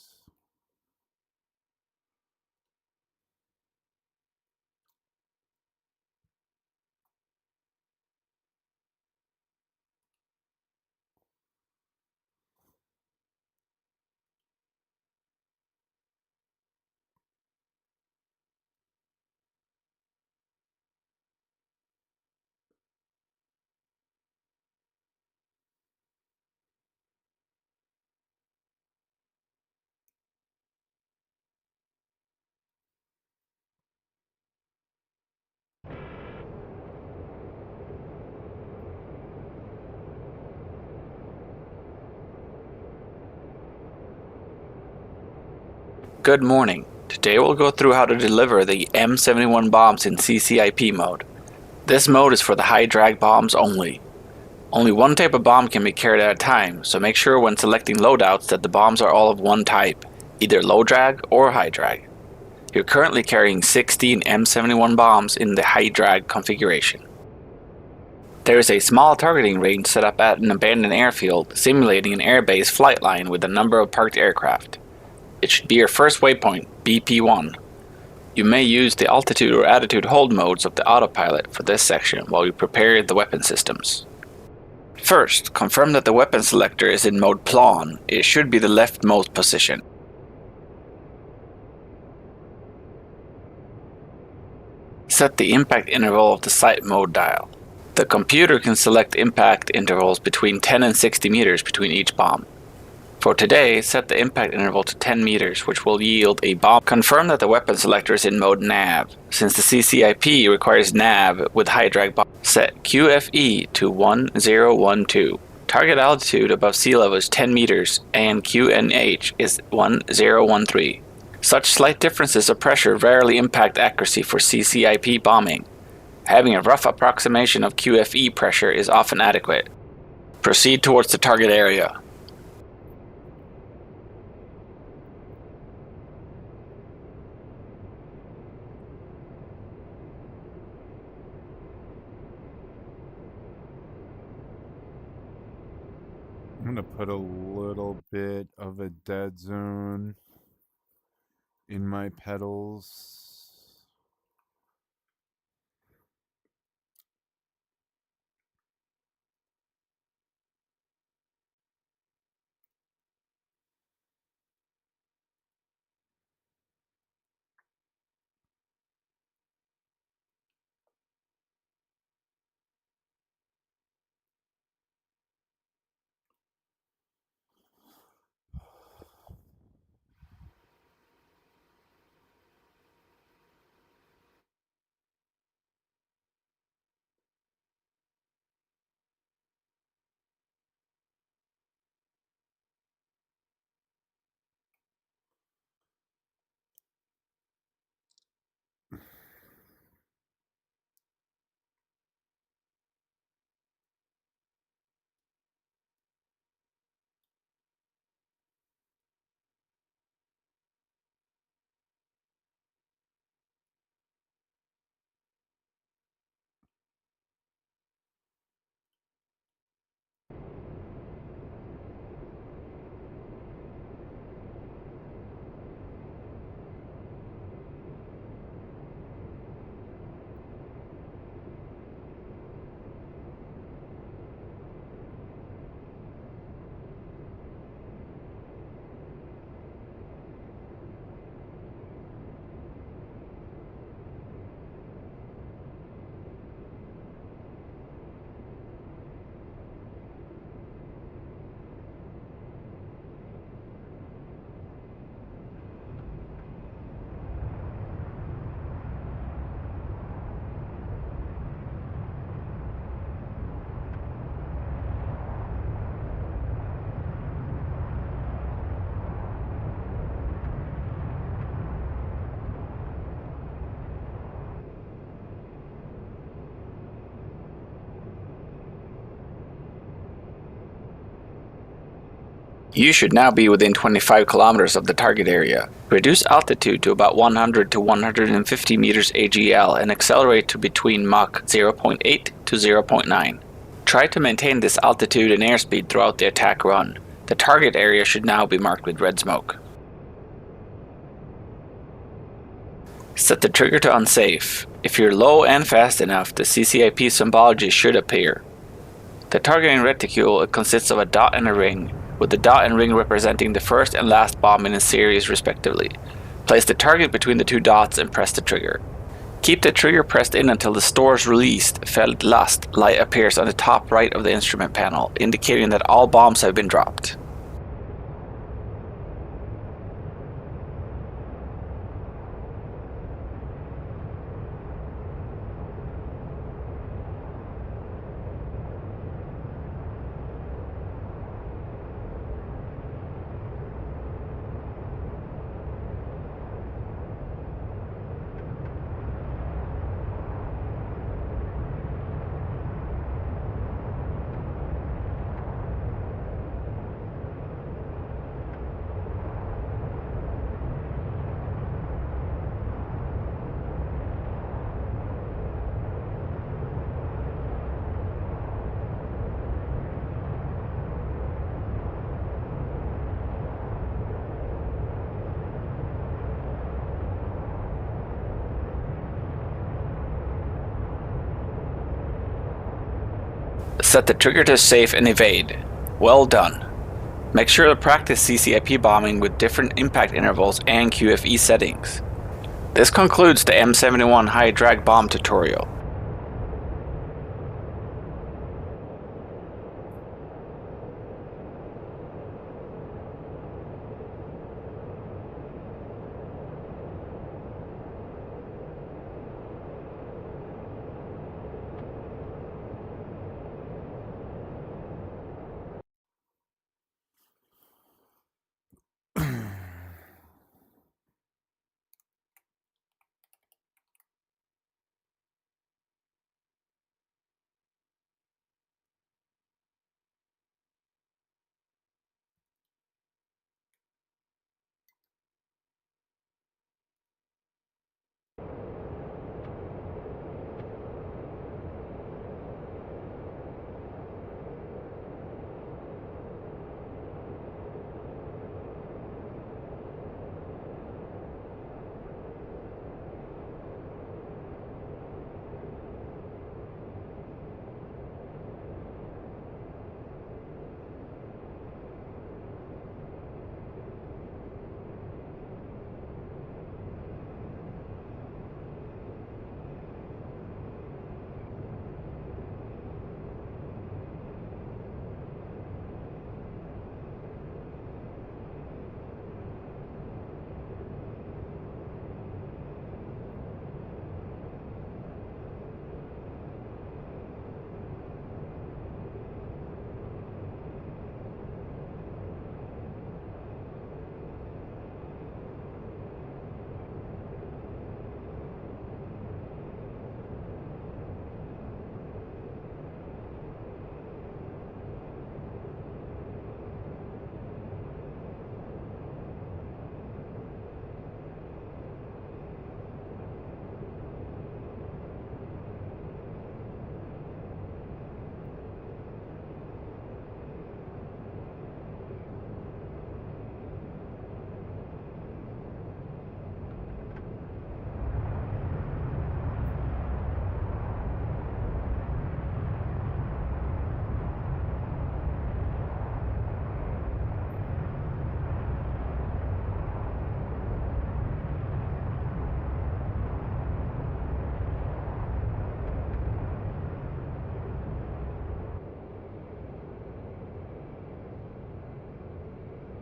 Good morning. Today we'll go through how to deliver the M71 bombs in CCIP mode. This mode is for the high drag bombs only. Only one type of bomb can be carried at a time, so make sure when selecting loadouts that the bombs are all of one type, either low drag or high drag. You're currently carrying 16 M71 bombs in the high drag configuration. There is a small targeting range set up at an abandoned airfield, simulating an airbase flight line with a number of parked aircraft. It should be your first waypoint, BP1. You may use the altitude or attitude hold modes of the autopilot for this section while you prepare the weapon systems. First, confirm that the weapon selector is in mode Plan. It should be the leftmost position. Set the impact interval of the sight mode dial. The computer can select impact intervals between 10 and 60 meters between each bomb. For today, set the impact interval to 10 meters, which will yield a bomb. Confirm that the weapon selector is in mode Nav. Since the CCIP requires Nav with high drag bomb, set QFE to 1012. Target altitude above sea level is 10 meters and QNH is 1013. Such slight differences of pressure rarely impact accuracy for CCIP bombing. Having a rough approximation of QFE pressure is often adequate. Proceed towards the target area. I'm going to put a little bit of a dead zone in my pedals. You should now be within 25 kilometers of the target area. Reduce altitude to about 100 to 150 meters AGL and accelerate to between Mach 0.8 to 0.9. Try to maintain this altitude and airspeed throughout the attack run. The target area should now be marked with red smoke. Set the trigger to unsafe. If you're low and fast enough, the CCIP symbology should appear. The targeting reticule consists of a dot and a ring, with the dot and ring representing the first and last bomb in a series respectively. Place the target between the two dots and press the trigger. Keep the trigger pressed in until the store's released Feld Last light appears on the top right of the instrument panel, indicating that all bombs have been dropped. Set the trigger to safe and evade. Well done. Make sure to practice CCIP bombing with different impact intervals and QFE settings. This concludes the M71 high drag bomb tutorial.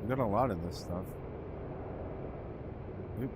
We got a lot of this stuff. Oop.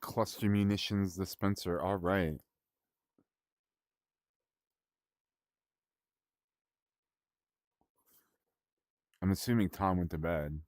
Cluster munitions dispenser. All right. I'm assuming Tom went to bed.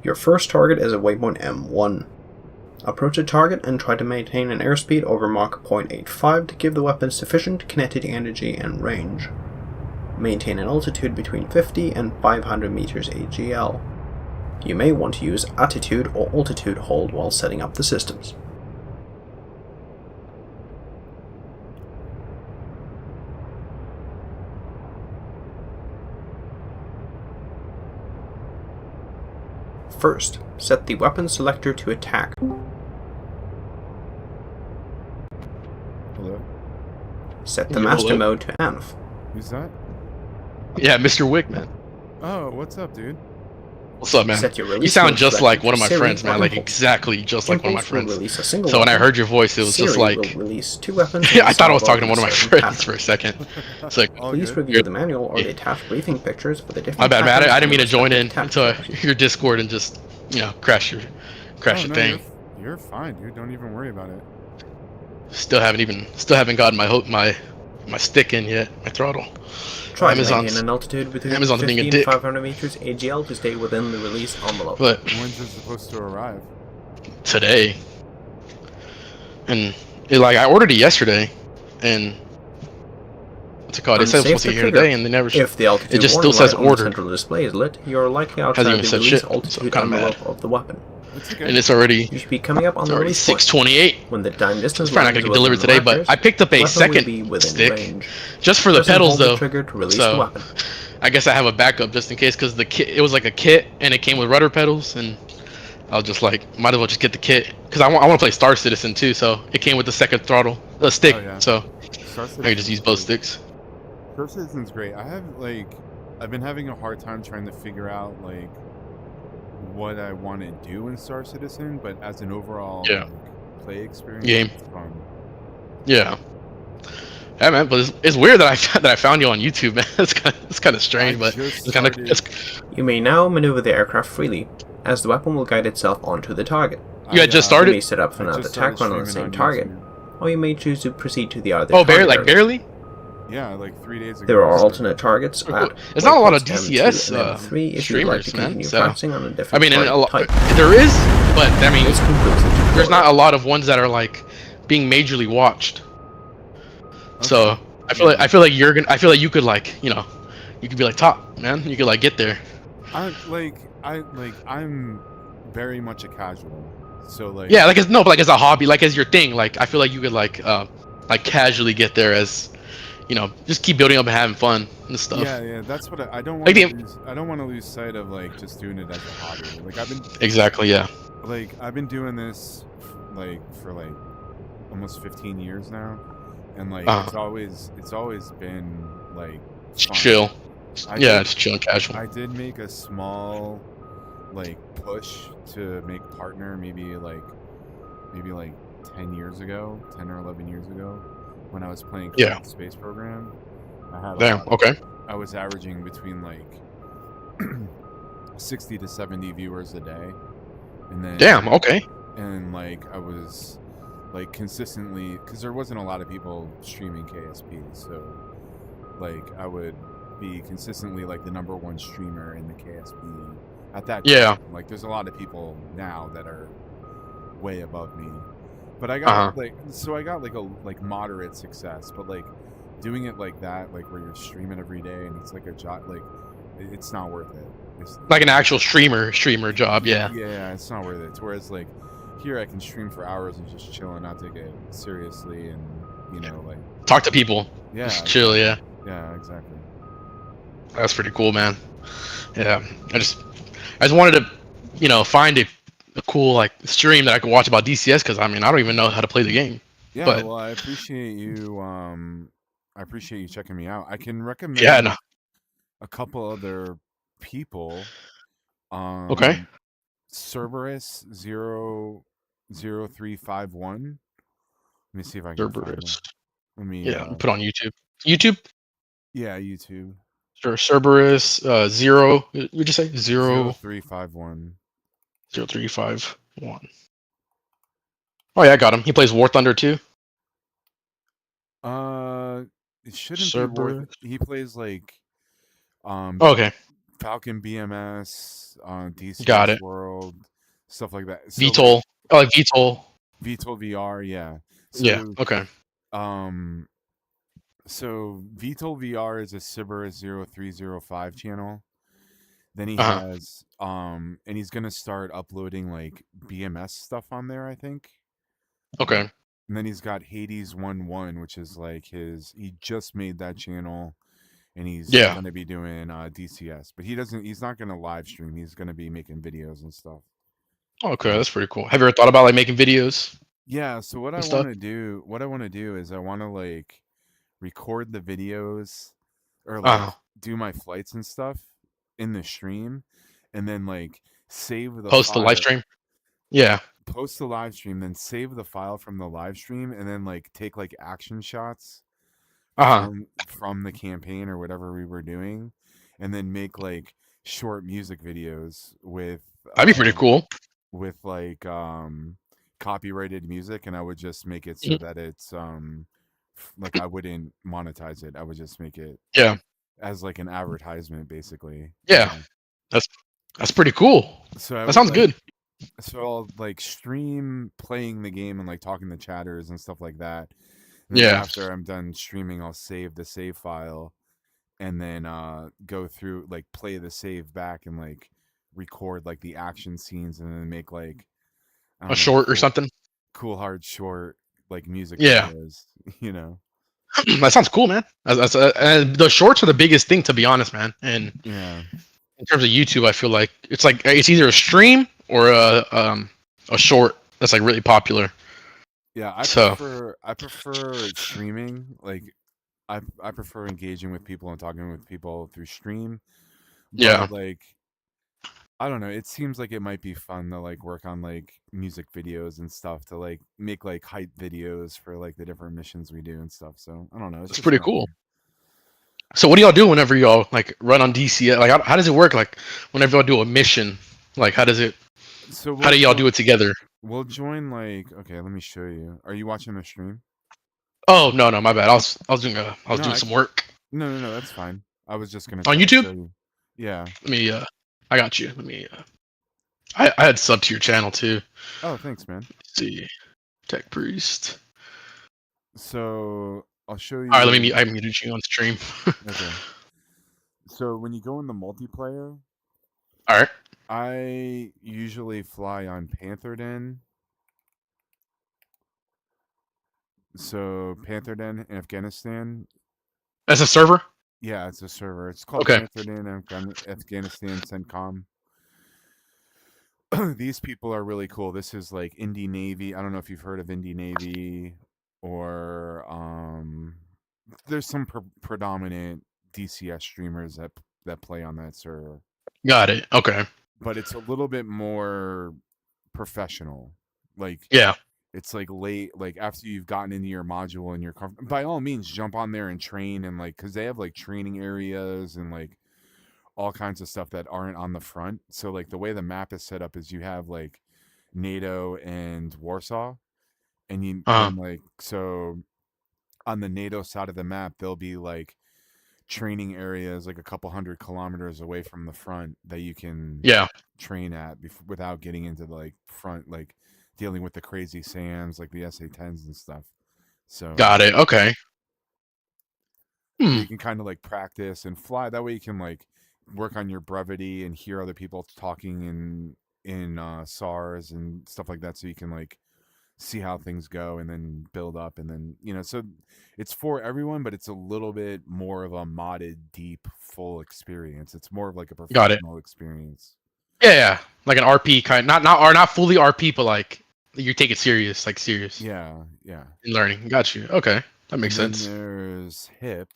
Your first target is at waypoint M1. Approach the target and try to maintain an airspeed over Mach 0.85 to give the weapon sufficient kinetic energy and range. Maintain an altitude between 50 and 500 meters AGL. You may want to use attitude or altitude hold while setting up the systems. First, set the weapon selector to attack. Hello? Set the Yeah, master hello. mode to ANF. Who's that? Yeah, Mr. Wick, man. Oh, what's up, dude? What's up, man? Set your You release sound mode just selector like one to of my Siri friends, or man. Like Impulse. exactly just like one of my Impulse will friends. release a single So when I weapon. heard your voice, it was Siri just like will release 2 weapons. I thought I was talking to in one of my certain friends pattern. for a second. It's like, All Please good? review the manual or the attached briefing pictures for the different my bad, man. patterns I didn't mean to and join in respective into tactics. your Discord and just crash your Oh, no, thing. you're fine, dude. Don't even worry about it. Still haven't gotten my stick in yet. My throttle. Try to Amazon's- maintain an altitude between Amazon's being a 50 and dick. 500 meters AGL to stay within the release envelope. But When's it supposed to arrive? today, and I ordered it yesterday, and what's it called? It said it was Unsafe supposed to the be here trigger. today, and they never. If the altitude It just warning still says light on the ordered. central display is lit, you're likely outside Hasn't even the said release shit, so I'm altitude kinda mad. envelope of the weapon. It's okay. And it's already You should be coming up on the release point. 6:28. When the time distance It's probably not line gonna is get delivered within today, the but markers, I picked up the a weapon will second be within stick range. just for the Press and pedals hold the though. trigger to release So the weapon. I guess I have a backup just in case, because the kit, it was like a kit and it came with rudder pedals, and I was just like, might as well just get the kit because I want to play Star Citizen too. So it came with the second throttle, stick. Oh, yeah. So Star I could just use both sticks. Star Citizen's great. I've been having a hard time trying to figure out what I want to do in Star Citizen, but as an overall play experience, Game. it's fun. Yeah. Yeah, man, but it's weird that I found you on YouTube, man. It's kind of strange, but just it's kind of started- You may now maneuver the aircraft freely, as the weapon will guide itself onto the target. You had just You started? may set up for I another just attack started run on the streaming same target, YouTube. or you may choose to proceed to the other Oh, barely, target like area. barely. Yeah, like 3 days ago. There I are started. alternate targets Oh, at cool. There's not a lot of waypoints DCS, M2 and M3 if you'd like to streamers, man, continue so- practicing on a I different mean, and a lot, type. there is, but I mean, This concludes the tutorial. there's not a lot of ones that are like being majorly watched. So Okay. I feel like you could you could be like top, man. You could like get there. I'm very much a casual. So Yeah, like but like as a hobby, like as your thing. Like I feel like you could like casually get there as, just keep building up and having fun and stuff. Yeah, that's what I don't want Like to the- lose. I don't want to lose sight of just doing it as a hobby. Exactly. Yeah. I've been doing this for almost 15 years now, and it's always been fun. Chill. I Yeah, did- just chill and casual. I did make a small push to make partner maybe 10 years ago, 10 or 11 years ago, when I was playing Yeah. Space Program. I had Damn. Okay. I was averaging between 60 to 70 viewers a day, and then Damn. Okay. and I was consistently, because there wasn't a lot of people streaming KSP, so like I would be consistently like the #1 streamer in the KSP at that Yeah. time. Like there's a lot of people now that are way above me. But I Uh-huh. got I got like moderate success, but like doing it like that, like where you're streaming every day and it's like a job, like it's not worth it. It's Like an actual streamer job, yeah. yeah, it's not worth it. Whereas like here I can stream for hours and just chill and not take it seriously, and like Talk to people. yeah, Just chill, yeah. yeah, exactly. That's pretty cool, man. Yeah. I just wanted to, find a cool like stream that I could watch about DCS, because I mean I don't even know how to play the game. Yeah, But well, I appreciate you. I appreciate you checking me out. I can recommend yeah, no. a couple other people. Okay. Cerberus 00351. Let me see if I can find him. Cerberus. Let me. Yeah, put on YouTube. YouTube? Yeah, YouTube. Sure. Cerberus 0. Would you say 0351. 0351. Oh yeah, I got him. He plays War Thunder too. It shouldn't be worth. Cerberus. He plays like, Oh, okay. Falcon BMS, DCS Got it. World, stuff like that. So, VTOL. like, Oh, like VTOL. VTOL VR, yeah. So, Yeah. Okay. So VTOL VR is a Cerberus 0305 channel. Then he Uh-huh. has and he's gonna start uploading like BMS stuff on there, I think. Okay. And then he's got Hades 11, which is like he just made that channel, and he's Yeah. gonna be doing DCS. But he's not gonna live stream, he's gonna be making videos and stuff. Okay, that's pretty cool. Have you ever thought about like making videos? Yeah, so what I And stuff? want to do is I want to like record the videos or like Uh-huh. do my flights and stuff in the stream, and then like save the Post the live file, stream? Yeah. post the live stream, then save the file from the live stream, and then like take like action shots Uh-huh. from the campaign or whatever we were doing, and then make like short music videos with That'd be pretty cool. with like copyrighted music, and I would just make it so that it's like I wouldn't monetize it. I would just make it Yeah. as like an advertisement, basically. Yeah. That's pretty cool. So I That would, sounds like, good. So I'll like stream playing the game and like talking to chatters and stuff like that. And then Yeah. after I'm done streaming, I'll save the save file, and then go through like play the save back and like record like the action scenes, and then make like I A don't know, short or something. cool hard short like music Yeah. videos, That sounds cool, man. And the shorts are the biggest thing, to be honest, man. And Yeah. in terms of YouTube, I feel like it's either a stream or a short that's like really popular. Yeah, So I prefer streaming. Like I prefer engaging with people and talking with people through stream. But yeah, like I don't know, it seems like it might be fun to like work on like music videos and stuff, to like make like hype videos for like the different missions we do and stuff. So I don't know, it's it's just pretty an cool. idea. So what do y'all do whenever y'all like run on DCS? Like how does it work? Like whenever y'all do a mission, like how do y'all do it together? We'll join like okay, let me show you. Are you watching the stream? Oh no, my bad. I was doing No, some work No, that's fine. I was just gonna on try to YouTube. show you. Yeah. Let me I got you. Let me I had sub to your channel too. Oh, thanks, man. Let's see, Tech Priest. So I'll show you. All right, I muted you on stream. Okay. So when you go in the multiplayer, All right. I usually fly on Panther Den. So Panther Den in Afghanistan. As a server? Yeah, it's a server. It's called Okay. Panther Den Afghanistan CENTCOM. These people are really cool. This is like Indie Navy. I don't know if you've heard of Indie Navy, or there's some predominant DCS streamers that play on that server. Got it. Okay. But it's a little bit more professional. Like Yeah. it's like late, like after you've gotten into your module and you're by all means jump on there and train, and like because they have like training areas and like all kinds of stuff that aren't on the front. So like the way the map is set up is you have like NATO and Warsaw, and and like so on the NATO side of the map there'll be like training areas like a couple 100 kilometers away from the front that you can Yeah. train at without getting into the like front, like dealing with the crazy SAMs like the SA-10s and stuff. So Got it. Okay. you can kind of like practice and fly. That way you can like work on your brevity and hear other people talking in SARs and stuff like that, so you can like see how things go and then build up, and then so it's for everyone, but it's a little bit more of a modded, deep, full experience. It's more of like a Got it. professional experience. Yeah, like an RP kind, not fully RP, but like you take it serious, like serious. Yeah. In learning. Got you. Okay, that makes And then sense. there's HIP.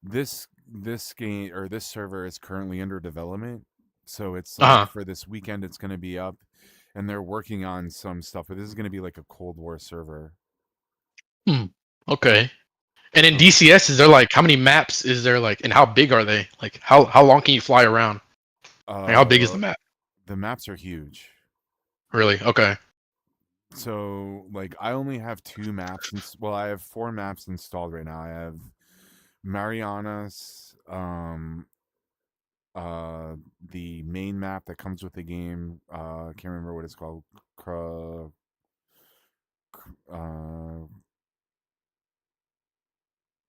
This game or this server is currently under development, so it's like for this weekend it's going to be up, and they're working on some stuff. But this is going to be like a Cold War server. Okay. And in DCS, is there like how many maps is there like, and how big are they? Like how long can you fly around? Like how big is the map? The maps are huge. Really? Okay. So like I only have 2 maps. Well, I have 4 maps installed right now. I have Marianas, the main map that comes with the game. I can't remember what it's called.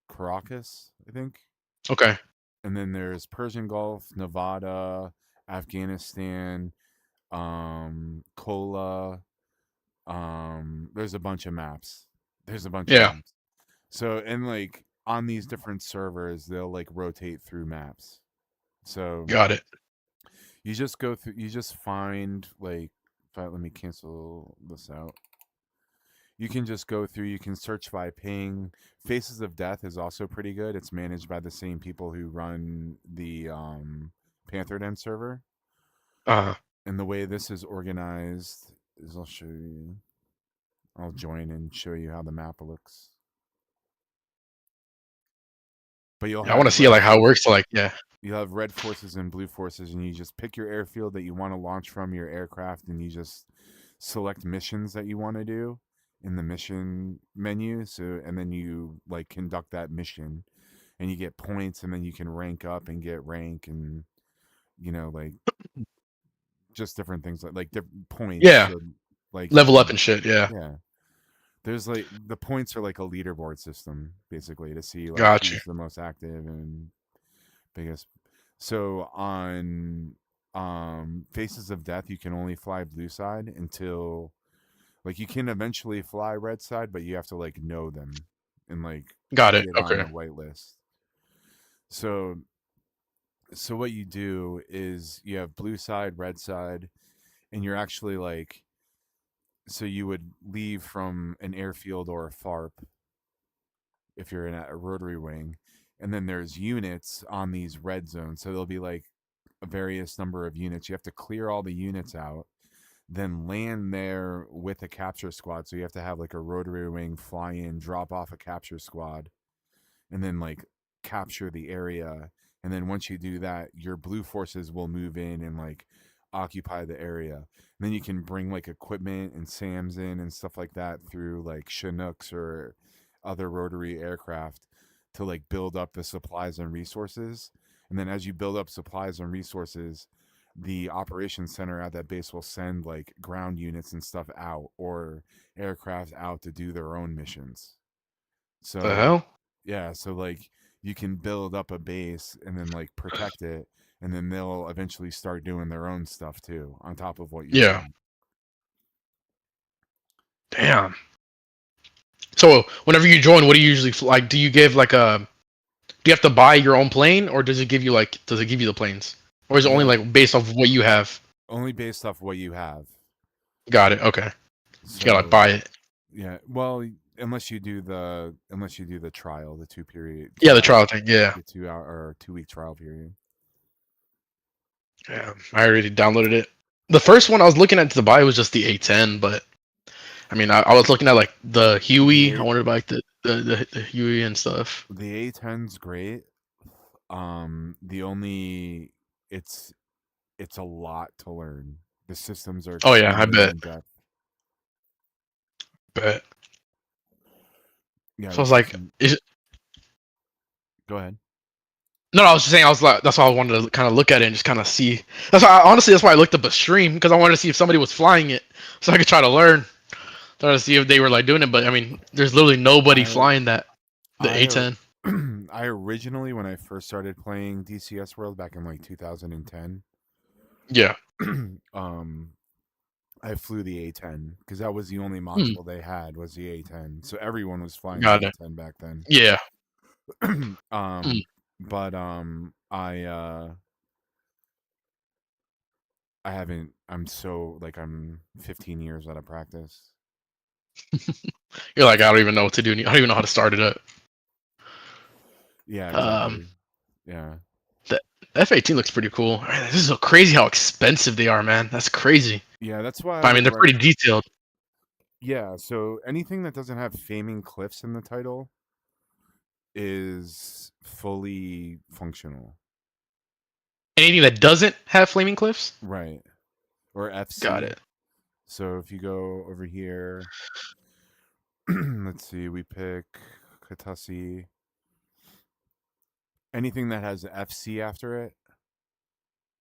Caracas, I think. Okay. And then there's Persian Gulf, Nevada, Afghanistan, Kola. There's a bunch of maps. There's a bunch of maps. So, and like on these different servers, they'll like rotate through maps. So Got it. you just go through, you just find like, let me cancel this out. You can just go through, you can search by ping. Faces of Death is also pretty good. It's managed by the same people who run the Panther Den server. And the way this is organized is I'll show you. I'll join and show you how the map looks. But you'll I want to see like how it works. Like, yeah. You'll have red forces and blue forces, and you just pick your airfield that you want to launch from your aircraft, and you just select missions that you want to do in the mission menu. So, and then you like conduct that mission, and you get points, and then you can rank up and get rank, and like just different things like different points. Yeah. So, like level up and shit. Yeah. Yeah. There's like the points are like a leaderboard system basically to see like Gotcha. who's the most active and biggest. So on Faces of Death, you can only fly blue side until like you can eventually fly red side, but you have to like know them and like Got it. get on Okay. the white list. So what you do is you have blue side, red side, and you're actually like, so you would leave from an airfield or a FARP if you're in a rotary wing, and then there's units on these red zones. So there'll be like a various number of units. You have to clear all the units out, then land there with a capture squad. So you have to have like a rotary wing fly in, drop off a capture squad, and then like capture the area. And then once you do that, your blue forces will move in and like occupy the area. And then you can bring like equipment and SAMs in and stuff like that through like Chinooks or other rotary aircraft to like build up the supplies and resources. And then as you build up supplies and resources, the operations center at that base will send like ground units and stuff out or aircraft out to do their own missions. So the hell? Yeah, so like you can build up a base and then like protect it, and then they'll eventually start doing their own stuff too on top of what you're doing. Damn. So whenever you join, what do you usually like? Do you give like a? Do you have to buy your own plane, or does it give you like? Does it give you the planes, or is it only like based off what you have? Only based off what you have. Got it. Okay. So, you gotta like, buy it. Yeah. Well, unless you do the trial, the 2 period. Yeah, the trial thing. Yeah. The 2 hour or 2 week trial period. Yeah, I already downloaded it. The first one I was looking at to buy was just the A10, but I mean, I was looking at like the Huey. I wanted to buy like the Huey and stuff. The A10's great. The only it's a lot to learn. The systems are I bet. in-depth. Bet. Yeah, So I was like, go ahead. no, I was just saying, I was like, that's why I wanted to kind of look at it and just kind of see. Honestly, that's why I looked up a stream, because I wanted to see if somebody was flying it, so I could try to learn, try to see if they were like doing it. But I mean, there's literally nobody flying the A10. I originally, when I first started playing DCS World back in like 2010, Yeah. I flew the A10 because that was the only module they had was the A10. So everyone was flying Got the it. A10 back then. Yeah. But I haven't. I'm so like I'm 15 years out of practice. You're like, I don't even know what to do. I don't even know how to start it up. Yeah, exactly. Yeah. The F-18 looks pretty cool. Man, this is so crazy how expensive they are, man. That's crazy. Yeah, that's why. But, I mean, they're pretty detailed. Yeah, so anything that doesn't have Flaming Cliffs in the title is fully functional. Anything that doesn't have Flaming Cliffs? Right. Or FC. Got it. So if you go over here, let's see, we pick Katasi. Anything that has FC after it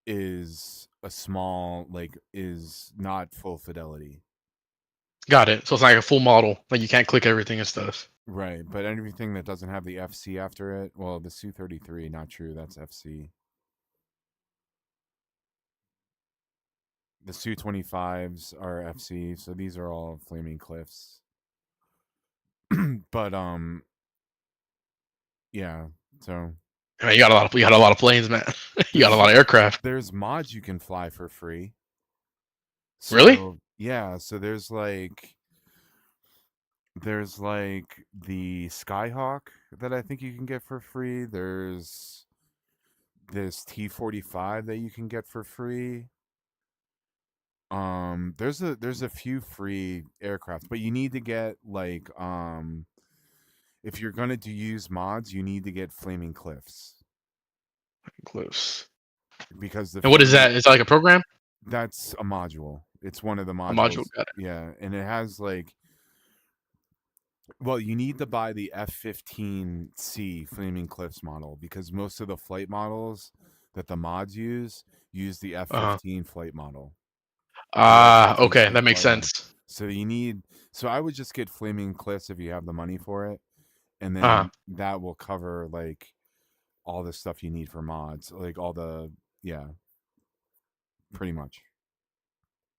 is a small, like, is not full fidelity. Got it. So it's like a full model. Like you can't click everything and stuff. Right, but everything that doesn't have the FC after it, well, the Su-33, not true, that's FC. The Su-25s are FC, so these are all Flaming Cliffs. But yeah, so I mean, you got a lot of planes, man. You got a lot of aircraft. There's mods you can fly for free. So, really? Yeah, so there's like the Skyhawk that I think you can get for free. There's this T-45 that you can get for free. There's a few free aircraft, but you need to get like if you're gonna use mods, you need to get Flaming Cliffs. Close. Because and what is that? Is that like a program? That's a module. It's one of the modules. A module, got it. Yeah, and it has like, well, you need to buy the F-15C Flaming Cliffs model because most of the flight models that the mods use the F-15 flight model. Okay, that makes sense. So so I would just get Flaming Cliffs if you have the money for it, and then that will cover like all the stuff you need for mods, like all the pretty much.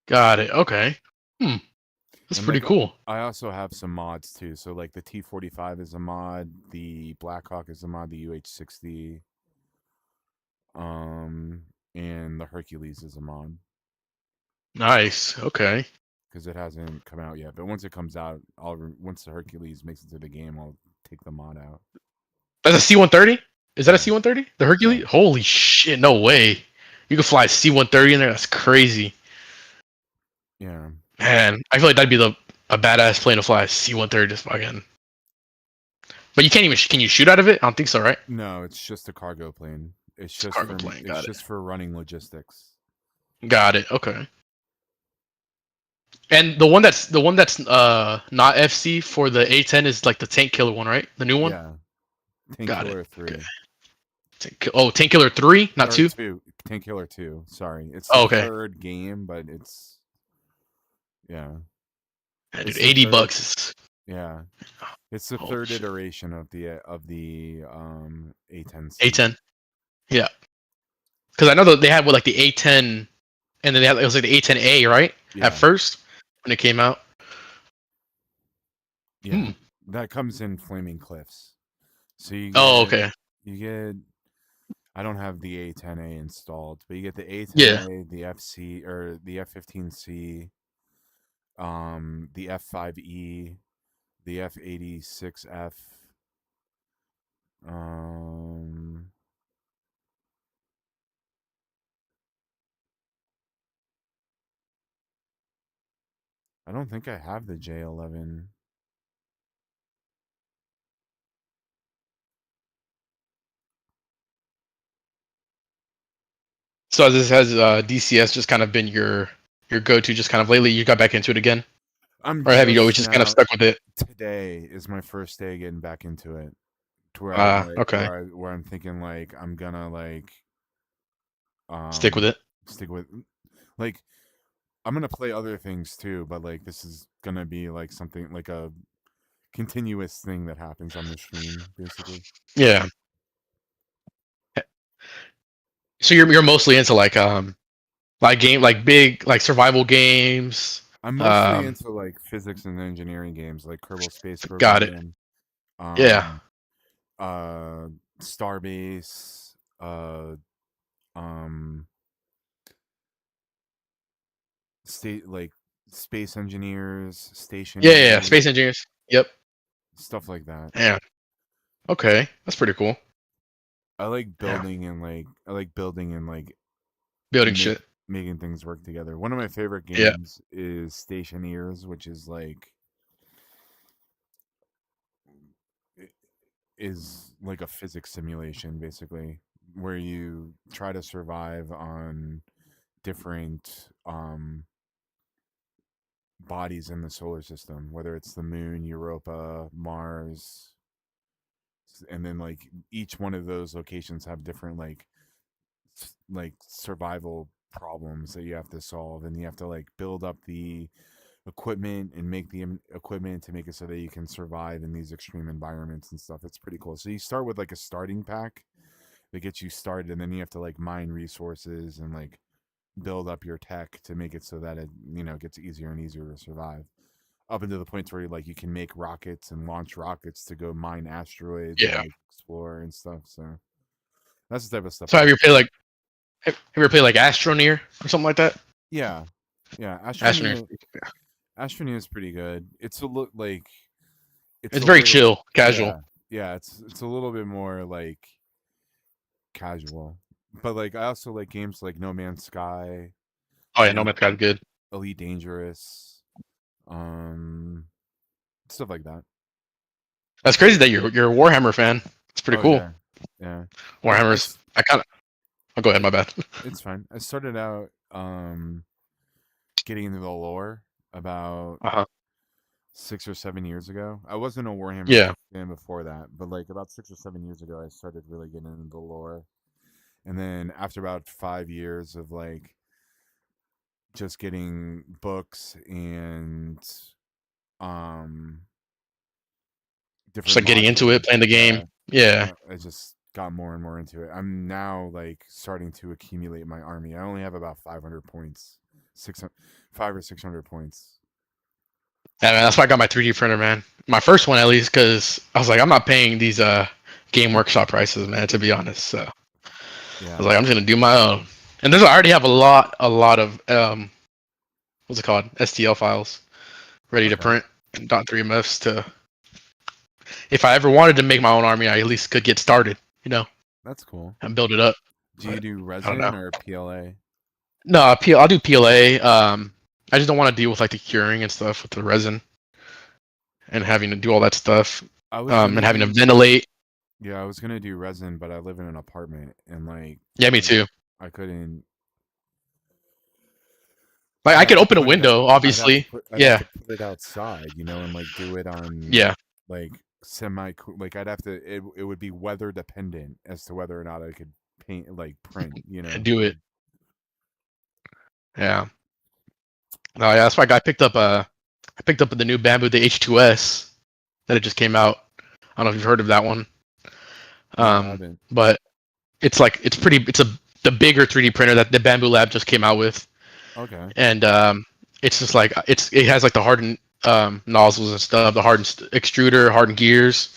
Got it. Okay. That's pretty cool. I also have some mods too. So like the T-45 is a mod, the Blackhawk is a mod, the UH-60, and the Hercules is a mod. Nice. Okay. Because it hasn't come out yet, but once it comes out, once the Hercules makes it to the game, I'll take the mod out. That's a C-130? Is that a C-130? The Hercules? Yeah. Holy shit! No way. You can fly a C-130 in there. That's crazy. Yeah. Man, I feel like that'd be a badass plane to fly. C-130 just fucking. But you can't even. Can you shoot out of it? I don't think so, right? No, it's just a cargo plane. It's just cargo plane. It's just for running logistics. Got it. Okay. And the one that's not FC for the A10 is like the Tank Killer one, right? The new one. Yeah. Tank Killer 3. Okay. Tank Killer 3, not 2. Tank Killer 2. Sorry, it's the third game, but it's yeah. Dude, $80. Yeah, it's the third iteration of the A10. A10. Yeah, because I know that they had like the A10, and then it was like the A10A, right? Yeah. At first when it came out. Yeah, that comes in Flaming Cliffs. So you get, you get. I don't have the A10A installed, but you get the A10A, the FC or the F-15C, the F-5E, the F-86F. I don't think I have the J11. So this has DCS just kind of been your go-to just kind of lately? You got back into it again? I'm or have you always just just kind of now. stuck with it? Today is my first day getting back into it. To where I'm like, Okay. where I'm thinking like I'm gonna like Stick with it. stick with like I'm gonna play other things too, but like this is gonna be like something like a continuous thing that happens on the stream, basically. Yeah. So you're mostly into like big like survival games. I'm mostly Um, into like physics and engineering games, like Kerbal Space got it. Program, Yeah. um, Starbase, um, state like space engineers, station Yeah. Space engineers, engineers. Yep. stuff like that. Yeah. Okay. That's pretty cool. I like Yeah. building and like Building ma- shit. making things work together. One of my favorite Yeah. games is Stationeers, which is like i- a physics simulation, basically, where you try to survive on different bodies in the solar system, whether it's the moon, Europa, Mars, and then like each one of those locations have different like survival problems that you have to solve, and you have to like build up the equipment and make the equipment to make it so that you can survive in these extreme environments and stuff. It's pretty cool. So you start with like a starting pack that gets you started, and then you have to like mine resources and like build up your tech to make it so that it gets easier and easier to survive, up until the point where like you can make rockets and launch rockets to go mine asteroids and Yeah. like explore and stuff. So that's the type of stuff So I have you like. played like have you ever played like Astroneer or something like that? Yeah, yeah. Astroneer. Astroneer is pretty good. It's a look like it's It's a very little, chill, casual. yeah, yeah. It's a little bit more like casual, but like I also like games like No Man's Sky, Oh yeah, No Elite, Man's Sky is good. Elite Dangerous, um, stuff like that. That's crazy that you're a Warhammer fan. It's pretty Oh cool. yeah, yeah. Warhammer's. I kind of. Oh, go ahead. My bad. It's fine. I started out getting into the lore about Uh-huh. 6 or 7 years ago. I wasn't a Warhammer Yeah. fan before that, but like about 6 or 7 years ago, I started really getting into the lore. And then after about 5 years of like just getting books and um Just different like getting into it, modules, playing the game. Yeah. I just got more and more into it. I'm now like starting to accumulate my army. I only have about 500 points, 600, 500 or 600 points. Yeah, man, that's why I got my 3D printer, man. My first one, at least, because I was like, I'm not paying these game workshop prices, man. To be honest, so I Yeah, was like, I'm just gonna do my own. And there's I already have a lot of what's it called, STL files ready to Okay. print and .3mfs to. If I ever wanted to make my own army, I at least could get started, that's cool. and build it up. Do you But do I don't know. resin or PLA? No, I'll do PLA. I just don't want to deal with like the curing and stuff with the resin and having to do all that stuff. I was And gonna having to do ventilate. Yeah, I was gonna do resin, but I live in an apartment and like Yeah, me too. I couldn't. Like I'd I have could to open a put it out. window, obviously. I'd have Yeah, to put it outside, and like do it on yeah, like like I'd have to. It would be weather dependent as to whether or not I could print. and do it. Yeah. No, yeah, that's why I picked up the new Bamboo, the H2S that it just came out. I don't know if you've heard of that one. No, I haven't. But it's the bigger 3D printer that the Bamboo Lab just came out with. Okay. And it's just like it has like the hardened nozzles and stuff, the hardened extruder, hardened gears.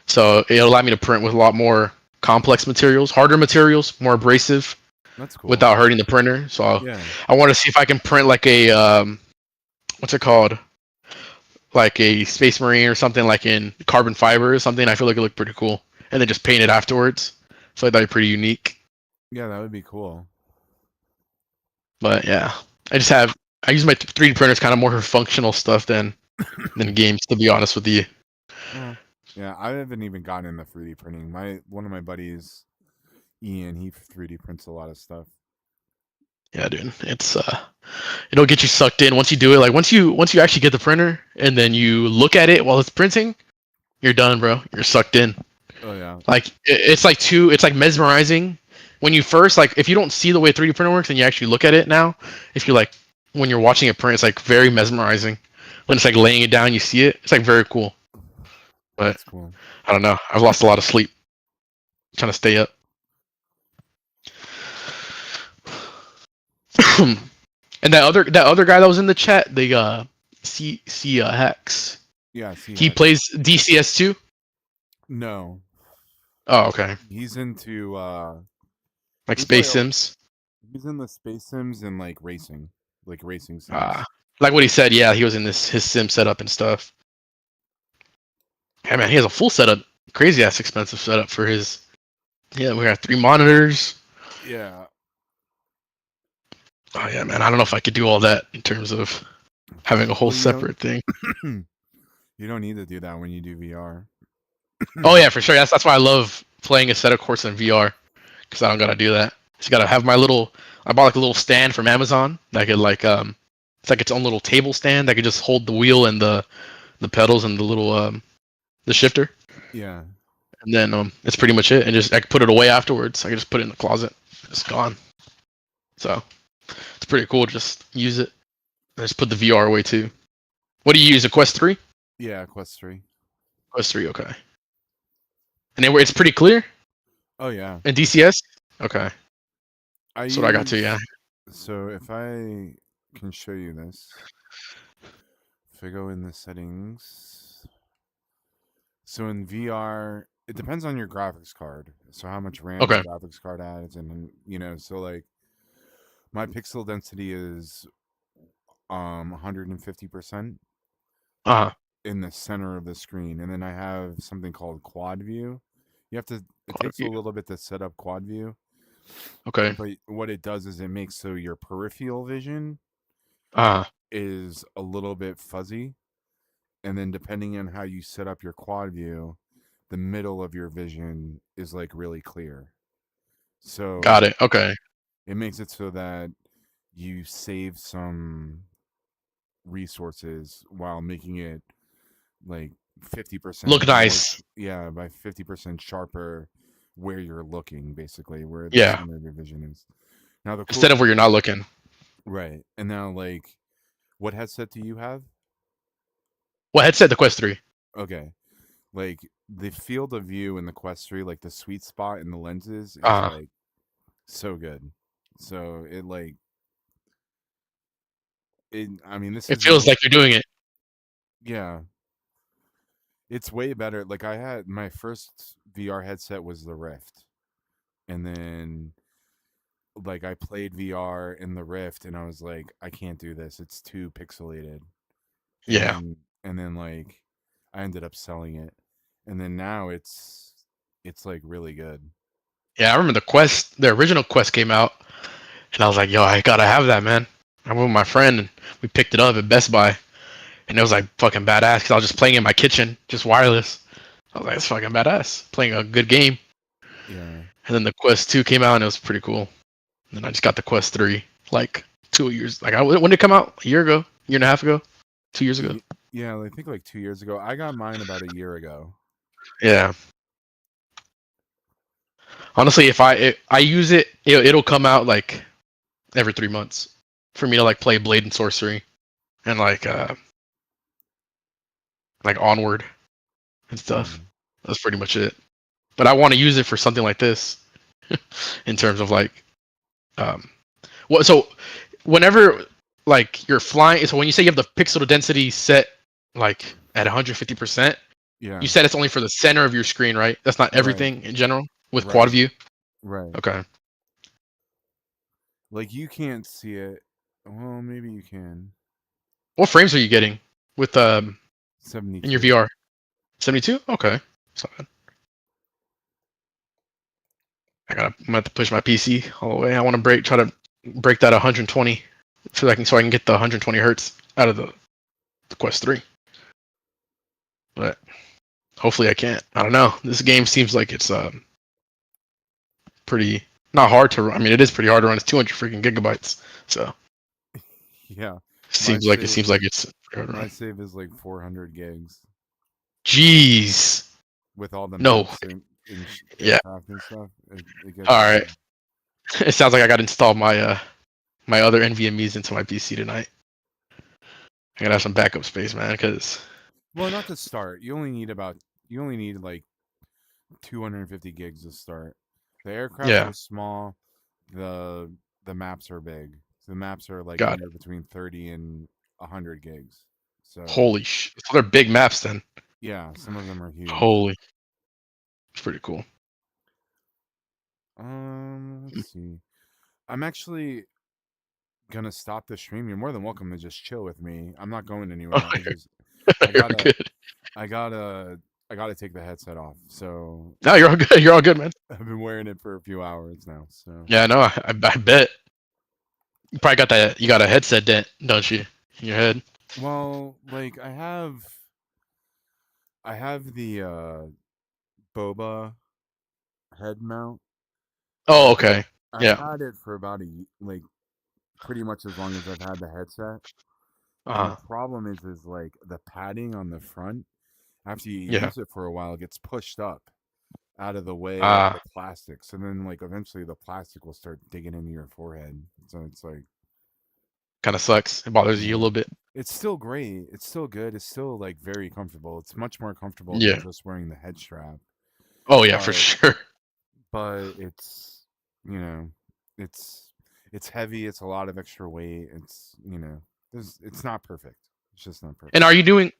So it'll allow me to print with a lot more complex materials, harder materials, more abrasive, That's cool. without hurting the printer. So Yeah. I want to see if I can print like a what's it called, like a Space Marine or something, like in carbon fiber or something. I feel like it looked pretty cool, and then just paint it afterwards. So I thought it'd be pretty unique. Yeah, that would be cool. But yeah, I use my 3D printers kind of more for functional stuff than games, to be honest with you. Yeah, I haven't even gotten into 3D printing. One of my buddies, Ian, he 3D prints a lot of stuff. Yeah, dude. It's it'll get you sucked in once you do it. Like once you actually get the printer and then you look at it while it's printing, you're done, bro. You're sucked in. Oh yeah. Like it's like mesmerizing when you first like if you don't see the way 3D printer works and you actually look at it now, if you like when you're watching it print, it's like very mesmerizing. When it's like laying it down, you see it. It's like very cool. But That's cool. I don't know. I've lost a lot of sleep trying to stay up. And that other guy that was in the chat, the Hex. Yeah, see. He plays DCS too. No. Oh, okay. He's into Like he Space play- Sims. He's in the Space Sims and like racing sims. Like what he said. Yeah, he was in his sim setup and stuff. Yeah, man, he has a full setup. Crazy ass expensive setup for his. Yeah, we got 3 monitors. Yeah. Oh yeah, man. I don't know if I could do all that in terms of having a whole Well, you separate thing. You don't need to do that when you do VR. Oh yeah, for sure. That's why I love playing a set of course in VR because I don't gotta do that. Just gotta have my little. I bought like a little stand from Amazon that could like it's like its own little table stand that could just hold the wheel and the pedals and the little the shifter. Yeah. And then it's pretty much it. And just I can put it away afterwards. I can just put it in the closet. It's gone. So it's pretty cool to just use it. And just put the VR away too. What do you use? A Quest 3? Yeah, Quest 3. Quest 3, okay. And then it's pretty clear Oh yeah. in DCS? Okay. That's what I got too, yeah. So if I can show you this. If I go in the settings. So in VR, it depends on your graphics card. So how much RAM Okay. the graphics card adds, and so like my pixel density is 150% Uh-huh. in the center of the screen, and then I have something called quad view. You have to. It Quad takes view. a little bit to set up quad view. Okay. But what it does is it makes so your peripheral vision is a little bit fuzzy, and then depending on how you set up your quad view, the middle of your vision is like really clear. So Got it. Okay. it makes it so that you save some resources while making it like 50% Look nice. Yeah, by 50% sharper where you're looking, basically, where the Yeah. center of your vision is. Now the Instead of where you're not looking. right. And now like what headset do you have? What headset? The Quest 3. Okay. Like the field of view in the Quest 3, like the sweet spot in the lenses is like so good. So it like I mean this It is feels like you're doing it. yeah. It's way better. Like I had my first VR headset was the Rift. And then like I played VR in the Rift and I was like, I can't do this. It's too pixelated. Yeah. And then like I ended up selling it. And then now it's like really good. Yeah, I remember the original Quest came out, and I was like, yo, I gotta have that, man. I went with my friend, and we picked it up at Best Buy, and it was like fucking badass, because I was just playing in my kitchen, just wireless. I was like, it's fucking badass, playing a good game. Yeah. And then the Quest 2 came out, and it was pretty cool. And then I just got the Quest 3, like 2 years, like when did it come out? A year ago? Year and a half ago? 2 years ago? Yeah, I think like 2 years ago. I got mine about a year ago. Yeah. Honestly, if I use it, it'll come out like every 3 months for me to like play Blade and Sorcery and like Onward and stuff. That's pretty much it. But I want to use it for something like this in terms of like what so whenever like you're flying, so when you say you have the pixel density set like at 150%, Yeah. you said it's only for the center of your screen, right? That's not everything in general with quad view. Right. Okay. Like you can't see it. Well, maybe you can. What frames are you getting with 72. in your VR? 72? Okay. That's not bad. I'm gonna have to push my PC all the way. I want to try to break that 120 so I can get the 120 hertz out of the Quest 3. But hopefully I can't. I don't know. This game seems like it's pretty not hard to run. I mean, it is pretty hard to run. It's 200 freaking gigabytes. So Yeah. seems like it's pretty hard to My run. save is like 400 gigs Jeez. with all the No. maps and Yeah. aircraft and stuff. It gets All right. It sounds like I got to install my my other NVMe's into my PC tonight. I gotta have some backup space, man. Because Well, not to start. You only need like 250 gigs to start. The aircraft Yeah. are small. The maps are big. So the maps are like Got anywhere between 30 and 100 gigs. So holy sh! So they're big maps then. yeah, some of them are huge. Holy, it's pretty cool. Let's see. I'm actually gonna stop the stream. You're more than welcome to just chill with me. I'm not going anywhere. Oh, I you're gotta good. I gotta take the headset off. So No, you're all good. You're all good, man. I've been wearing it for a few hours now. So Yeah, no, I bet. You probably got that. You got a headset dent, don't you, in your head? well, like I have the boba head mount. Oh, okay. I've Yeah. had it for about like pretty much as long as I've had the headset. And Uh-huh. the problem is like the padding on the front, after you Yeah. use it for a while, it gets pushed up out of the way of Ah, the plastic. So then like eventually the plastic will start digging into your forehead. So it's like kind of sucks. It bothers you a yeah. little bit. It's still great. It's still good. It's still like very comfortable. It's much more comfortable Yeah. than just wearing the head strap. Oh yeah, for But sure. but it's it's heavy. It's a lot of extra weight. It's it's not perfect. It's just not perfect. And are you doing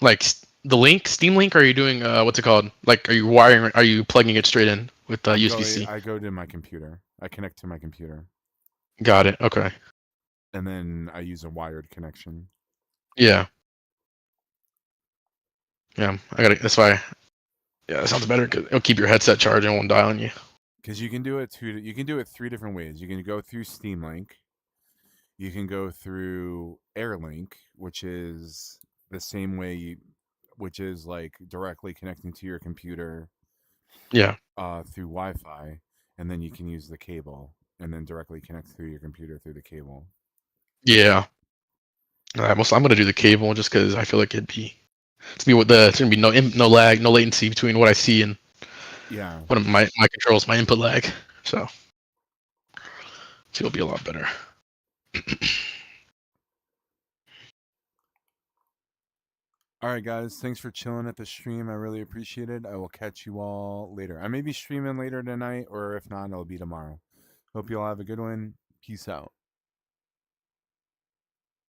like the link, Steam Link? Or are you doing what's it called? Like, are you wiring? Are you plugging it straight in with USB-C? I go to my computer. I connect to my computer, Got it. Okay. and then I use a wired connection. Yeah. Yeah. I got it. That's why. Yeah, that sounds better because it'll keep your headset charged and won't die on you. Because you can do it three different ways. You can go through Steam Link. You can go through AirLink, which is the same way which is like directly connecting to your computer Yeah. through Wi-Fi, and then you can use the cable and then directly connect through your computer through the cable. Yeah. I'm gonna do the cable just because I feel like it's gonna be no lag, no latency between what I see and Yeah. what my controls, my input lag. So it'll be a lot better. All right, guys. Thanks for chilling at the stream. I really appreciate it. I will catch you all later. I may be streaming later tonight, or if not, it'll be tomorrow. Hope you all have a good one. Peace out.